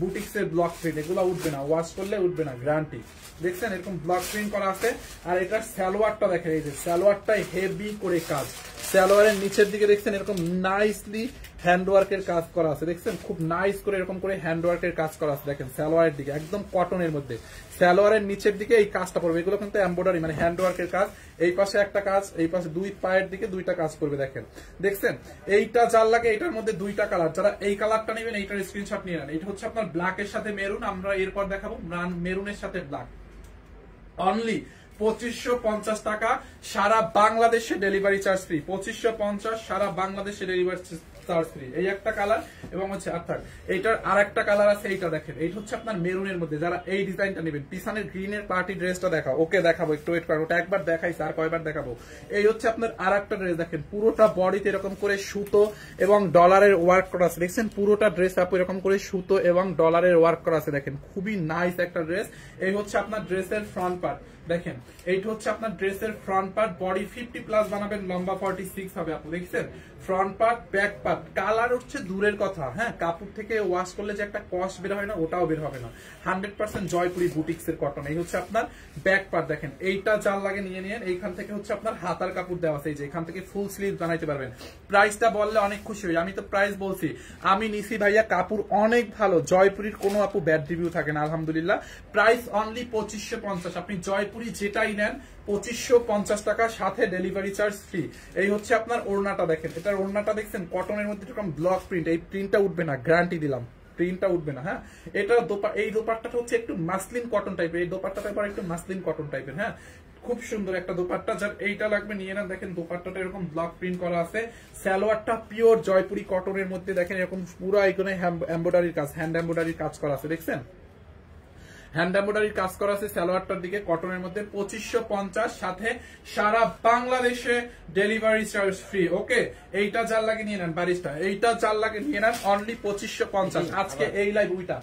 বুটিক্সের ব্লক প্রিন্ট, এগুলো উঠবে না, ওয়াশ করলে উঠবে না, গ্যারান্টি। দেখছেন এরকম ব্লক প্রিন্ট করা আছে। আর এটার সালোয়ারটা দেখেন, এই যে সালোয়ারটাই হেভি করে কাজ। সালোয়ারের নিচের দিকে দেখছেন এরকম নাইসলি হ্যান্ডওয়ার্কের কাজ করা আছে। দেখছেন খুব নাইস করে এরকম করে হ্যান্ডওয়ার্কের কাজ করা আছে। দেখেন সালোয়ারের দিকে একদম কটনের মধ্যে, সালোয়ারের নিচের দিকে এই কাজটা পড়বে। এগুলো কিন্তু এমব্রয়ডারি মানে হ্যান্ডওয়ার্কের কাজ। এই পাশে একটা কাজ, এই পাশে দুই পায়ের দিকে দুইটা কাজ করবে। দেখেন দেখছেন এইটা যার লাগে, এটার মধ্যে দুইটা কালার। যারা এই কালারটা নেবেন এইটার স্ক্রিনশট নিয়ে নেন। এটা হচ্ছে আপনার ব্ল্যাকের সাথে মেরুন, আমরা এরপর দেখাবো মেরুনের সাথে ব্ল্যাক। অনলি 2550 টাকা, সারা বাংলাদেশে ডেলিভারি চার্জ ফ্রি। 2550 সারা বাংলাদেশে ডেলিভারি চার্জ ফ্রি। এই একটা কালার এবং হচ্ছে অর্থাৎ এইটার আর একটা কালার আছে। এইটা দেখেন, এইটা হচ্ছে আপনার মেরুনের মধ্যে। যারা এই ডিজাইনটা নেবেন, পিছনের গ্রিনের পার্টি ড্রেসটা দেখাও। ওকে দেখাবো, একটু ওয়েট করেন, ওটা একবার দেখাইছে, আর কয়বার দেখাবো। এই হচ্ছে আপনার আর একটা ড্রেস। দেখেন পুরোটা বডিতে এরকম করে সুতো এবং ডলারের ওয়ার্ক করা আছে। দেখছেন পুরোটা ড্রেস আপু এরকম করে সুতো এবং ডলারের ওয়ার্ক করা আছে। দেখেন খুবই নাইস একটা ড্রেস। এই হচ্ছে আপনার ড্রেসের ফ্রন্ট পার্ট। দেখেন এইটা হচ্ছে আপনার ড্রেসের ফ্রন্ট পার্ট, বডি 50+ বানাবেন, লম্বা 46 হবে আপু। দেখছেন front part, back part, colour হচ্ছে দূরের কথা। হ্যাঁ কাপড় থেকে ওয়াশ করলে যে একটা কস্ট বের হয় না, ওটাও বের হবে না। 100% জয়পুরি বুটিক্স এর কটন। এই হচ্ছে আপনার ব্যাক পার্ট। দেখেন এইটা যার লাগে নিয়ে নিন। এইখান থেকে হচ্ছে আপনার হাতার কাপড় দেওয়া আছে, এই যে এখান থেকে ফুল স্লিভ বানাইতে পারবেন। প্রাইসটা বললে অনেক খুশি হই, আমি তো প্রাইস বলছি। আমি নিছি ভাইয়া, কাপড় অনেক ভালো, জয়পুরির কোনো আপু ব্যাড রিভিউ থাকে না আলহামদুলিল্লাহ। Price only 2550। আপনি জয়পুরি যেটাই নেন 2550 টাকা, সাথে ডেলিভারি চার্জ ফ্রি। এই হচ্ছে আপনার ওড়নাটা। দেখেন এটার ওড়নাটা দেখছেন কটনের মধ্যে এরকম ব্লক প্রিন্ট, এই প্রিন্টটা উঠবে না, গ্যারান্টি দিলাম, প্রিন্টটা উঠবে না। হ্যাঁ এটা এই দোপাট্টাটা হচ্ছে একটু মাসলিন কটন টাইপের, এই দোপাট্টাটা এবার একটু মাসলিন কটন টাইপের। হ্যাঁ খুব সুন্দর একটা দোপাট্টা, যার এইটা লাগবে নিয়ে নেন। দেখেন দোপাট্টাটা এরকম ব্লক প্রিন্ট করা আছে। সালোয়ারটা পিওর জয়পুরি কটনের মধ্যে। দেখেন এরকম পুরো এখানে এমব্রয়ডারির কাজ, হ্যান্ড এমব্রয়ডারির কাজ করা আছে। দেখছেন হ্যান্ড এমব্রয়ডারির কাজ করা আছে সালোয়ারটার দিকে, কটনের মধ্যে 2550, সাথে সারা বাংলাদেশে ডেলিভারি চার্জ ফ্রি। ওকে এইটা যার লাগে নিয়ে নেন, বারিশটা এইটা যার লাগে নিয়ে নেন, অনলি 2550। আজকে এই লাইভ উইটা,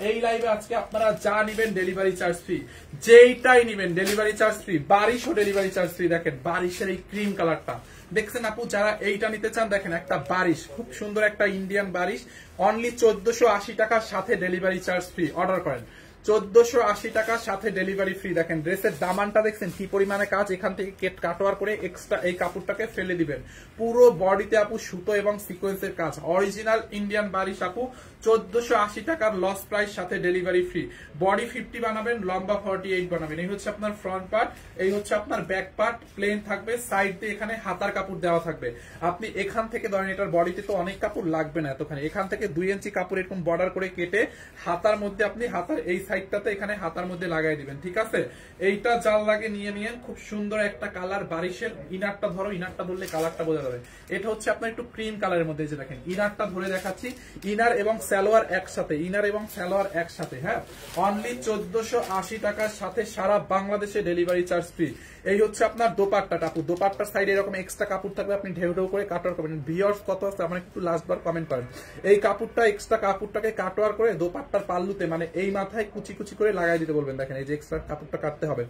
এই লাইভে আজকে আপনারা যা নিবেন ডেলিভারি চার্জ ফ্রি, যেইটাই নিবেন ডেলিভারি চার্জ ফ্রি। বারিশও ডেলিভারি চার্জ ফ্রি। দেখেন বারিশের এই ক্রিম কালারটা দেখছেন আপু, যারা এইটা নিতে চান দেখেন একটা বারিশ, খুব সুন্দর একটা ইন্ডিয়ান বারিশ, অনলি 1480 টাকার সাথে ডেলিভারি চার্জ ফ্রি। অর্ডার করেন 1480 টাকার সাথে ডেলিভারি ফ্রি। দেখেন ড্রেসের দামানটা দেখছেন কি পরিমাণে কাজ, এখান থেকে কাটোয়ার করে এক্সট্রা এই কাপড়টাকে ফেলে দিবেন। পুরো বডিতে আপু সুতো এবং সিকোয়েন্সের কাজ, অরিজিনাল ইন্ডিয়ান বারিশ আপু। 1480 টাকার লস প্রাইস, সাথে ডেলিভারি ফ্রি। বডি 50 বানাবেন, লম্বা 48 বানাবেন। এই হচ্ছে আপনার ফ্রন্ট পার্ট, এই হচ্ছে আপনার ব্যাক পার্ট। প্লেন থাকবে, সাইড দিয়ে এখানে হাতার কাপড় দেওয়া থাকবে। আপনি এখান থেকে ধরেন এটার বডিতে তো অনেক কাপড় লাগবে না এতখানি, এখান থেকে 2 ইঞ্চি কাপড় এরকম বর্ডার করে কেটে হাতার মধ্যে আপনি হাতার এই সাইডটাতে এখানে হাতার মধ্যে লাগাই দিবেন। ঠিক আছে এইটা জাল লাগে নিয়ে নিয়েন। খুব সুন্দর একটা কালার বারিশের। ইনারটা ধরো, ইনারটা ধরলে কালারটা বোঝা যাবে। এটা হচ্ছে আপনার একটু ক্রিম কালারের মধ্যে, যে দেখেন ইনারটা ধরে দেখাচ্ছি। ইনার এবং সালোয়ার একসাথে, ইনার এবং সালোয়ার একসাথে। হ্যাঁ, অনলি 1480 টাকার সাথে সারা বাংলাদেশে ডেলিভারি চার্জ ফ্রি। এই হচ্ছে আপনার দোপাট্টা টাপু, দোপাট্টার সাইডে এরকম এক্সট্রা কাপড় থাকবে, আপনি ঢেউ ঢেউ করে কাটওয়ার করবেন। ভিউয়ার্স কত আছে আমার একটু লাস্ট বার কমেন্ট করেন। এই কাপড়টা এক্সট্রা কাপড়টাকে কাটওয়ার করে দোপাট্টার পাল্লুতে মানে এই মাথায় কুচি কুচি করে লাগাই দিতে বলবেন। দেখেন এই যে এক্সট্রা কাপড়টা কাটতে হবে।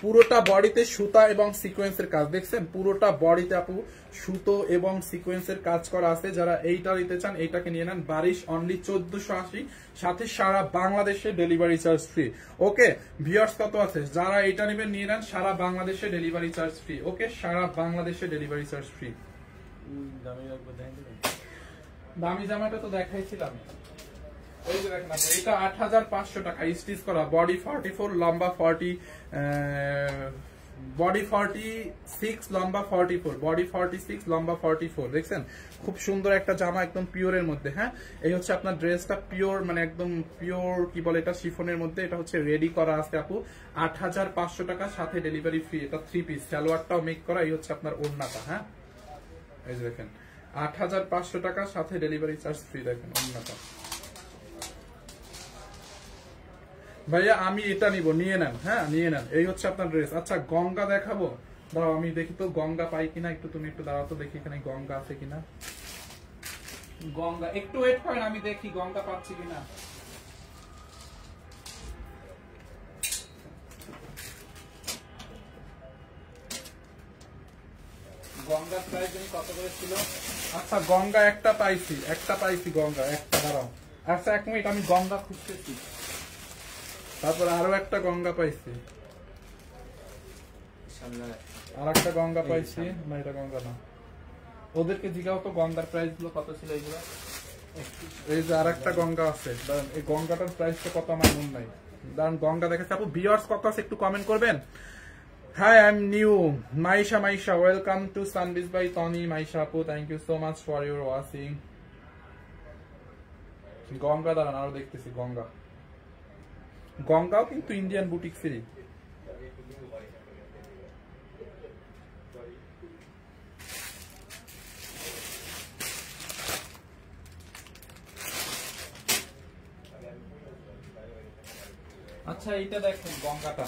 পুরোটা বডিতে সুতা এবং সিকোয়েন্সের কাজ, দেখছেন পুরোটা বডিতে আপু সুতো এবং সিকোয়েন্সের কাজ করা আছে। যারা এইটা নিতে চান এইটাকে নিয়ে নেন, বারিশ অনলি 1480, সাথে সারা বাংলাদেশে delivery charge free. Okay viewers কত আছে, যারা এইটা নেবেন নিয়ে নেন, সারা বাংলাদেশে ডেলিভারি চার্জ ফ্রি। ওকে, সারা বাংলাদেশে ডেলিভারি চার্জ ফ্রি। দামি জামাটা তো দেখাইছিলাম, এই যে দেখেন আপনি, এটা 8500 টাকা স্টিচ করা, বডি 44, লম্বা 40, বডি 46, লম্বা 44, বডি 46, লম্বা 44। দেখছেন খুব সুন্দর একটা জামা, একদম পিওরের মধ্যে। হ্যাঁ, এই হচ্ছে আপনার ড্রেসটা পিওর, মানে একদম পিওর কি বলে এটা, শিফনের মধ্যে। এটা হচ্ছে রেডি করা আছে আপু, 8500 টাকা সাথে ডেলিভারি ফ্রি। এটা 3 পিস, সালোয়ারটাও মেক করা। এই হচ্ছে আপনার ওড়নাটা। হ্যাঁ, এই যে দেখেন 8500 টাকা সাথে ডেলিভারি চার্জ ফ্রি। দেখেন ওড়নাটা। ভাইয়া আমি এটা নিব, নিয়ে নেন। হ্যাঁ নিয়ে নেন, এই হচ্ছে আপনার ড্রেস। আচ্ছা গঙ্গা দেখাবো, দাঁড়াও আমি দেখি তো গঙ্গা পাই কিনা, একটু তুমি একটু দাঁড়াও তো দেখি এখানে গঙ্গা আছে কিনা। গঙ্গা একটু ওয়েট করেন, আমি দেখি গঙ্গা পাচ্ছি কিনা। গঙ্গার প্রাইস জানি কত করে ছিল। আচ্ছা গঙ্গা একটা পাইছি গঙ্গা একটা, দাঁড়াও। আচ্ছা 1 মিনিট, আমি গঙ্গা খুঁজতেছি। তারপর আরো একটা গঙ্গা পাইছি, আর একটা গঙ্গা পাইছি। না এটা গঙ্গা না, ওদেরকে জিজ্ঞাসা তো গঙ্গার প্রাইস গুলো কত ছিল এইগুলো। এই যে আর একটা গঙ্গা আছে, এই গঙ্গাটার প্রাইসটা কত আমার মনে নাই। দাঁড়ান গঙ্গা দেখেছে আপু। ভিউয়ার্স কত আছে একটু কমেন্ট করবেন। Hi I am new Maisha, welcome to Sunbiz by Tony. Maisha আপু thank you so much for your watching. Ganga দাঁড়ান আরো দেখতেছি, গঙ্গাও কিন্তু ইন্ডিয়ান বুটিক্সেরই। আচ্ছা এইটা দেখেন গঙ্গাটা,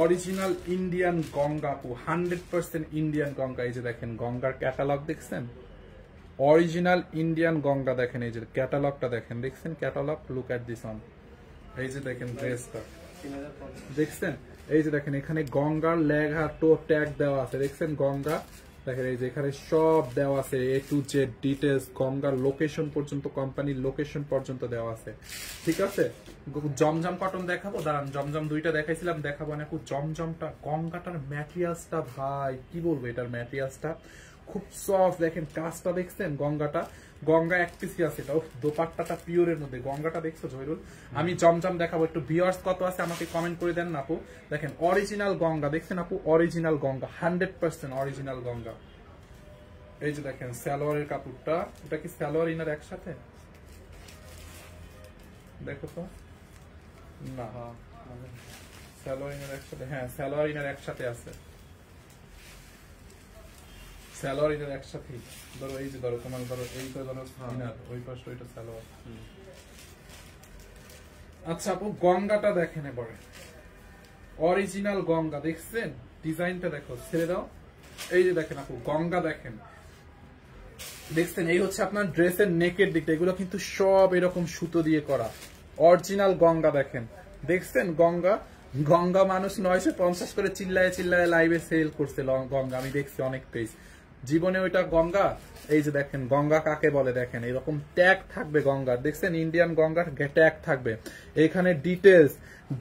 অরিজিনাল ইন্ডিয়ান গঙ্গা আপু, 100% ইন্ডিয়ান গঙ্গা। এই যে দেখেন গঙ্গার ক্যাটালগ দেখছেন, অরিজিনাল ইন্ডিয়ান গঙ্গা। দেখেন এই যে ক্যাটালগটা দেখেন, দেখছেন catalogue, look at this on. এই যে দেখেন ড্রেসটা দেখছেন, এই যে দেখেন এখানে গঙ্গার লেখা টো ট্যাগ দেওয়া আছে, দেখছেন গঙ্গা। দেখেন এই যে এখানে সব দেওয়া আছে, A to Z ডিটেলস, গঙ্গার লোকেশন পর্যন্ত, কোম্পানির লোকেশন পর্যন্ত দেওয়া আছে। ঠিক আছে, জমজম কটন দেখাবো, দাঁড়ান জমজম দুইটা দেখাইছিলাম, দেখাবো না। জমজমটা গঙ্গাটার ম্যাটেরিয়ালসটা ভাই কি বলবো, এটার ম্যাটেরিয়ালসটা খুব সফট। দেখেন কাজটা দেখছেন, গঙ্গা এক পিসি আছে, এটা দোপাট্টাটা পিওরের মধ্যে। গঙ্গাটা দেখছো জহিরুল? আমি জমজম দেখাবো, একটু ভিউয়ার্স কত আছে আমাকে কমেন্ট করে দেন না আপু। দেখেন অরিজিনাল গঙ্গা দেখছেন আপু, অরিজিনাল গঙ্গা, 100% অরিজিনাল গঙ্গা। এই যে দেখেন সালোয়ারের কাপড়টা, এটা কি সালোয়ার ইনার একসাথে? দেখো তো, না সালোয়ার ইনার একসাথে, হ্যাঁ সালোয়ার ইনার একসাথে আছে, সালোয়ার ইনার একসাথে। ধরো এই যে ধরো তোমার ধরো এইটা ধরো ইনার, ওই পাশে ওইটা সালোয়ার। আচ্ছা আপু গঙ্গাটা দেখেন এবারে, অরিজিনাল গঙ্গা দেখছেন, ডিজাইনটা দেখো, ছেড়ে দাও। এই যে দেখেন আপু গঙ্গা দেখেন, দেখছেন এই হচ্ছে আপনার ড্রেসের নেকের দিকটা, এগুলো কিন্তু সব এরকম সুতো দিয়ে করা, অরিজিনাল গঙ্গা। দেখেন দেখছেন গঙ্গা মানুষ 950 করে চিল্লায় লাইভে সেল করছে গঙ্গা, আমি দেখছি অনেক পেজ জীবনে ওইটা গঙ্গা। এই যে দেখেন গঙ্গা কাকে বলে, দেখেন এরকম ট্যাগ থাকবে গঙ্গার, দেখছেন ইন্ডিয়ান গঙ্গার ট্যাগ থাকবে এখানে, details.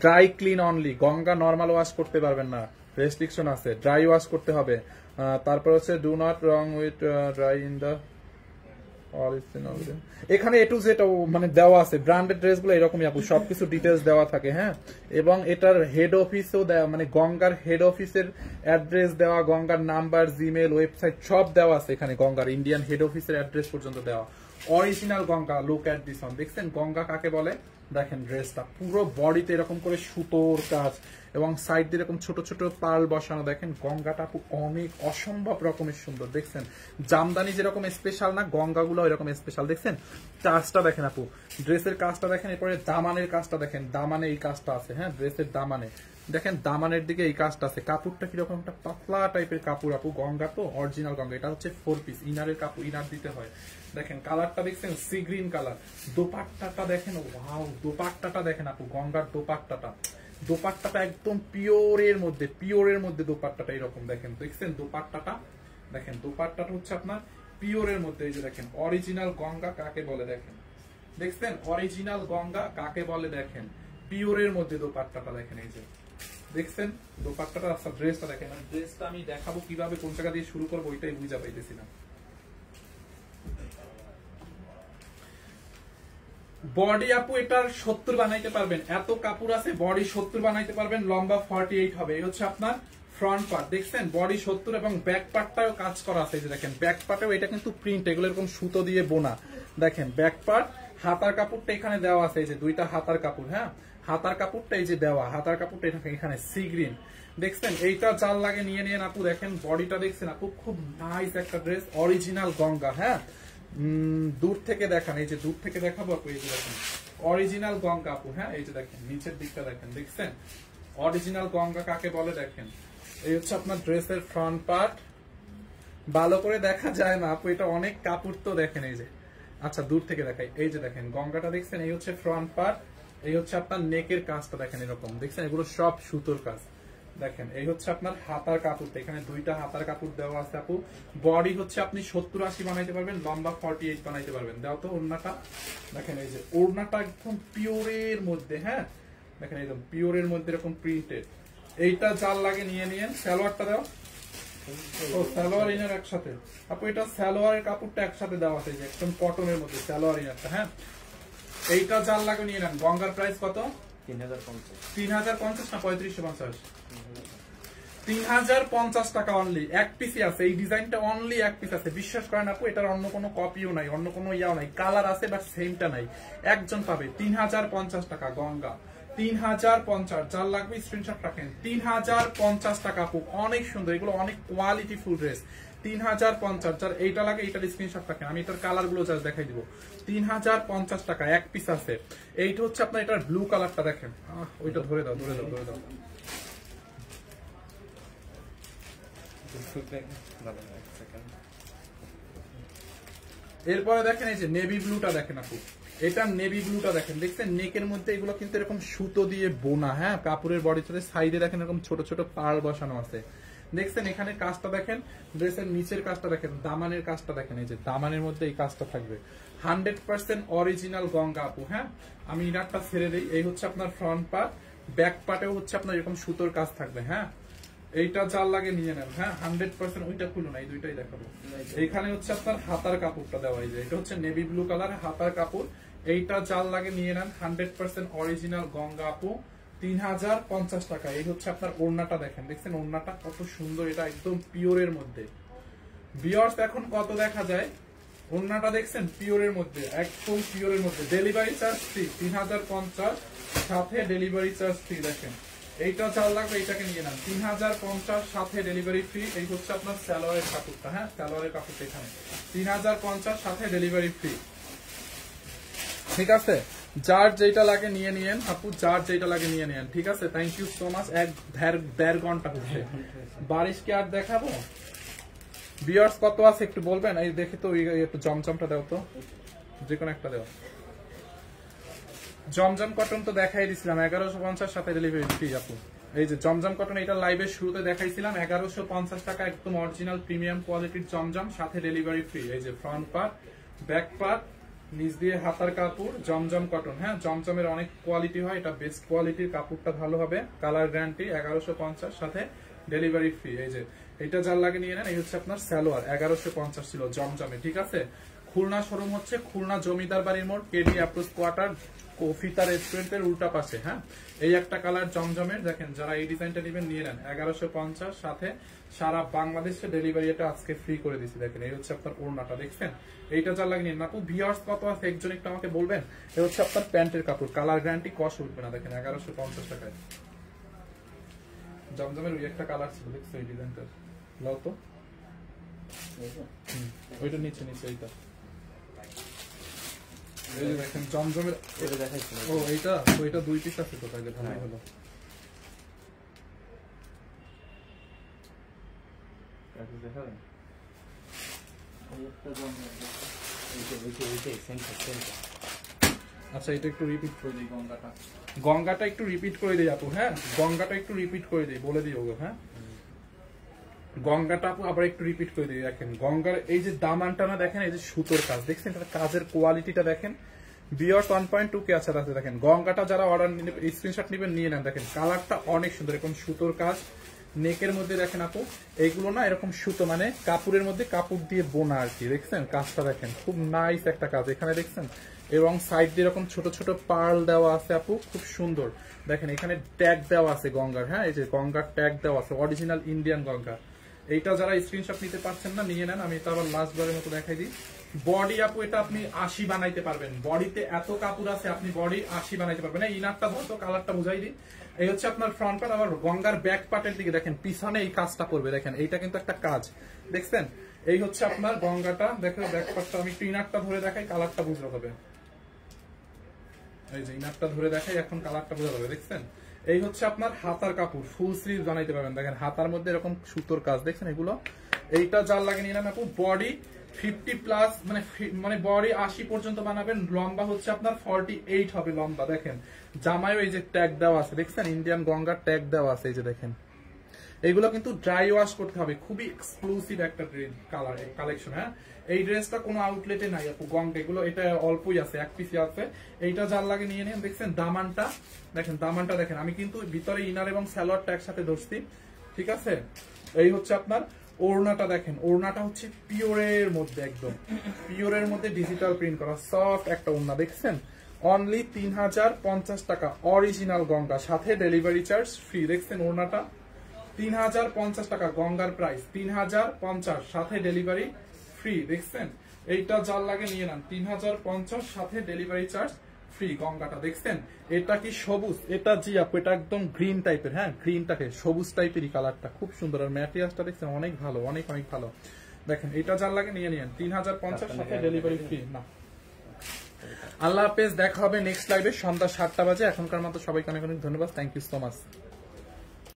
Dry clean only, Ganga normal wash করতে পারবেন না, রেস্ট্রিকশন আছে, ড্রাই ওয়াশ করতে হবে। তারপর হচ্ছে do not wring with dry in the original. এখানে A to Z মানে দেওয়া আছে, ব্র্যান্ডেড ড্রেসগুলো এরকমই আপু, সবকিছু ডিটেলস দেওয়া থাকে। হ্যাঁ, এবং এটার হেড অফিসও দেওয়া, মানে গঙ্গার হেড অফিসের অ্যাড্রেস দেওয়া, গঙ্গার নাম্বার, জিমেল, ওয়েবসাইট সব দেওয়া আছে এখানে, গঙ্গার ইন্ডিয়ান হেড অফিসের অ্যাড্রেস পর্যন্ত দেওয়া। Original Ganga, look at this one. দেখছেন গঙ্গা কাকে বলে, দেখেন ড্রেসটা পুরো বডিতে এরকম করে সুতোর কাজ, এবং সাইড দিয়ে এরকম ছোট ছোট পার্ল বসানো, দেখেন গঙ্গাটা আপু অনেক অসম্ভব রকমের সুন্দর। দেখছেন জামদানি যেরকম স্পেশাল না, গঙ্গাগুলো এরকম স্পেশাল। দেখছেন কাজটা দেখেন আপু, ড্রেসের কাজটা দেখেন, এরপরে দামানের কাজটা দেখেন, দামানে এই কাজটা আছে, হ্যাঁ ড্রেসের দামানে দেখেন, দামানের দিকে এই কাজটা আছে। কাপড়টা কিরকম একটা পাতলা টাইপের কাপড় আপু, গঙ্গা তো অরিজিনাল গঙ্গা। এটা হচ্ছে 4 পিস, ইনারের কাপড়, ইনার দিতে হয়। দেখেন কালারটা দেখছেন সি গ্রিন কালার। দোপাট্টাটা দেখেন, ওয়াও দোপাট্টাটা দেখেন আপু, গঙ্গার দোপাট্টাটা একদম পিওরের মধ্যে দোপাট্টাটা এরকম দেখেন। দেখছেন দোপাট্টাটা দেখেন, দোপাট্টাটা হচ্ছে আপনার পিওরের মধ্যে। এই যে দেখেন অরিজিনাল গঙ্গা কাকে বলে, দেখেন দেখছেন অরিজিনাল গঙ্গা কাকে বলে, দেখেন পিওরের মধ্যে দোপাট্টাটা দেখেন। এই যে দেখছেন দোপাট্টাটা, আচ্ছা ড্রেসটা দেখেন। ড্রেসটা আমি দেখাবো কিভাবে, কোন জায়গা দিয়ে শুরু করবো ওইটাই বুঝা পাইতেছিলাম। বডি আপু এটার 70 বানাইতে পারবেন, এত কাপড় আছে, বডি 70 বানাইতে পারবেন, লম্বা 48 হবে। এই হচ্ছে আপনার ফ্রন্ট পার্ট, দেখছেন বডি 70 এবং ব্যাক পার্টটাও কাজ করা আছে। এই যে দেখেন ব্যাক পার্টেও এটা কিন্তু প্রিন্ট, এগুলো এরকম সুতো দিয়ে বোনা। দেখেন ব্যাক পার্ট, হাতার কাপড়টা এখানে দেওয়া আছে, এই যে দুইটা হাতার কাপড়, হ্যাঁ হাতার কাপড়টা এই যে দেওয়া, হাতার কাপড়টা এখানে সি গ্রিন। দেখছেন এইটা জাল লাগে নিয়ে নিয়ে আপু। দেখেন বডিটা দেখছেন আপু, খুব নাইস একটা ড্রেস, অরিজিনাল গঙ্গা। হ্যাঁ দূর থেকে দেখান, এই যে দূর থেকে দেখাবো আপু, এই যে দেখেন অরিজিনাল গঙ্গা আপু। হ্যাঁ এই যে দেখেন নিচের দিকটা দেখেন, দেখছেন অরিজিনাল গঙ্গা কাকে বলে। দেখেন এই হচ্ছে আপনার ড্রেসের ফ্রন্ট পার্ট, ভালো করে দেখা যায় না আপু, এটা অনেক কাপড় তো। দেখেন এই যে, আচ্ছা দূর থেকে দেখাই, এই যে দেখেন গঙ্গাটা দেখছেন, এই হচ্ছে ফ্রন্ট পার্ট, এই হচ্ছে আপনার নেকের কাজটা দেখেন এরকম, দেখছেন এগুলো সব সুতোর কাজ। দেখেন এই হচ্ছে আপনার হাতার কাপড়টা, এখানে দুইটা হাতার কাপড় দেওয়া আছে আপু। বডি হচ্ছে আপনি 70-80 বানাইতে পারবেন, লম্বা 48 বানাইতে পারবেন। দাও তো ওড়নাটা দেখেন, এই যে ওড়নাটা একদম পিওরের মধ্যে, হ্যাঁ দেখেন একদম পিওরের মধ্যে এরকম প্রিন্টেড। এইটা জাল লাগে নিয়ে নিয়েন। সালোয়ারটা দাও, ও সালোয়ার ইনার একসাথে আপু, এটা সালোয়ারের কাপড়টা একসাথে দেওয়া আছে, একদম কটনের মধ্যে সালোয়ার ইনারটা। হ্যাঁ এইটা জাল লাগে নিয়ে নেন। গঙ্গার প্রাইস কত? 3050 না 3550? 3050 টাকা অনলি, এক পিসই আছে। এই ডিজাইনটা অনলি এক পিস আছে, বিশ্বাস করেন আপু, এটার অন্য কোনো কপিও নাই, অন্য কোনো ইয়াও নাই, কালার আছে বাট সেমটা নাই, একজন পাবে। 3050 টাকা গঙ্গা, 3050, যার লাগবে স্ক্রিনশট রাখেন। 3050 টাকা আপু, অনেক সুন্দর, এগুলো অনেক কোয়ালিটি ফুল ড্রেস। 3050, যার এইটা লাগে এইটার স্ক্রিনশট রাখেন, আমি এটার কালার গুলো জাস্ট দেখাই দিব। 3050 টাকা এক পিস আছে। এইটা হচ্ছে আপনার এটার ব্লু কালারটা দেখেন, ওইটা ধরে দাও ধরে দাও ধরে দাও। এরপরে দেখেন এই যে নেভি ব্লুটা দেখেন আপু, এটা নেভি ব্লুটা দেখেন, দেখছেন নেকের মধ্যে এগুলো কিন্তু এরকম সুতো দিয়ে বোনা। হ্যাঁ কাপড়ের বডি থেকে সাইডে দেখেন এরকম ছোট ছোট পাড় বসানো আছে। দেখছেন এখানে কাজটা দেখেন, ড্রেসের নিচের কাজটা দেখেন, দামানের কাজটা দেখেন, এই যে দামানের মধ্যে এই কাজটা থাকবে। 100% অরিজিনাল গঙ্গা আপু। হ্যাঁ আমি ইনারটা ছেড়ে দিই, এই হচ্ছে আপনার ফ্রন্ট পার্ট, ব্যাক পার্টেও হচ্ছে আপনার এরকম সুতোর কাজ থাকবে। হ্যাঁ এইটা জাল লাগে নিয়ে নেন। হ্যাঁ 100%, ওইটা খুলো না, এই দুইটাই দেখাবো। এইখানে হচ্ছে আপনার হাতার কাপড়টা দেওয়া, এই যে এটা হচ্ছে নেভি ব্লু কালার হাতার কাপড়, এইটা জাল লাগে নিয়ে নেন। 100% অরিজিনাল গঙ্গা আপু, 3050 টাকা। এই হচ্ছে আপনার ওড়নাটা দেখেন, দেখছেন ওড়নাটা কত সুন্দর, এটা একদম পিওরের মধ্যে। ভিউয়ার্স এখন কত দেখা যায়, ওড়নাটা দেখছেন পিওরের মধ্যে, একদম পিওরের মধ্যে। ডেলিভারি চার্জ ফ্রি, 3050 সাথে ডেলিভারি চার্জ ফ্রি। দেখেন এইটা চাল লাগবে, এইটাকে নিয়ে নেন। 3050 সাথে ডেলিভারি ফ্রি। এই হচ্ছে আপনার সালোয়ারের কাপড়টা। হ্যাঁ সালোয়ারের কাপড়টা এখানে 3050 সাথে ডেলিভারি ফ্রি। ঠিক আছে, যার যেটা লাগে নিয়ে নিয়েন আপু, যার যেটা লাগে নিয়ে নিয়েন। ঠিক আছে, থ্যাংক ইউ সো মাচ। এক দেড় ঘন্টা হচ্ছে, বারিশ কি আর দেখাবো? ভিউয়ার্স কত আছে একটু বলবেন? এই দেখে তো একটু জমজমটা দাও তো, যে কোনো একটা দাও। জমজম কটন তো দেখাই দিছিলাম 1150 সাথে ডেলিভারি ফ্রি আপু। এই যে জমজম কটন, এটা লাইভের শুরুতে দেখাইছিলাম 1150 টাকা, একদম অরিজিনাল প্রিমিয়াম কোয়ালিটির জমজম সাথে ডেলিভারি ফ্রি। এই যে ফ্রন্ট পার্ট, ব্যাক পার্ট, নিচ দিয়ে হাতার কাপড়, জমজম কটন। হ্যাঁ জমজমের অনেক কোয়ালিটি হয়, এটা বেস্ট কোয়ালিটির, কাপড়টা ভালো হবে, কালার গ্যারান্টি। 1150 সাথে ডেলিভারি ফ্রি। এই যে এটা যার লাগে নিয়ে নেন। এই হচ্ছে আপনার সালোয়ার, 1150 ছিল জমজমে। ঠিক আছে, খুলনা শোরুম হচ্ছে খুলনা জমিদার বাড়ির মোড়, কেডি অ্যাপ্রোচ কোয়ার্টার, কফিতা রেস্টুরেন্টের উল্টা পাশে। হ্যাঁ এই একটা কালার জমজমের, দেখেন যারা এই ডিজাইনটা নেবেন নিয়ে নেন। 1150 সাথে সারা বাংলাদেশে ডেলিভারি, এটা আজকে ফ্রি করে দিচ্ছি। দেখেন এই হচ্ছে আপনার ওড়নাটা, দেখছেন এইটা যা লাগে নিন আপু। ভিউয়ার্স কত আছে একজন একটু আমাকে বলবেন? এই হচ্ছে আপনার প্যান্টের কাপড়, কালার গ্যারান্টি, কস উঠবে না। দেখেন 1150 টাকায়। জমজমের ওই একটা কালার ছিল, দেখছো এই ডিজাইনটা? লাও তো ওইটা নিচে নিচে এইটা, এই যে দেখেন জমজমের। ও এইটা, ওইটা 2 পিস আছে তো, তাহলে ভালোই হলো। আচ্ছা এটা একটু রিপিট করে দিই, গঙ্গাটা একটু রিপিট করে দিই আপু। হ্যাঁ গঙ্গাটা একটু রিপিট করে দিই, বলে দিই ওগো। হ্যাঁ গঙ্গাটা আপু আবার একটু রিপিট করে দিই। দেখেন গঙ্গার এই যে দামানটা না, দেখেন এই যে সুতোর কাজ দেখছেন, কাজের কোয়ালিটিটা দেখেন। বিয়ার্স 1.2K আছে। দেখেন গঙ্গাটা যারা অর্ডার স্ক্রিনশট নেবেন নিয়ে নেন। দেখেন কালারটা অনেক সুন্দর, এরকম সুতোর কাজ নেকের মধ্যে। দেখেন আপু এইগুলো না এরকম সুতো, মানে কাপড়ের মধ্যে কাপড় দিয়ে বোনা আর কি। দেখছেন কাজটা দেখেন, খুব নাইস একটা কাজ এখানে দেখছেন। এবং সাইড দিয়ে এরকম ছোট ছোট পার্ল দেওয়া আছে আপু, খুব সুন্দর। দেখেন এখানে ট্যাগ দেওয়া আছে গঙ্গার। হ্যাঁ এই যে গঙ্গার ট্যাগ দেওয়া আছে, অরিজিনাল ইন্ডিয়ান গঙ্গা। এইটা যারা স্ক্রিনশট নিতে পারছেন না নিয়ে নেন। আমি এটা আবার লাস্ট বারের মতো দেখাই দিই। বডি আপু এটা আপনি 80 বানাইতে পারবেন, বডিতে এত কাপড় আছে আপনি বডি 80 বানাইতে পারবেন। ইনারটা ধরতো কালারটা বুঝাই দিই। এই হচ্ছে আপনার ফ্রন্ট পার্ট। আবার গঙ্গার ব্যাক পার্টের দিকে দেখেন পিছনে এই কাজটা করবে। দেখেন এইটা কিন্তু একটা কাজ দেখছেন। এই হচ্ছে আপনার গঙ্গাটা। দেখো ব্যাক পার্টটা আমি একটু ইনারটা ধরে দেখাই, কালারটা বুঝতে হবে। এই যে ইনারটা ধরে দেখাই, এখন কালারটা বোঝা যাবে। দেখছেন এই হচ্ছে আপনার হাতার কাপড়, ফুল স্লিভ বানাইতে পারবেন। দেখেন হাতার মধ্যে এরকম সুতোর কাজ দেখছেন এগুলো। এইটা যার লাগে নিয়ে নেন আপু। বডি 50 প্লাস, মানে বডি 80 পর্যন্ত বানাবেন। লম্বা হচ্ছে আপনার 48 হবে লম্বা। দেখেন জামায়ও এই যে ট্যাগ দেওয়া আছে, দেখছেন ইন্ডিয়ান গঙ্গার ট্যাগ দেওয়া আছে। এই যে দেখেন এইগুলো কিন্তু ড্রাই ওয়াশ করতে হবে, খুবই এক্সক্লুসিভ একটা কালেকশন। হ্যাঁ এই ড্রেসটা কোনো আউটলেটে নাই আপু গঙ্গা, এগুলো এটা অল্পই আছে, এক পিসি আছে। এইটা যার লাগে নিয়ে নেন। দেখছেন দামানটা, দেখেন দামানটা দেখেন। আমি কিন্তু ভিতরে ইনার এবং সালোয়ারটা একসাথে ধরছি, ঠিক আছে। এই হচ্ছে আপনার ওড়নাটা। দেখেন ওড়নাটা হচ্ছে পিওরের মধ্যে, একদম পিওরের মধ্যে ডিজিটাল প্রিন্ট করা সফট একটা ওড়না। দেখছেন অনলি 3050 টাকা, অরিজিনাল গঙ্গা, সাথে ডেলিভারি চার্জ ফ্রি। দেখছেন ওড়নাটা 3050 টাকা, গঙ্গার প্রাইস 3050, সাথে ডেলিভারি ফ্রি। দেখছেন এইটা যার লাগে নিয়ে নেন 3050, সাথে ডেলিভারি চার্জ ফ্রি। গঙ্গাটা দেখছেন এটা কি সবুজ? এটা জি আপু এটা একদম গ্রিন টাইপের। হ্যাঁ গ্রিনটাকে সবুজ টাইপেরই কালারটা, খুব সুন্দর। আর ম্যাটেরিয়ালটা দেখছেন অনেক ভালো, অনেক অনেক ভালো। দেখেন এটা যার লাগে নিয়ে নিন 3050, সাথে ডেলিভারি ফ্রি। না আল্লাহ হাফেজ, দেখা হবে নেক্সট লাইভে সন্ধ্যা 7টা বাজে। এখনকার মতো সবাইকে অনেক অনেক ধন্যবাদ। Thank you so much.